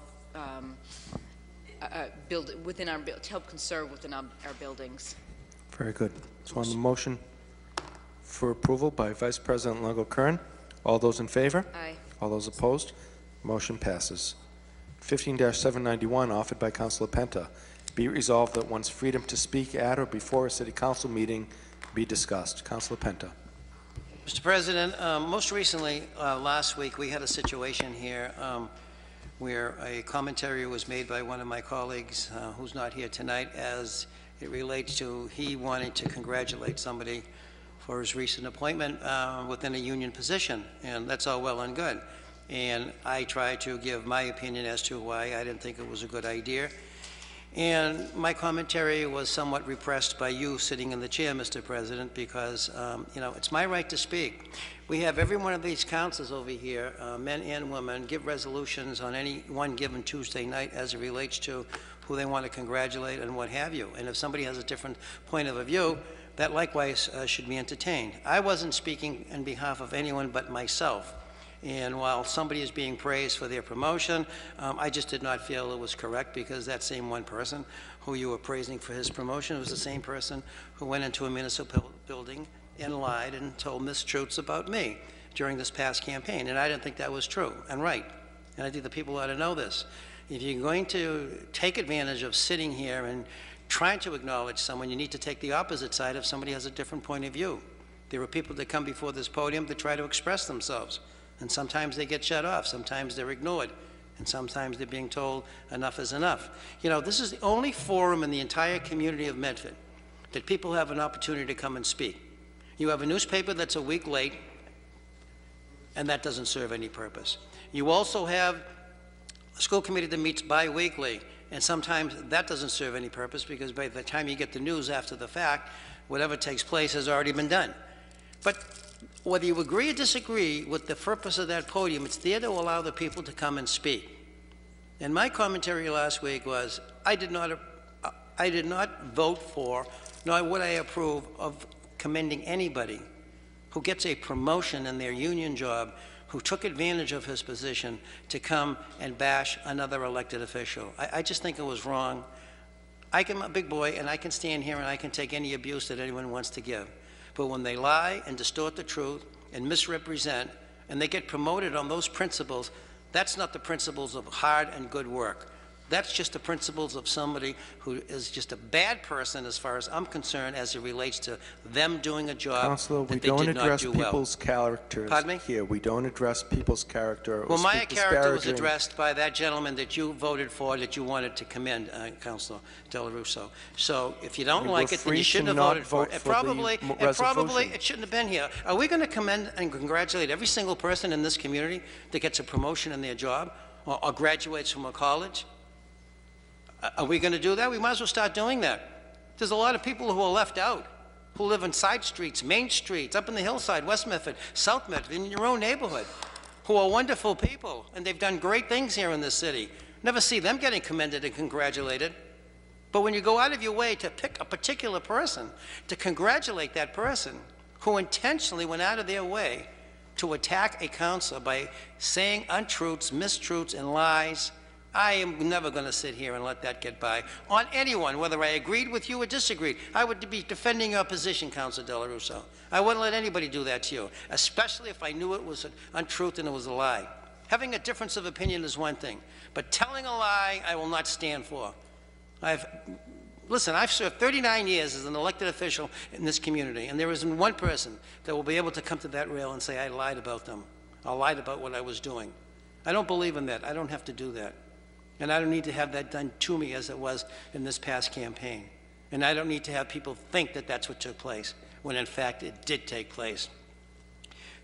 help conserve within our buildings. Very good. So on the motion for approval by Vice President Longo-Kern, all those in favor? Aye. All those opposed? Motion passes. 15-791, offered by Councilor Penta. Be it resolved that one's freedom to speak at or before a city council meeting be discussed. Councilor Penta. Mr. President, most recently, last week, we had a situation here where a commentary was made by one of my colleagues who's not here tonight as It relates to he wanting to congratulate somebody for his recent appointment within a union position, and that's all well and good. And I tried to give my opinion as to why I didn't think it was a good idea. And my commentary was somewhat repressed by you sitting in the chair, Mr. President, because, you know, it's my right to speak. We have every one of these councils over here, men and women, give resolutions on any one given Tuesday night as it relates to who they want to congratulate and what have you. And if somebody has a different point of view, that likewise should be entertained. I wasn't speaking on behalf of anyone but myself. And while somebody is being praised for their promotion, I just did not feel it was correct, because that same one person who you were praising for his promotion was the same person who went into a municipal building and lied and told mistruths about me during this past campaign. And I didn't think that was true and right. And I think the people ought to know this. If you're going to take advantage of sitting here and trying to acknowledge someone, you need to take the opposite side if somebody has a different point of view. There are people that come before this podium to try to express themselves. And sometimes they get shut off, sometimes they're ignored, and sometimes they're being told enough is enough. You know, this is the only forum in the entire community of Medford that people have an opportunity to come and speak. You have a newspaper that's a week late, and that doesn't serve any purpose. You also have a school committee that meets bi-weekly, and sometimes that doesn't serve any purpose, because by the time you get the news after the fact, whatever takes place has already been done. But whether you agree or disagree with the purpose of that podium, it's there to allow the people to come and speak. And my commentary last week was, I did not vote for, nor would I approve of commending anybody who gets a promotion in their union job, who took advantage of his position to come and bash another elected official. I just think it was wrong. I'm a big boy, and I can stand here and I can take any abuse that anyone wants to give. But when they lie and distort the truth and misrepresent, and they get promoted on those principles, that's not the principles of hard and good work. That's just the principles of somebody who is just a bad person, as far as I'm concerned, as it relates to them doing a job Counselor, we that they don't did not address do well. people's characters Pardon me? here. We don't address people's character or Well, my speak character was disparaging. addressed by that gentleman that you voted for, that you wanted to commend, Councilor Del Russo. So if you don't You like were it, then free you shouldn't to have not voted for it. vote And for the probably, resolution. it shouldn't have been here. Are we going to commend and congratulate every single person in this community that gets a promotion in their job or graduates from a college? Are we going to do that? We might as well start doing that. There's a lot of people who are left out, who live in side streets, main streets, up in the hillside, West Medford, South Medford, in your own neighborhood, who are wonderful people, and they've done great things here in this city. Never see them getting commended and congratulated. But when you go out of your way to pick a particular person, to congratulate that person who intentionally went out of their way to attack a counselor by saying untruths, mistruths, and lies, I am never going to sit here and let that get by on anyone, whether I agreed with you or disagreed. I would be defending your position, Councilor Del Russo. I wouldn't let anybody do that to you, especially if I knew it was an untruth and it was a lie. Having a difference of opinion is one thing, but telling a lie, I will not stand for. Listen, I've served 39 years as an elected official in this community, and there isn't one person that will be able to come to that rail and say I lied about them. I lied about what I was doing. I don't believe in that. I don't have to do that. And I don't need to have that done to me as it was in this past campaign. And I don't need to have people think that that's what took place, when in fact it did take place.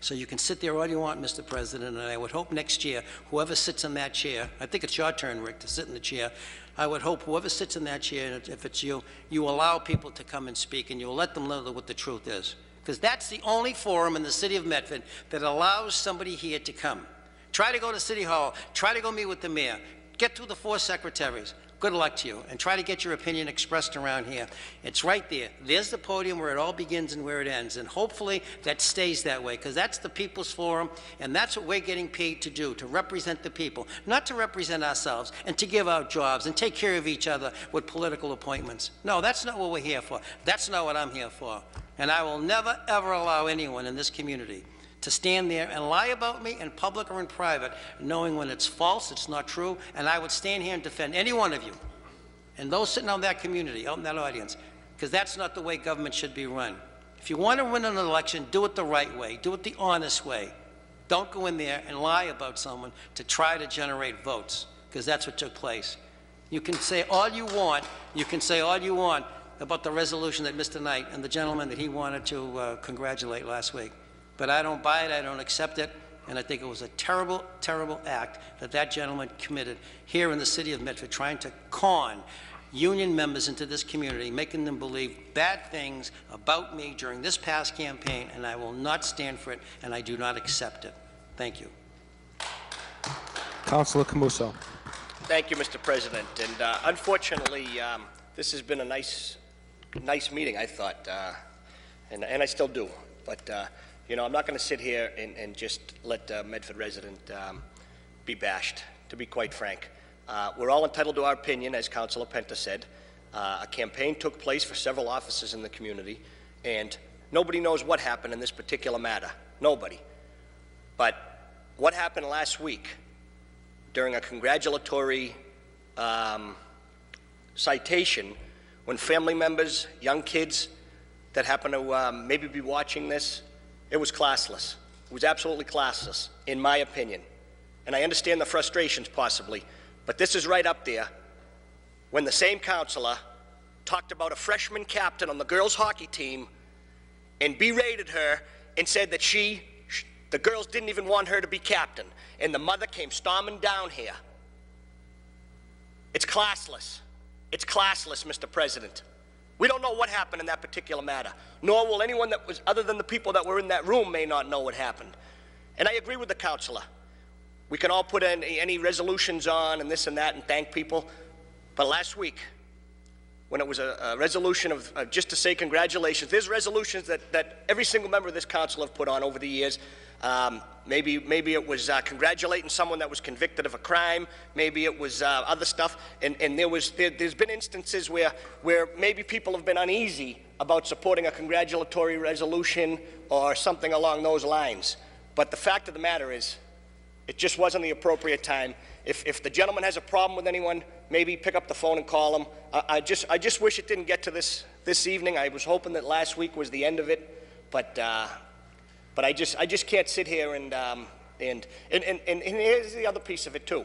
So you can sit there all you want, Mr. President, and I would hope next year, whoever sits in that chair, I think it's your turn, Rick, to sit in the chair. I would hope whoever sits in that chair, and if it's you, you allow people to come and speak, and you'll let them know what the truth is. Because that's the only forum in the city of Medford that allows somebody here to come. Try to go to City Hall, try to go meet with the mayor, get through the 4 secretaries. Good luck to you, and try to get your opinion expressed around here. It's right there. There's the podium where it all begins and where it ends, and hopefully that stays that way, because that's the people's forum, and that's what we're getting paid to do, to represent the people, not to represent ourselves and to give out jobs and take care of each other with political appointments. No, that's not what we're here for. That's not what I'm here for. And I will never, ever allow anyone in this community to stand there and lie about me in public or in private, knowing when it's false, it's not true, and I would stand here and defend any one of you and those sitting on that community, out in that audience, because that's not the way government should be run. If you want to win an election, do it the right way, do it the honest way. Don't go in there and lie about someone to try to generate votes, because that's what took place. You can say all you want, about the resolution that Mr. Knight and the gentleman that he wanted to congratulate last week. But I don't buy it, I don't accept it, and I think it was a terrible, terrible act that that gentleman committed here in the city of Medford, trying to con union members into this community, making them believe bad things about me during this past campaign, and I will not stand for it, and I do not accept it. Thank you. Councilor Camuso. Thank you, Mr. President. And unfortunately, this has been a nice meeting, I thought, and I still do. But, you know, I'm not going to sit here and just let Medford resident be bashed, to be quite frank. We're all entitled to our opinion, as Councilor Penta said. A campaign took place for several offices in the community, and nobody knows what happened in this particular matter. Nobody. But what happened last week during a congratulatory citation when family members, young kids that happen to maybe be watching this, it was classless. It was absolutely classless, in my opinion. And I understand the frustrations possibly, but this is right up there when the same councilor talked about a freshman captain on the girls' hockey team and berated her and said that the girls didn't even want her to be captain, and the mother came storming down here. It's classless. It's classless, Mr. President. We don't know what happened in that particular matter, nor will anyone that was, other than the people that were in that room, may not know what happened. And I agree with the councilor. We can all put any resolutions on and this and that and thank people, but last week, when it was a resolution of just to say congratulations, there's resolutions that every single member of this council have put on over the years. Maybe it was congratulating someone that was convicted of a crime. Maybe it was other stuff. And there's been instances where maybe people have been uneasy about supporting a congratulatory resolution or something along those lines. But the fact of the matter is, it just wasn't the appropriate time. If the gentleman has a problem with anyone, maybe pick up the phone and call him. I just wish it didn't get to this evening. I was hoping that last week was the end of it, but I just can't sit here and here's the other piece of it too.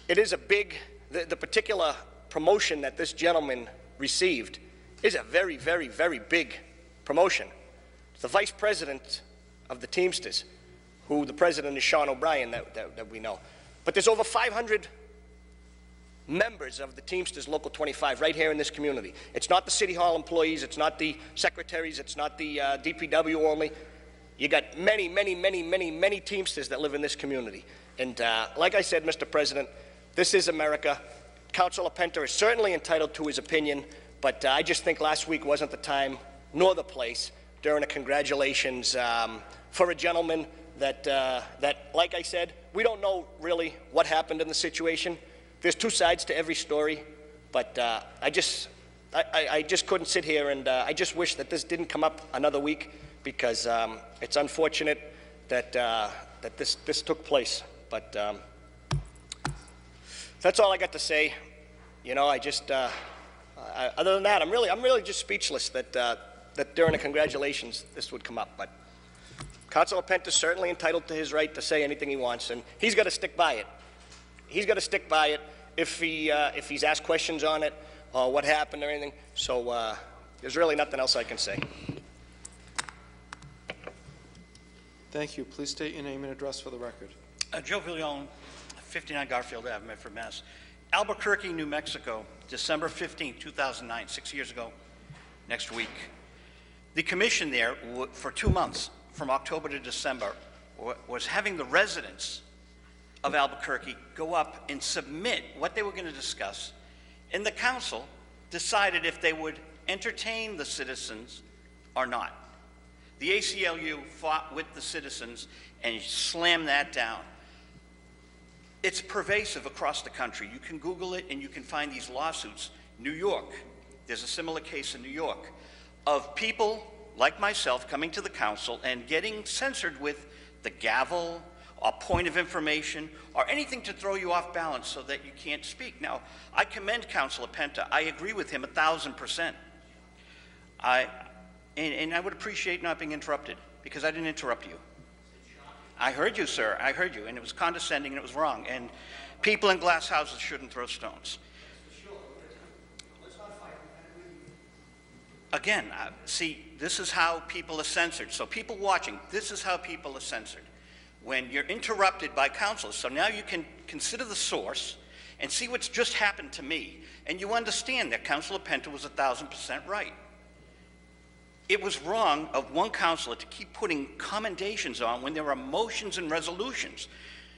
It is a big, the particular promotion that this gentleman received is a very, very, very big promotion. It's the vice president of the Teamsters, who the president is Sean O'Brien, that we know. But there's over 500 members of the Teamsters Local 25 right here in this community. It's not the City Hall employees, it's not the secretaries, it's not the DPW only. You got many, many, many, many, many Teamsters that live in this community. And like I said, Mr. President, this is America. Councilor Penta is certainly entitled to his opinion, but I just think last week wasn't the time nor the place during a congratulations for a gentleman that, like I said, we don't know really what happened in the situation. There's two sides to every story, but I just couldn't sit here, and I just wish that this didn't come up another week, because it's unfortunate that this took place. But that's all I got to say. You know, other than that, I'm really just speechless that during the congratulations this would come up. But Councilor Penta is certainly entitled to his right to say anything he wants, and he's got to stick by it. He's got to stick by it if he's asked questions on it or what happened or anything. So there's really nothing else I can say. Thank you. Please state your name and address for the record. Joe Villalone, 59 Garfield Ave, Medford, Mass. Albuquerque, New Mexico, December 15, 2009, 6 years ago, next week. The commission there, for 2 months, from October to December, was having the residents of Albuquerque go up and submit what they were going to discuss, and the council decided if they would entertain the citizens or not. The ACLU fought with the citizens and slammed that down. It's pervasive across the country. You can Google it and you can find these lawsuits. New York, there's a similar case in New York of people like myself coming to the council and getting censored with the gavel or point of information or anything to throw you off balance so that you can't speak. Now, I commend Councilor Penta. I agree with him 1,000%. And I would appreciate not being interrupted, because I didn't interrupt you. I heard you, sir. I heard you, and it was condescending and it was wrong. And people in glass houses shouldn't throw stones. Again, see, this is how people are censored. So people watching, this is how people are censored. When you're interrupted by councilors, so now you can consider the source and see what's just happened to me, and you understand that Councilor Penta was 1,000% right. It was wrong of one councilor to keep putting commendations on when there are motions and resolutions.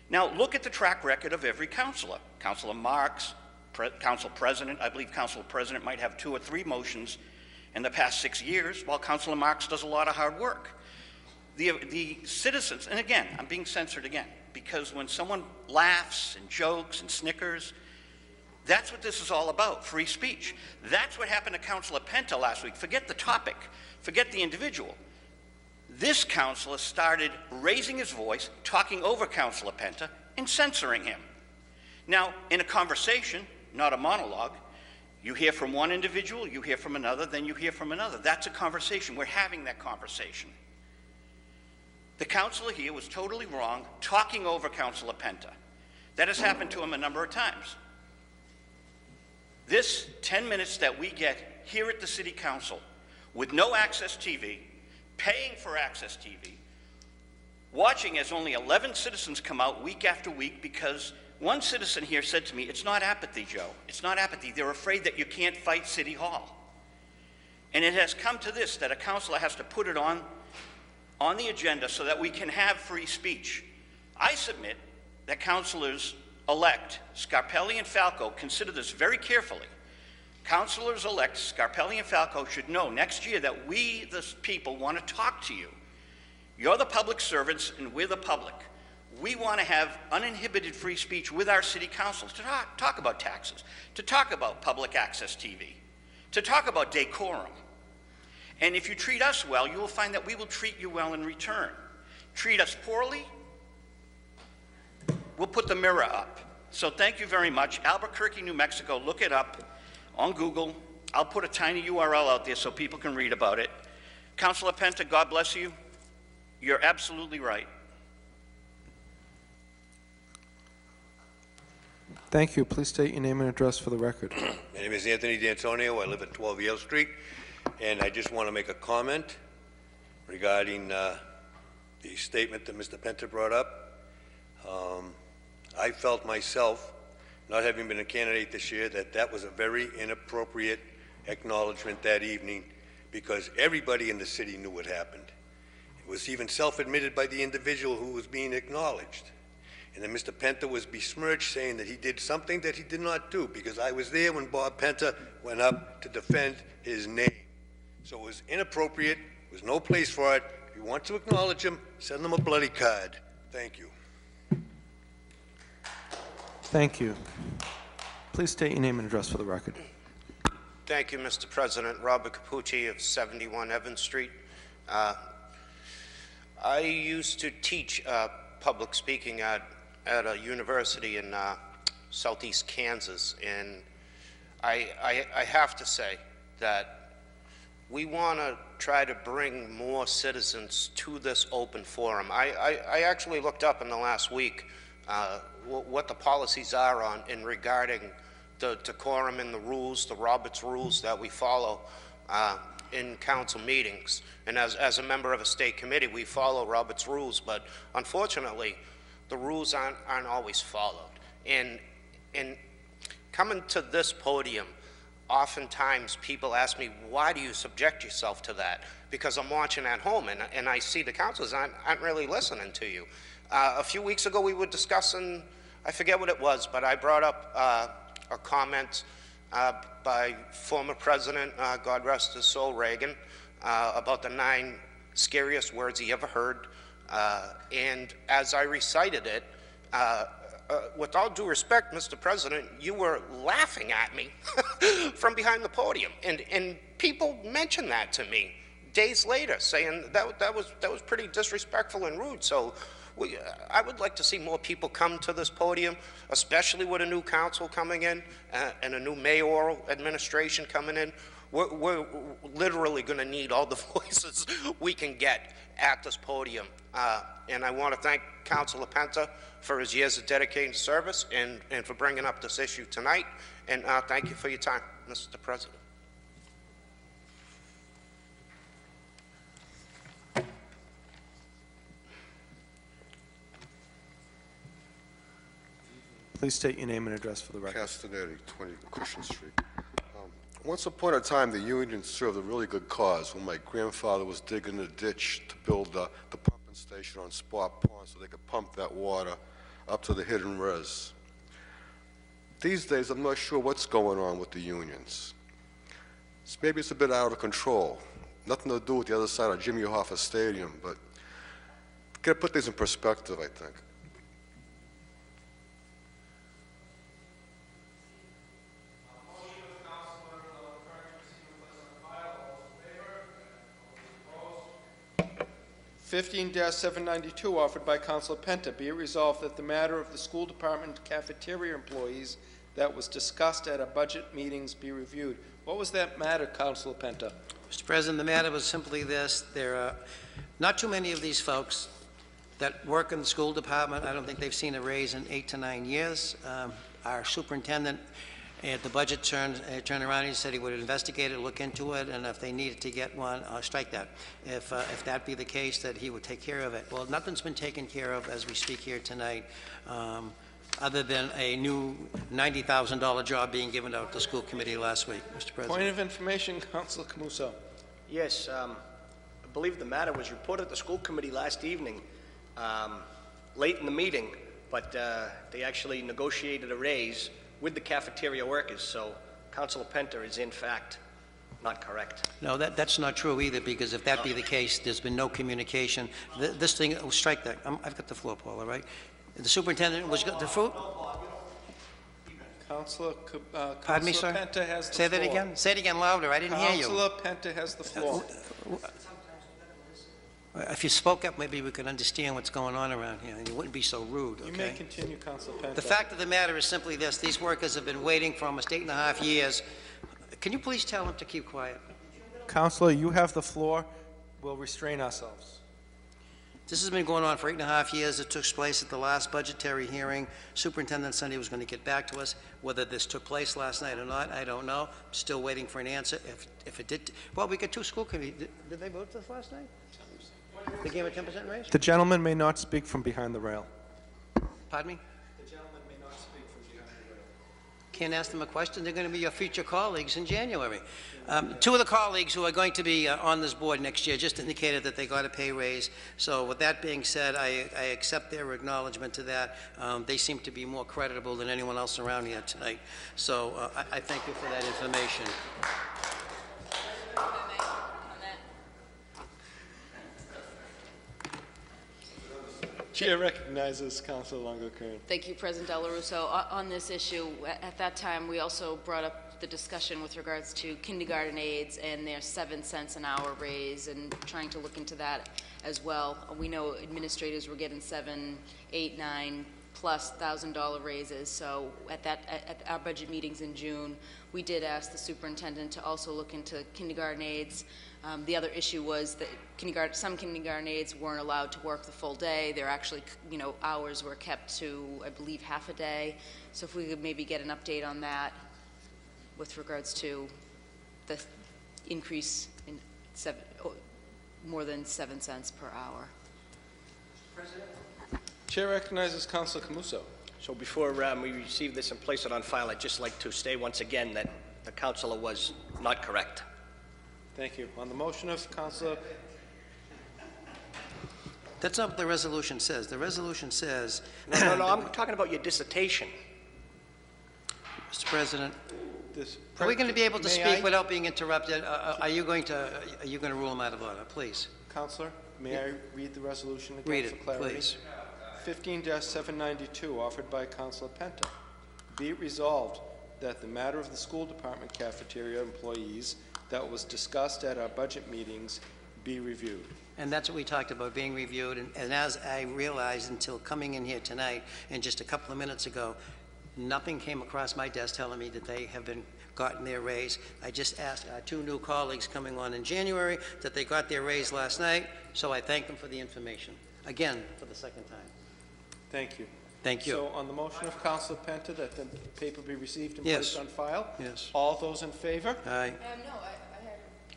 Now, look at the track record of every councilor. Councilor Marks, Council President, I believe Council President might have 2 or 3 motions in the past 6 years, while Councilor Marks does a lot of hard work. The citizens, and again, I'm being censored again, because when someone laughs and jokes and snickers, that's what this is all about, free speech. That's what happened to Councilor Penta last week. Forget the topic, forget the individual. This councilor started raising his voice, talking over Councilor Penta, and censoring him. Now, in a conversation, not a monologue, you hear from one individual, you hear from another, then you hear from another. That's a conversation. We're having that conversation. The councilor here was totally wrong, talking over Councilor Penta. That has happened to him a number of times. This 10 minutes that we get here at the City Council, with no Access TV, paying for Access TV, watching as only 11 citizens come out week after week, because one citizen here said to me, it's not apathy, Joe. It's not apathy. They're afraid that you can't fight City Hall. And it has come to this, that a councilor has to put it on the agenda so that we can have free speech. I submit that councilors-elect Scarpelli and Falco consider this very carefully. Councilors-elect Scarpelli and Falco should know next year that we, the people, want to talk to you. You're the public servants and we're the public. We want to have uninhibited free speech with our city councils to talk about taxes, to talk about public access TV, to talk about decorum. And if you treat us well, you will find that we will treat you well in return. Treat us poorly, we'll put the mirror up. So thank you very much. Albuquerque, New Mexico, look it up on Google. I'll put a tiny URL out there so people can read about it. Councilor Penta, God bless you. You're absolutely right. Thank you. Please state your name and address for the record. My name is Anthony D'Antonio. I live at 12 Yale Street, and I just want to make a comment regarding the statement that Mr. Penta brought up. I felt myself, not having been a candidate this year, that that was a very inappropriate acknowledgement that evening, because everybody in the city knew what happened. It was even self-admitted by the individual who was being acknowledged. And then Mr. Penta was besmirched, saying that he did something that he did not do, because I was there when Bob Penta went up to defend his name. So it was inappropriate. There was no place for it. If you want to acknowledge him, send him a bloody card. Thank you. Thank you. Please state your name and address for the record. Thank you, Mr. President. Robert Capucci of 71 Evans Street. I used to teach public speaking at a university in southeast Kansas, and I have to say that we want to try to bring more citizens to this open forum. I actually looked up in the last week what the policies are on in regarding the decorum and the rules, the Roberts rules that we follow in council meetings. And as a member of a state committee, we follow Roberts rules, but unfortunately, the rules aren't always followed. And coming to this podium, oftentimes people ask me, why do you subject yourself to that? Because I'm watching at home and I see the councilors aren't really listening to you. A few weeks ago we were discussing, I forget what it was, but I brought up a comment by former President, God rest his soul, Reagan, about the 9 scariest words he ever heard. And as I recited it, with all due respect, Mr. President, you were laughing at me from behind the podium. And people mentioned that to me days later, saying that was pretty disrespectful and rude. So I would like to see more people come to this podium, especially with a new council coming in and a new mayoral administration coming in. We're literally going to need all the voices we can get at this podium. And I want to thank Councilor Penta for his years of dedicated service and for bringing up this issue tonight. And thank you for your time, Mr. President. Please state your name and address for the record. Castanetti, 20 Cushion Street. Once upon a time, the union served a really good cause when my grandfather was digging a ditch to build the pumping station on Spot Pond so they could pump that water up to the hidden res. These days, I'm not sure what's going on with the unions. Maybe it's a bit out of control. Nothing to do with the other side of Jimmy Hoffa Stadium, but got to put things in perspective, I think. (15-792) offered by Councilor Penta. Be it resolved that the matter of the school department cafeteria employees that was discussed at our budget meetings be reviewed. What was that matter, Councilor Penta? Mr. President, the matter was simply this. There are not too many of these folks that work in the school department. I don't think they've seen a raise in 8 to 9 years. Our superintendent at the budget turned around and he said he would investigate it, look into it, and if they needed to get one, strike that. If that be the case, that he would take care of it. Well, nothing's been taken care of as we speak here tonight, other than a new $90,000 job being given out to the school committee last week, Mr. President. Point of information, Councilor Camuso. Yes, I believe the matter was reported at the school committee last evening, late in the meeting, but they actually negotiated a raise with the cafeteria workers, so Councilor Penta is in fact not correct. No, that's not true either, because if that be the case, there's been no communication. This thing, strike that. I've got the floor, Paul, all right? The superintendent was, the fruit? Pardon me, sir? Penta has the Say floor. that again? Say it again louder. I didn't hear you. Councilor Penta has the floor. If you spoke up, maybe we could understand what's going on around here, and you wouldn't be so rude, okay? You may continue, Councilor Penta. The fact of the matter is simply this. These workers have been waiting for almost 8.5 years. Can you please tell them to keep quiet? Councilor, you have the floor. We'll restrain ourselves. This has been going on for 8.5 years. It took place at the last budgetary hearing. Superintendent said he was going to get back to us. Whether this took place last night or not, I don't know. I'm still waiting for an answer. If it did, well, we got two school committees. Did they vote this last night? They gave a 10% raise? The gentleman may not speak from behind the rail. Pardon me? The gentleman may not speak from behind the rail. Can't ask them a question. They're going to be your future colleagues in January. Two of the colleagues who are going to be on this board next year just indicated that they got a pay raise. So with that being said, I accept their acknowledgement to that. They seem to be more creditable than anyone else around here tonight. So I thank you for that information. Chair recognizes Councilor Longo-Kern. Thank you, President Del Russo. On this issue, at that time, we also brought up the discussion with regards to kindergarten aides and their 7 cents an hour raise, and trying to look into that as well. We know administrators were getting $7,000, $8,000, $9,000+ raises. So at our budget meetings in June, we did ask the superintendent to also look into kindergarten aides. The other issue was that some kindergarten aides weren't allowed to work the full day. They're actually, hours were kept to, I believe, half a day. So if we could maybe get an update on that with regards to the increase in more than 7 cents per hour. Chair recognizes Councilor Camuso. So before we receive this and place it on file, I'd just like to state once again that the councilor was not correct. Thank you. On the motion of Councilor... That's not what the resolution says. The resolution says... No, I'm talking about your dissertation. Mr. President, are we going to be able to speak without being interrupted? Are you going to rule him out of order, please? Councilor, may I read the resolution again read for it, clarity? Please. 15-792, offered by Councilor Penta. Be it resolved that the matter of the school department cafeteria employees that was discussed at our budget meetings be reviewed. And that's what we talked about, being reviewed. And as I realized until coming in here tonight and just a couple of minutes ago, nothing came across my desk telling me that they have gotten their raise. I just asked our two new colleagues coming on in January that they got their raise last night, so I thank them for the information. Again, for the second time. Thank you. Thank you. So on the motion of Councilor Penta that the paper be received and Yes. placed on file? Yes. All those in favor? Aye. No, I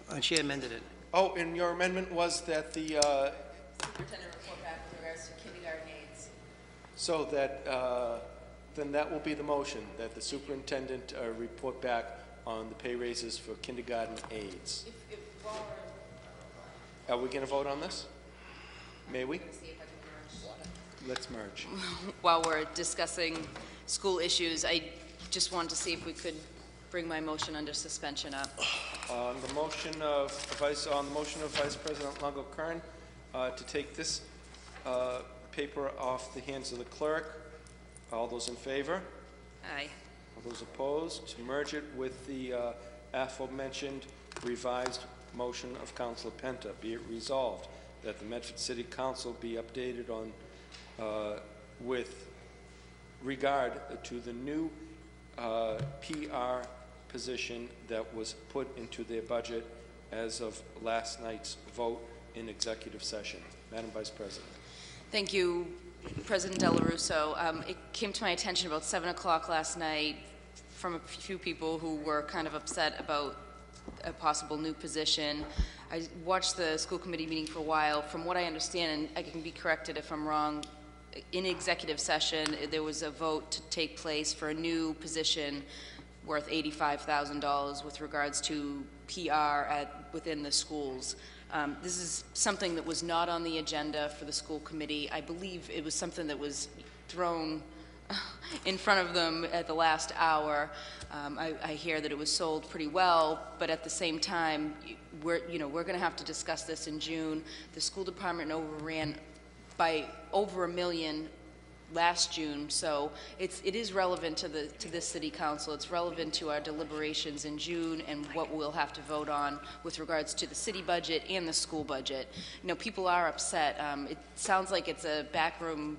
had... And she amended it. Oh, and your amendment was that the... Superintendent report back with regards to kindergarten aides. So that Then that will be the motion, that the superintendent report back on the pay raises for kindergarten aides. Are we going to vote on this? May we? Let's merge. While we're discussing school issues, I just wanted to see if we could bring my motion under suspension up. On the motion of Vice President Longo-Kern to take this paper off the hands of the clerk, all those in favor? Aye. All those opposed? To merge it with the aforementioned revised motion of Councilor Penta. Be it resolved that the Medford City Council be updated on with regard to the new PR position that was put into their budget as of last night's vote in executive session. Madam Vice President. Thank you, President Dela Russo. It came to my attention about 7 o'clock last night from a few people who were kind of upset about a possible new position. I watched the school committee meeting for a while. From what I understand, and I can be corrected if I'm wrong, in executive session, there was a vote to take place for a new position worth $85,000 with regards to PR within the schools. This is something that was not on the agenda for the school committee. I believe it was something that was thrown in front of them at the last hour. I hear that it was sold pretty well, but at the same time, we're going to have to discuss this in June. The school department overran by over $1 million last June, so it is relevant to this city council. It's relevant to our deliberations in June and what we'll have to vote on with regards to the city budget and the school budget. People are upset. It sounds like it's a backroom.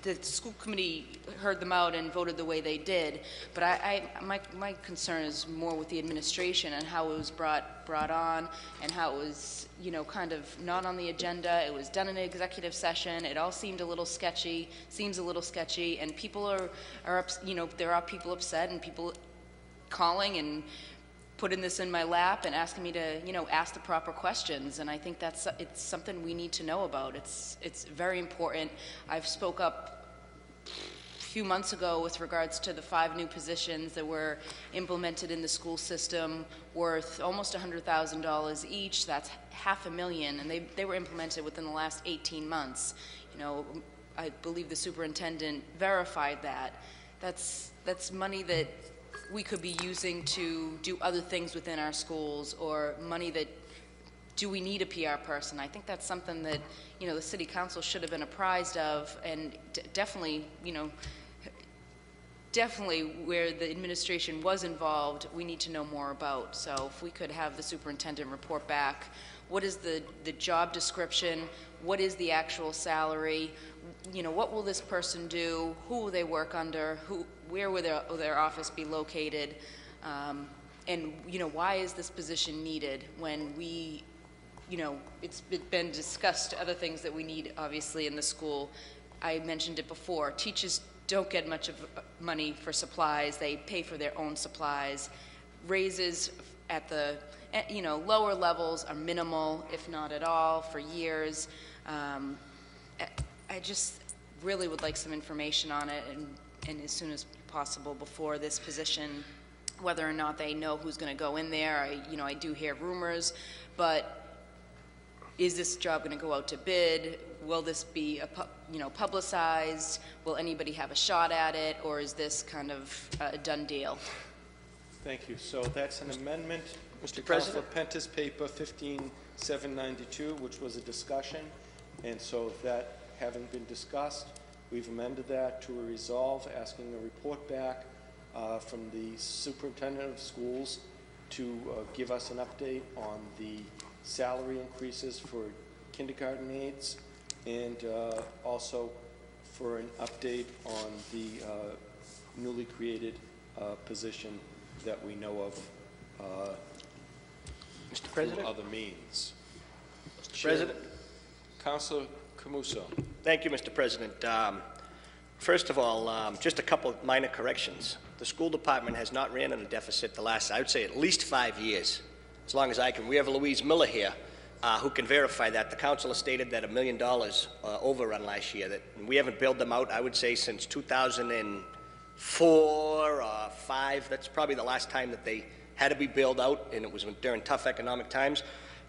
The school committee heard them out and voted the way they did, but my concern is more with the administration and how it was brought on and how it was, kind of not on the agenda. It was done in an executive session. It all seemed a little sketchy, and people are there are people upset and people calling and putting this in my lap and asking me to, ask the proper questions. And I think it's something we need to know about. It's very important. I've spoke up a few months ago with regards to the 5 new positions that were implemented in the school system worth almost $100,000 each. That's $500,000, and they were implemented within the last 18 months. I believe the superintendent verified that. That's money that we could be using to do other things within our schools, or money that, do we need a PR person? I think that's something that, the city council should have been apprised of, and definitely where the administration was involved, we need to know more about. So if we could have the superintendent report back, what is the job description? What is the actual salary? What will this person do? Who will they work under? Where will their office be located? And, why is this position needed when it's been discussed, other things that we need, obviously, in the school. I mentioned it before. Teachers don't get much of money for supplies. They pay for their own supplies. Raises at the, lower levels are minimal, if not at all, for years. I just really would like some information on it, and as soon as possible before this position, whether or not they know who's going to go in there. I do hear rumors, but is this job going to go out to bid? Will this be publicized? Will anybody have a shot at it, or is this kind of a done deal? Thank you. So that's an amendment, Mr. President. Councilor Penta's paper 15792, which was a discussion, and so that having been discussed, we've amended that to a resolve, asking a report back from the superintendent of schools to give us an update on the salary increases for kindergarten aides, and also for an update on the newly created position that we know of Mr. President? through other means. Mr. President? Councilor Camuso. Thank you, Mr. President. First of all, just a couple of minor corrections. The school department has not ran in a deficit the last, I would say, at least 5 years, as long as I can. We have Louise Miller here. who can verify that. The council has stated that $1 million overrun last year. That we haven't billed them out, I would say, since 2004 or 5. That's probably the last time that they had to be billed out, and it was during tough economic times.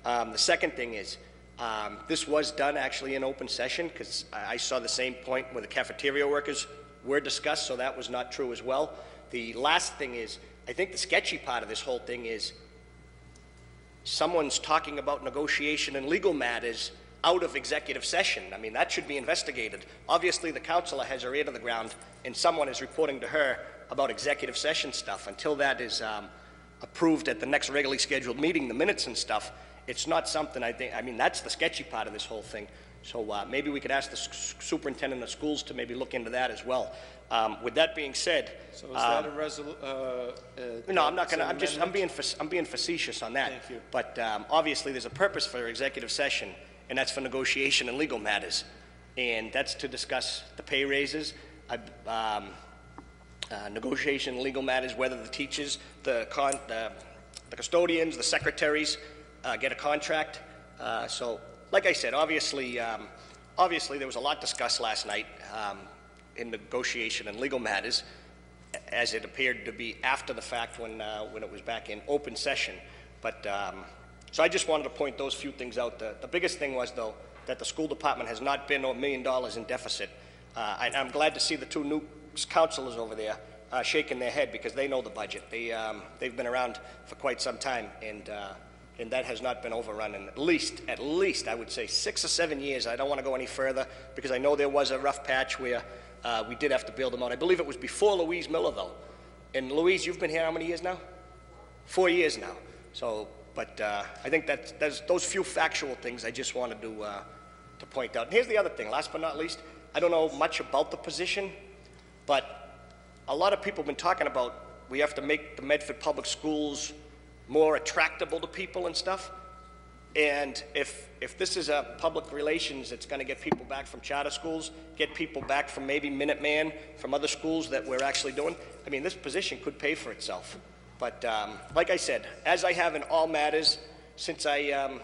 The second thing is, this was done actually in open session, because I saw the same point where the cafeteria workers were discussed, so that was not true as well. The last thing is, I think the sketchy part of this whole thing is someone's talking about negotiation and legal matters out of executive session. I mean, that should be investigated. Obviously, the counselor has her ear to the ground, and someone is reporting to her about executive session stuff. Until that is approved at the next regularly scheduled meeting, the minutes and stuff, it's not something I mean, that's the sketchy part of this whole thing. So maybe we could ask the superintendent of schools to maybe look into that as well. With that being said, So is that a no, I'm not going to. I'm being facetious on that. Thank you. But obviously, there's a purpose for executive session, and that's for negotiation and legal matters, and that's to discuss the pay raises, negotiation and legal matters, whether the teachers, the custodians, the secretaries get a contract. So, like I said, obviously there was a lot discussed last night in negotiation and legal matters, as it appeared to be after the fact when it was back in open session. But so I just wanted to point those few things out. The biggest thing was, though, that the school department has not been $1 million in deficit. I'm glad to see the two new counselors over there shaking their head, because they know the budget. They've been around for quite some time, and that has not been overrun in at least I would say 6 or 7 years. I don't want to go any further, because I know there was a rough patch where we did have to build them out. I believe it was before Louise Miller, though. And Louise, you've been here how many years now? 4 years now. So, but I think that's those few factual things I just wanted to point out. And here's the other thing, last but not least, I don't know much about the position, but a lot of people have been talking about we have to make the Medford Public Schools more attractable to people and stuff. And if this is a public relations that's going to get people back from charter schools, get people back from maybe Minuteman, from other schools that we're actually doing, I mean, this position could pay for itself. But like I said, as I have in all matters since I've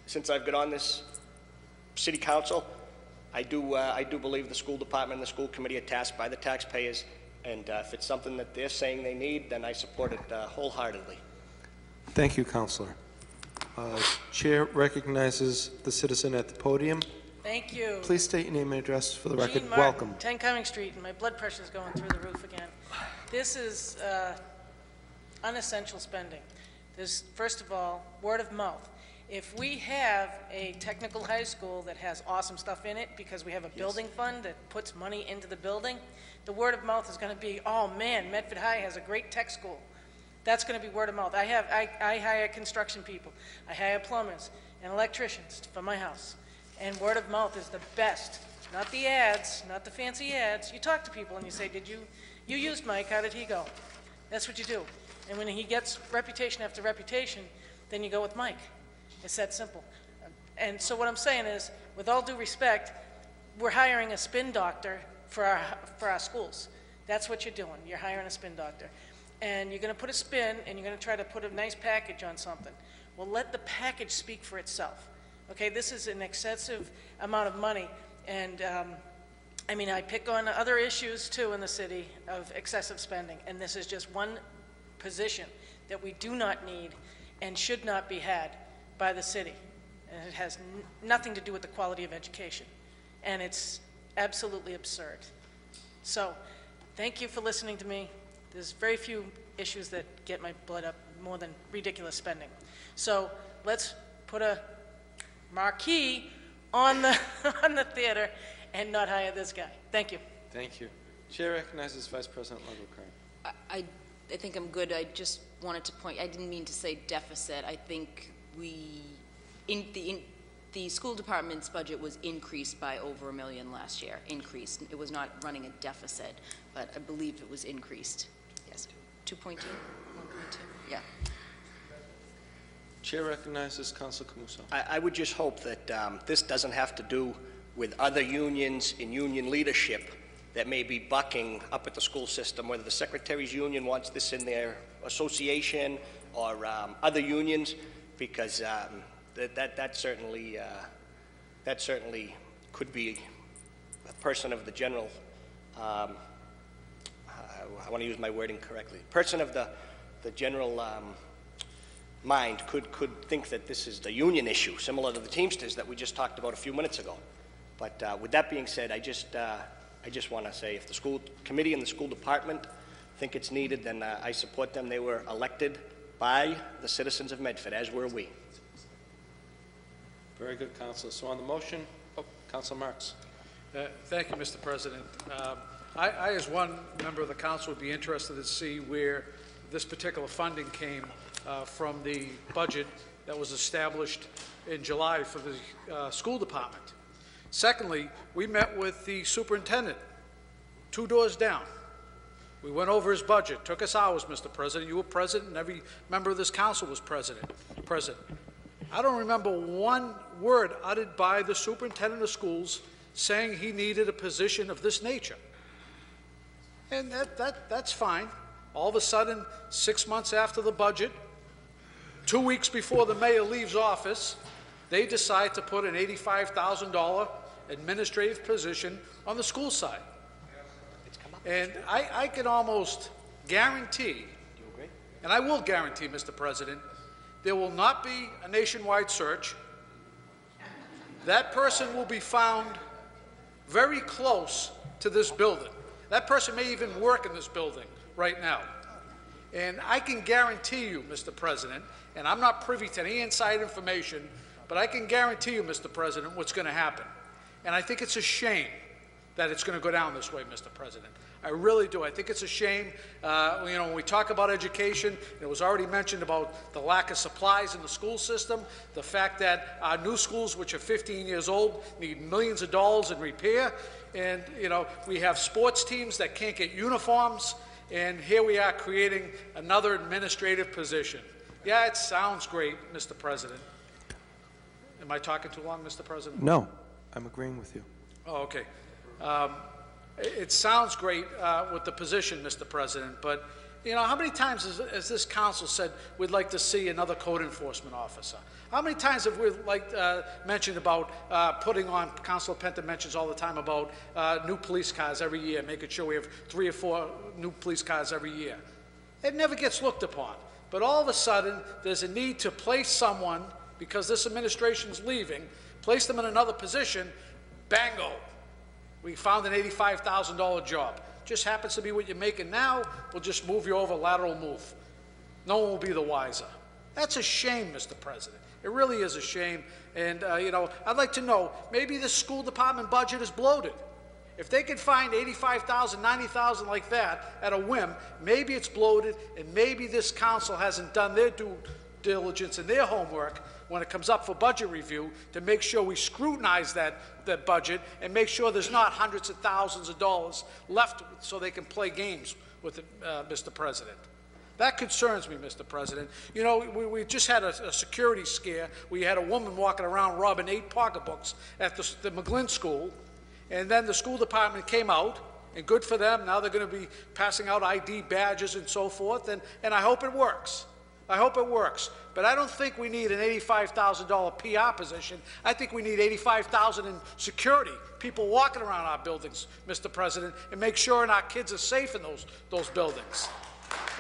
got on this city council, I do believe the school department and the school committee are tasked by the taxpayers, and if it's something that they're saying they need, then I support it wholeheartedly. Thank you, Counselor. Chair recognizes the citizen at the podium. Thank you. Please state your name and address for the record. Jean Martin, Welcome. 10 Cumming Street, and my blood pressure is going through the roof again. This is unessential spending. There's, first of all, word of mouth. If we have a technical high school that has awesome stuff in it because we have a building fund that puts money into the building, the word of mouth is going to be, oh man, Medford High has a great tech school. That's going to be word of mouth. I hire construction people. I hire plumbers and electricians for my house. And word of mouth is the best. Not the ads, not the fancy ads. You talk to people and you say, you used Mike, how did he go? That's what you do. And when he gets reputation after reputation, then you go with Mike. It's that simple. And so what I'm saying is, with all due respect, we're hiring a spin doctor for our schools. That's what you're doing. You're hiring a spin doctor. And you're going to put a spin, and you're going to try to put a nice package on something. Well, let the package speak for itself. Okay, this is an excessive amount of money, and I mean, I pick on other issues too in the city of excessive spending, and this is just one position that we do not need and should not be had by the city. And it has nothing to do with the quality of education, and it's absolutely absurd. So, thank you for listening to me. There's very few issues that get my blood up more than ridiculous spending. So let's put a marquee on the theater and not hire this guy. Thank you. Thank you. Chair recognizes Vice President Longo-Kern. I think I'm good. I just wanted to point, I didn't mean to say deficit. I think the school department's budget was increased by over $1 million last year. Increased. It was not running a deficit, but I believe it was increased. Yes. 2.2? 1.2? Yeah. Chair recognizes Council Camuso. I would just hope that this doesn't have to do with other unions and union leadership that may be bucking up at the school system, whether the Secretaries Union wants this in their association or other unions, because that certainly could be a person of the general, I want to use my wording correctly, person of the general mind could think that this is the union issue, similar to the Teamsters that we just talked about a few minutes ago. But with that being said, I just want to say if the school committee and the school department think it's needed, then I support them. They were elected by the citizens of Medford, as were we. Very good, Councilor. So on the motion, Councilor Marks. Thank you, Mr. President. I, as one member of the council, would be interested to see where this particular funding came from the budget that was established in July for the school department. Secondly, we met with the superintendent 2 doors down. We went over his budget. Took us hours, Mr. President. You were present, and every member of this council was present. I don't remember one word uttered by the superintendent of schools saying he needed a position of this nature. And that's fine. All of a sudden, 6 months after the budget, 2 weeks before the mayor leaves office, they decide to put an $85,000 administrative position on the school side. And I can almost guarantee, and I will guarantee, Mr. President, there will not be a nationwide search. That person will be found very close to this building. That person may even work in this building right now. And I can guarantee you, Mr. President, and I'm not privy to any inside information, but I can guarantee you, Mr. President, what's going to happen. And I think it's a shame that it's going to go down this way, Mr. President. I really do. I think it's a shame. When we talk about education, it was already mentioned about the lack of supplies in the school system, the fact that our new schools, which are 15 years old, need millions of dollars in repair, and, we have sports teams that can't get uniforms, and here we are creating another administrative position. Yeah, it sounds great, Mr. President. Am I talking too long, Mr. President? No, I'm agreeing with you. Oh, okay. It sounds great with the position, Mr. President, but, how many times has this council said we'd like to see another code enforcement officer? How many times have we mentioned about putting on, Councilor Penta mentions all the time about new police cars every year, making sure we have 3 or 4 new police cars every year? It never gets looked upon. But all of a sudden, there's a need to place someone, because this administration's leaving, place them in another position, bango. We found an $85,000 job. Just happens to be what you're making now. We'll just move you over, lateral move. No one will be the wiser. That's a shame, Mr. President. It really is a shame. And, I'd like to know, maybe the school department budget is bloated. If they can find $85,000, $90,000 like that at a whim, maybe it's bloated, and maybe this council hasn't done their due diligence and their homework when it comes up for budget review to make sure we scrutinize that budget and make sure there's not hundreds of thousands of dollars left so they can play games with it, Mr. President. That concerns me, Mr. President. We just had a security scare. We had a woman walking around robbing 8 pocketbooks at the McGlynn School, and then the school department came out, and good for them. Now they're going to be passing out ID badges and so forth, and I hope it works. I hope it works. But I don't think we need an $85,000 PR position. I think we need $85,000 in security, people walking around our buildings, Mr. President, and make sure our kids are safe in those buildings.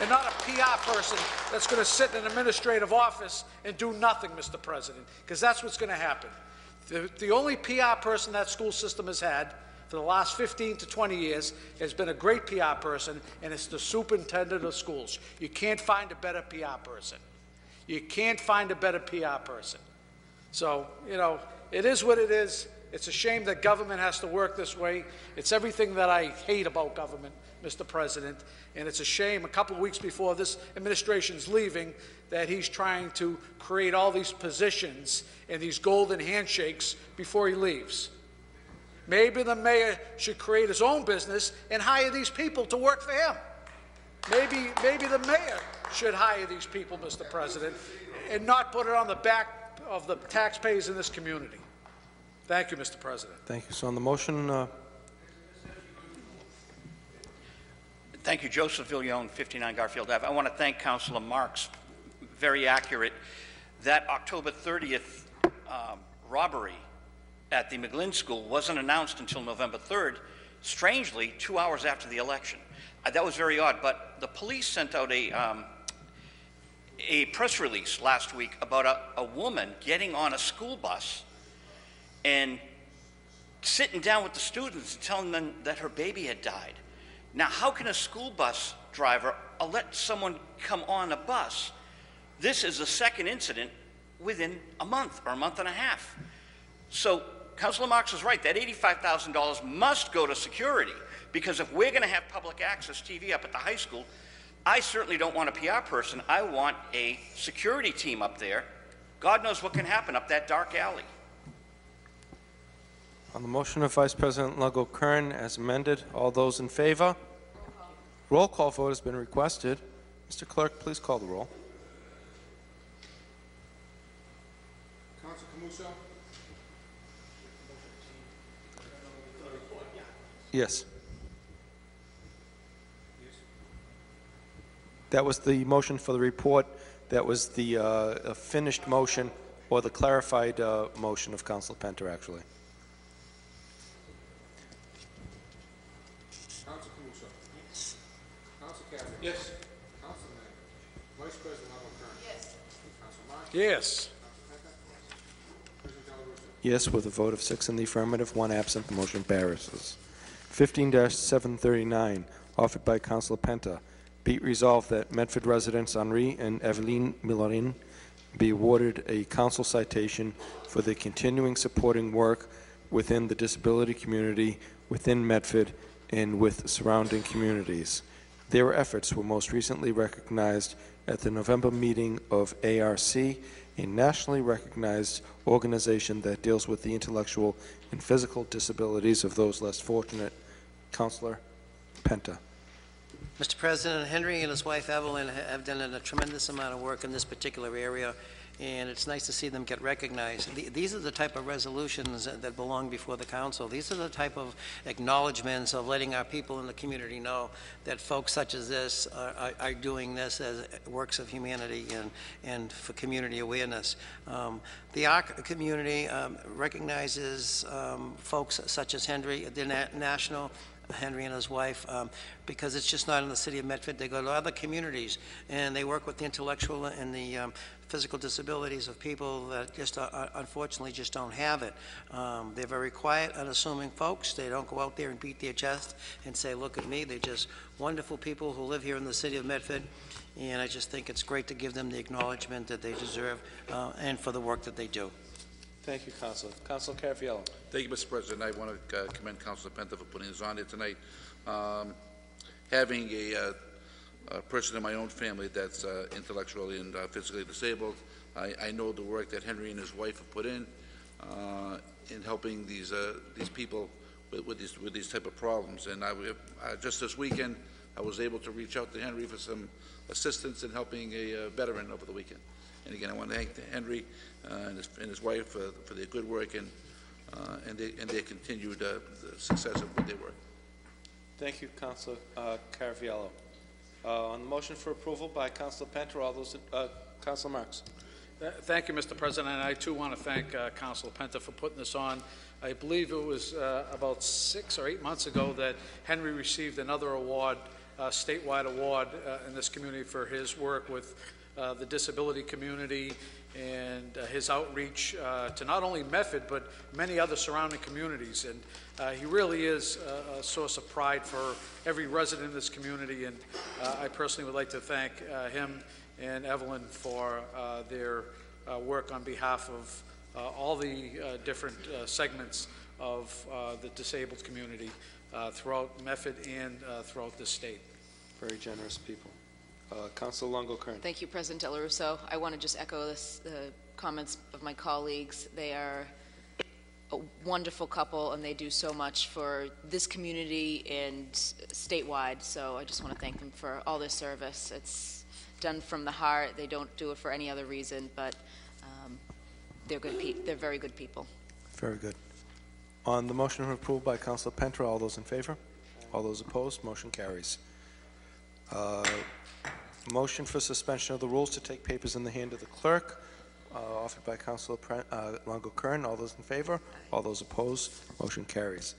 And not a PR person that's going to sit in an administrative office and do nothing, Mr. President, because that's what's going to happen. The only PR person that school system has had for the last 15 to 20 years has been a great PR person, and it's the superintendent of schools. You can't find a better PR person. You can't find a better PR person. So, it is what it is. It's a shame that government has to work this way. It's everything that I hate about government, Mr. President, and it's a shame a couple of weeks before this administration's leaving that he's trying to create all these positions and these golden handshakes before he leaves. Maybe the mayor should create his own business and hire these people to work for him. Maybe the mayor should hire these people, Mr. President, and not put it on the back of the taxpayers in this community. Thank you, Mr. President. Thank you. So on the motion, Thank you, Joseph Villione, 59 Garfield Ave. I want to thank Councilor Marks. Very accurate. that October 30th robbery at the McGlynn School wasn't announced until November 3rd, strangely, 2 hours after the election. That was very odd, but the police sent out a press release last week about a woman getting on a school bus and sitting down with the students and telling them that her baby had died. Now, how can a school bus driver let someone come on a bus? This is the second incident within a month or a month and a half. So Councilor Marks is right, that $85,000 must go to security, because if we're going to have public access TV up at the high school, I certainly don't want a PR person. I want a security team up there. God knows what can happen up that dark alley. On the motion of Vice President Longo-Kern as amended, all those in favor? Roll call vote has been requested. Mr. Clerk, please call the roll. Council Camuso? Yes. That was the motion for the report. That was the finished motion, or the clarified motion of Councilor Penter, actually. Council Camuso? Yes. Council Cavanagh? Yes. Council Knight? Vice President Longo-Kern? Yes. Council Marks? Yes. President Del Russo? Yes, with a vote of 6 in the affirmative, 1 absent, the motion passes. 15-739, offered by Councilor Penta. Be it resolved that Medford residents Henri and Eveline Milorin be awarded a council citation for their continuing supporting work within the disability community within Medford and with surrounding communities. Their efforts were most recently recognized at the November meeting of ARC, a nationally recognized organization that deals with the intellectual and physical disabilities of those less fortunate. Councilor Penta. Mr. President, Henry and his wife Evelyn have done a tremendous amount of work in this particular area, and it's nice to see them get recognized. These are the type of resolutions that belong before the council. These are the type of acknowledgments of letting our people in the community know that folks such as this are doing this as works of humanity and for community awareness. The ARC community recognizes folks such as Henry, the national Henry and his wife, because it's just not in the city of Medford. They go to other communities, and they work with the intellectual and the physical disabilities of people that just unfortunately just don't have it. They're very quiet, unassuming folks. They don't go out there and beat their chest and say, look at me. They're just wonderful people who live here in the city of Medford, and I just think it's great to give them the acknowledgement that they deserve and for the work that they do. Thank you, Councilor. Councilor Carafiello. Thank you, Mr. President. I want to commend Councilor Penta for putting this on here tonight. Having a person in my own family that's intellectually and physically disabled, I know the work that Henry and his wife have put in helping these people with these type of problems. And just this weekend, I was able to reach out to Henry for some assistance in helping a veteran over the weekend. And again, I want to thank Henry and his wife for their good work and their continued success of their work. Thank you, Councilor Carafiello. On the motion for approval by Councilor Penta, all those, Councilor Marks. Thank you, Mr. President, and I too want to thank Councilor Penta for putting this on. I believe it was about 6 or 8 months ago that Henry received another award, statewide award in this community for his work with the disability community and his outreach to not only Medford, but many other surrounding communities. And he really is a source of pride for every resident in this community. And I personally would like to thank him and Evelyn for their work on behalf of all the different segments of the disabled community throughout Medford and throughout the state. Very generous people. Councilor Longo-Kern. Thank you, President Del Russo. I want to just echo the comments of my colleagues. They are a wonderful couple, and they do so much for this community and statewide. So I just want to thank them for all their service. It's done from the heart. They don't do it for any other reason, but they're good. They're very good people. Very good. On the motion of approval by Councilor Penta, all those in favor? All those opposed? Motion carries. Motion for suspension of the rules to take papers in the hand of the clerk. offered by Councilor Longo Kern. All those in favor? All those opposed? Motion carries.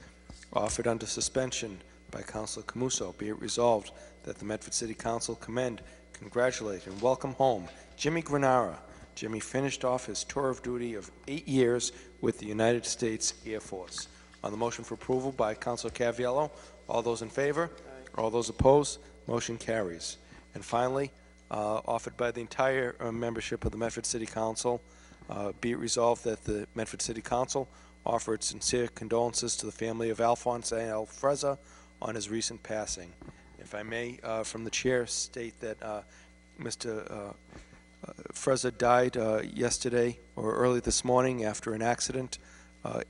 Offered under suspension by Councilor Camuso. Be it resolved that the Medford City Council commend, congratulate, and welcome home Jimmy Granara. Jimmy finished off his tour of duty of 8 years with the United States Air Force. On the motion for approval by Councilor Caviello, all those in favor? All those opposed? Motion carries. And finally, offered by the entire membership of the Medford City Council, be it resolved that the Medford City Council offer its sincere condolences to the family of Alphonse L. Frezza on his recent passing. If I may, from the chair, state that Mr. Frezza died yesterday or early this morning after an accident.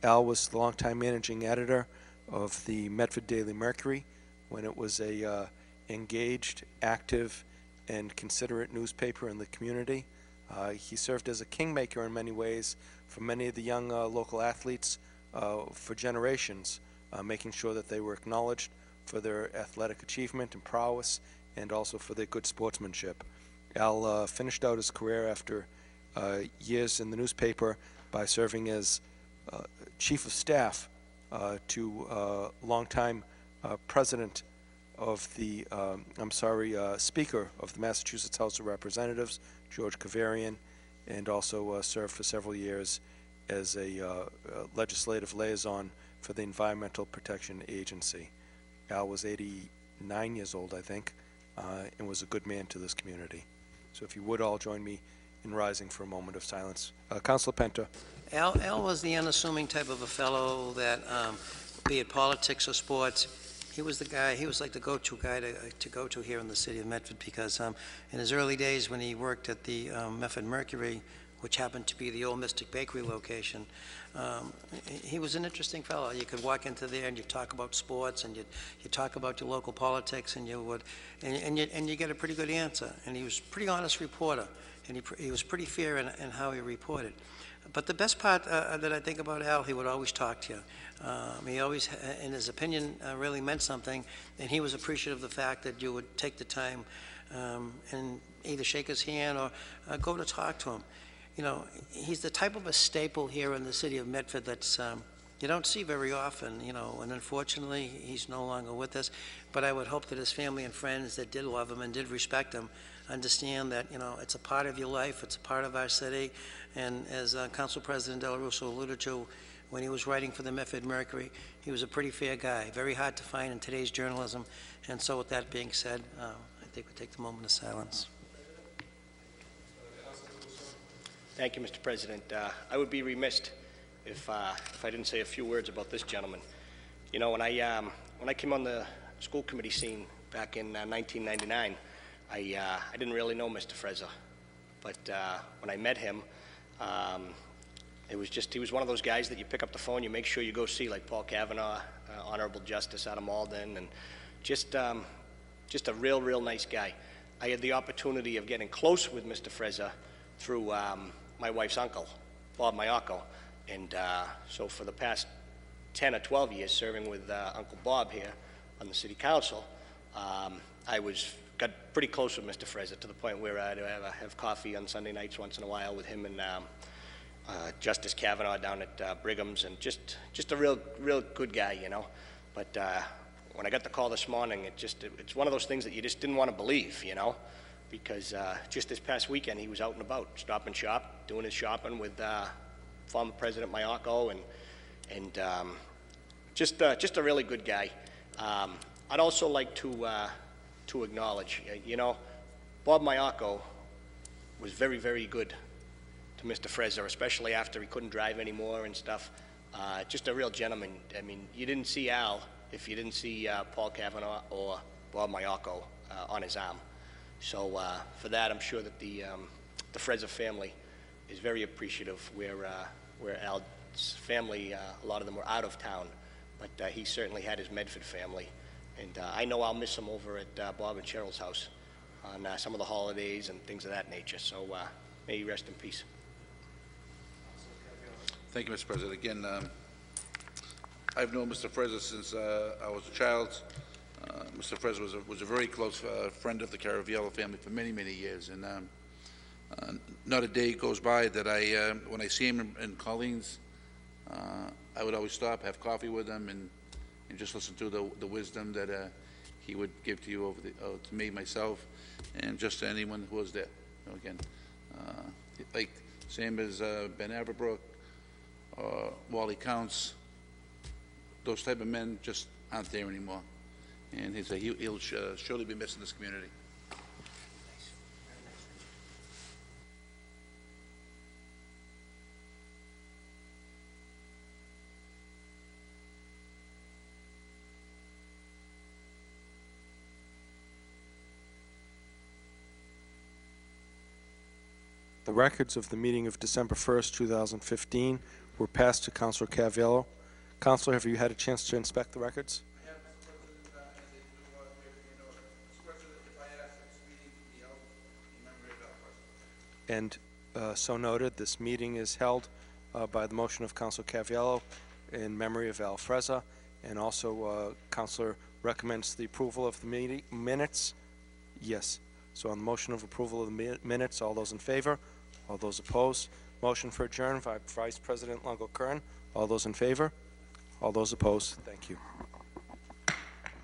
Al was the longtime managing editor of the Medford Daily Mercury when it was a engaged, active, and considerate newspaper in the community. He served as a kingmaker in many ways for many of the young local athletes for generations, making sure that they were acknowledged for their athletic achievement and prowess and also for their good sportsmanship. Al finished out his career after years in the newspaper by serving as chief of staff to longtime president of the, Speaker of the Massachusetts House of Representatives, George Kavarian, and also served for several years as a legislative liaison for the Environmental Protection Agency. Al was 89 years old, I think, and was a good man to this community. So if you would all join me in rising for a moment of silence. Councilor Penta. Al was the unassuming type of a fellow that, be it politics or sports, he was the guy, he was like the go-to guy to go to here in the city of Medford because in his early days when he worked at the Medford Mercury, which happened to be the old Mystic Bakery location, he was an interesting fellow. You could walk into there and you talk about sports and you talk about your local politics and you get a pretty good answer. And he was a pretty honest reporter and he was pretty fair in how he reported. But the best part that I think about Al, he would always talk to you. He always, in his opinion, really meant something, and he was appreciative of the fact that you would take the time and either shake his hand or go to talk to him. You know, he's the type of a staple here in the city of Medford that's you don't see very often, you know, and unfortunately he's no longer with us. But I would hope that his family and friends that did love him and did respect him understand that, you know, it's a part of your life, it's a part of our city, and as Council President Del Russo alluded to, when he was writing for the Medford Mercury, he was a pretty fair guy, very hard to find in today's journalism. And so with that being said, I think we take the moment of silence. Thank you, Mr. President. I would be remiss if I didn't say a few words about this gentleman. You know, when I came on the school committee scene back in 1999, I didn't really know Mr. Frezza, but when I met him, he was one of those guys that you pick up the phone, you make sure you go see, like Paul Kavanaugh, Honorable Justice Adam Alden, and just a real nice guy. I had the opportunity of getting close with Mr. Frezza through my wife's uncle, Bob Mayako, and so for the past 10 or 12 years serving with Uncle Bob here on the City Council, I got pretty close with Mr. Frezza to the point where I'd have coffee on Sunday nights once in a while with him and Justice Kavanaugh down at Brigham's, and just a real good guy, you know. But when I got the call this morning, it's one of those things that you just didn't want to believe, you know, because just this past weekend he was out and about, Stop and Shop, doing his shopping with former President Mayako, and just a really good guy. I'd also like to acknowledge, you know, Bob Mayako was very good to Mr. Frezza, especially after he couldn't drive anymore and stuff. Just a real gentleman. I mean, you didn't see Al if you didn't see Paul Kavanaugh or Bob Mayako on his arm. So for that, I'm sure that the Frezza family is very appreciative where Al's family, a lot of them were out of town, but he certainly had his Medford family. And I know I'll miss him over at Bob and Cheryl's house on some of the holidays and things of that nature. So may he rest in peace. Thank you, Mr. President. Again, I've known Mr. Frezza since I was a child. Mr. Frezza was a very close friend of the Caraviello family for many years, and not a day goes by that when I see him in Colleen's, I would always stop, have coffee with him, and just listen to the wisdom that he would give to you to me, myself, and just to anyone who was there. Again, like same as Ben Aberbrook, Wally Counts, those type of men just aren't there anymore. And he'll surely be missed in this community. The records of the meeting of December 1st, 2015 were passed to Councilor Caviello. Councilor, have you had a chance to inspect the records? And so noted, this meeting is held by the motion of Councilor Caviello in memory of Al Frezza, and also Councilor recommends the approval of the minutes. Yes. So on the motion of approval of the minutes, all those in favor? All those opposed? Motion for adjournment by Vice President Longo Kern. All those in favor? All those opposed? Thank you.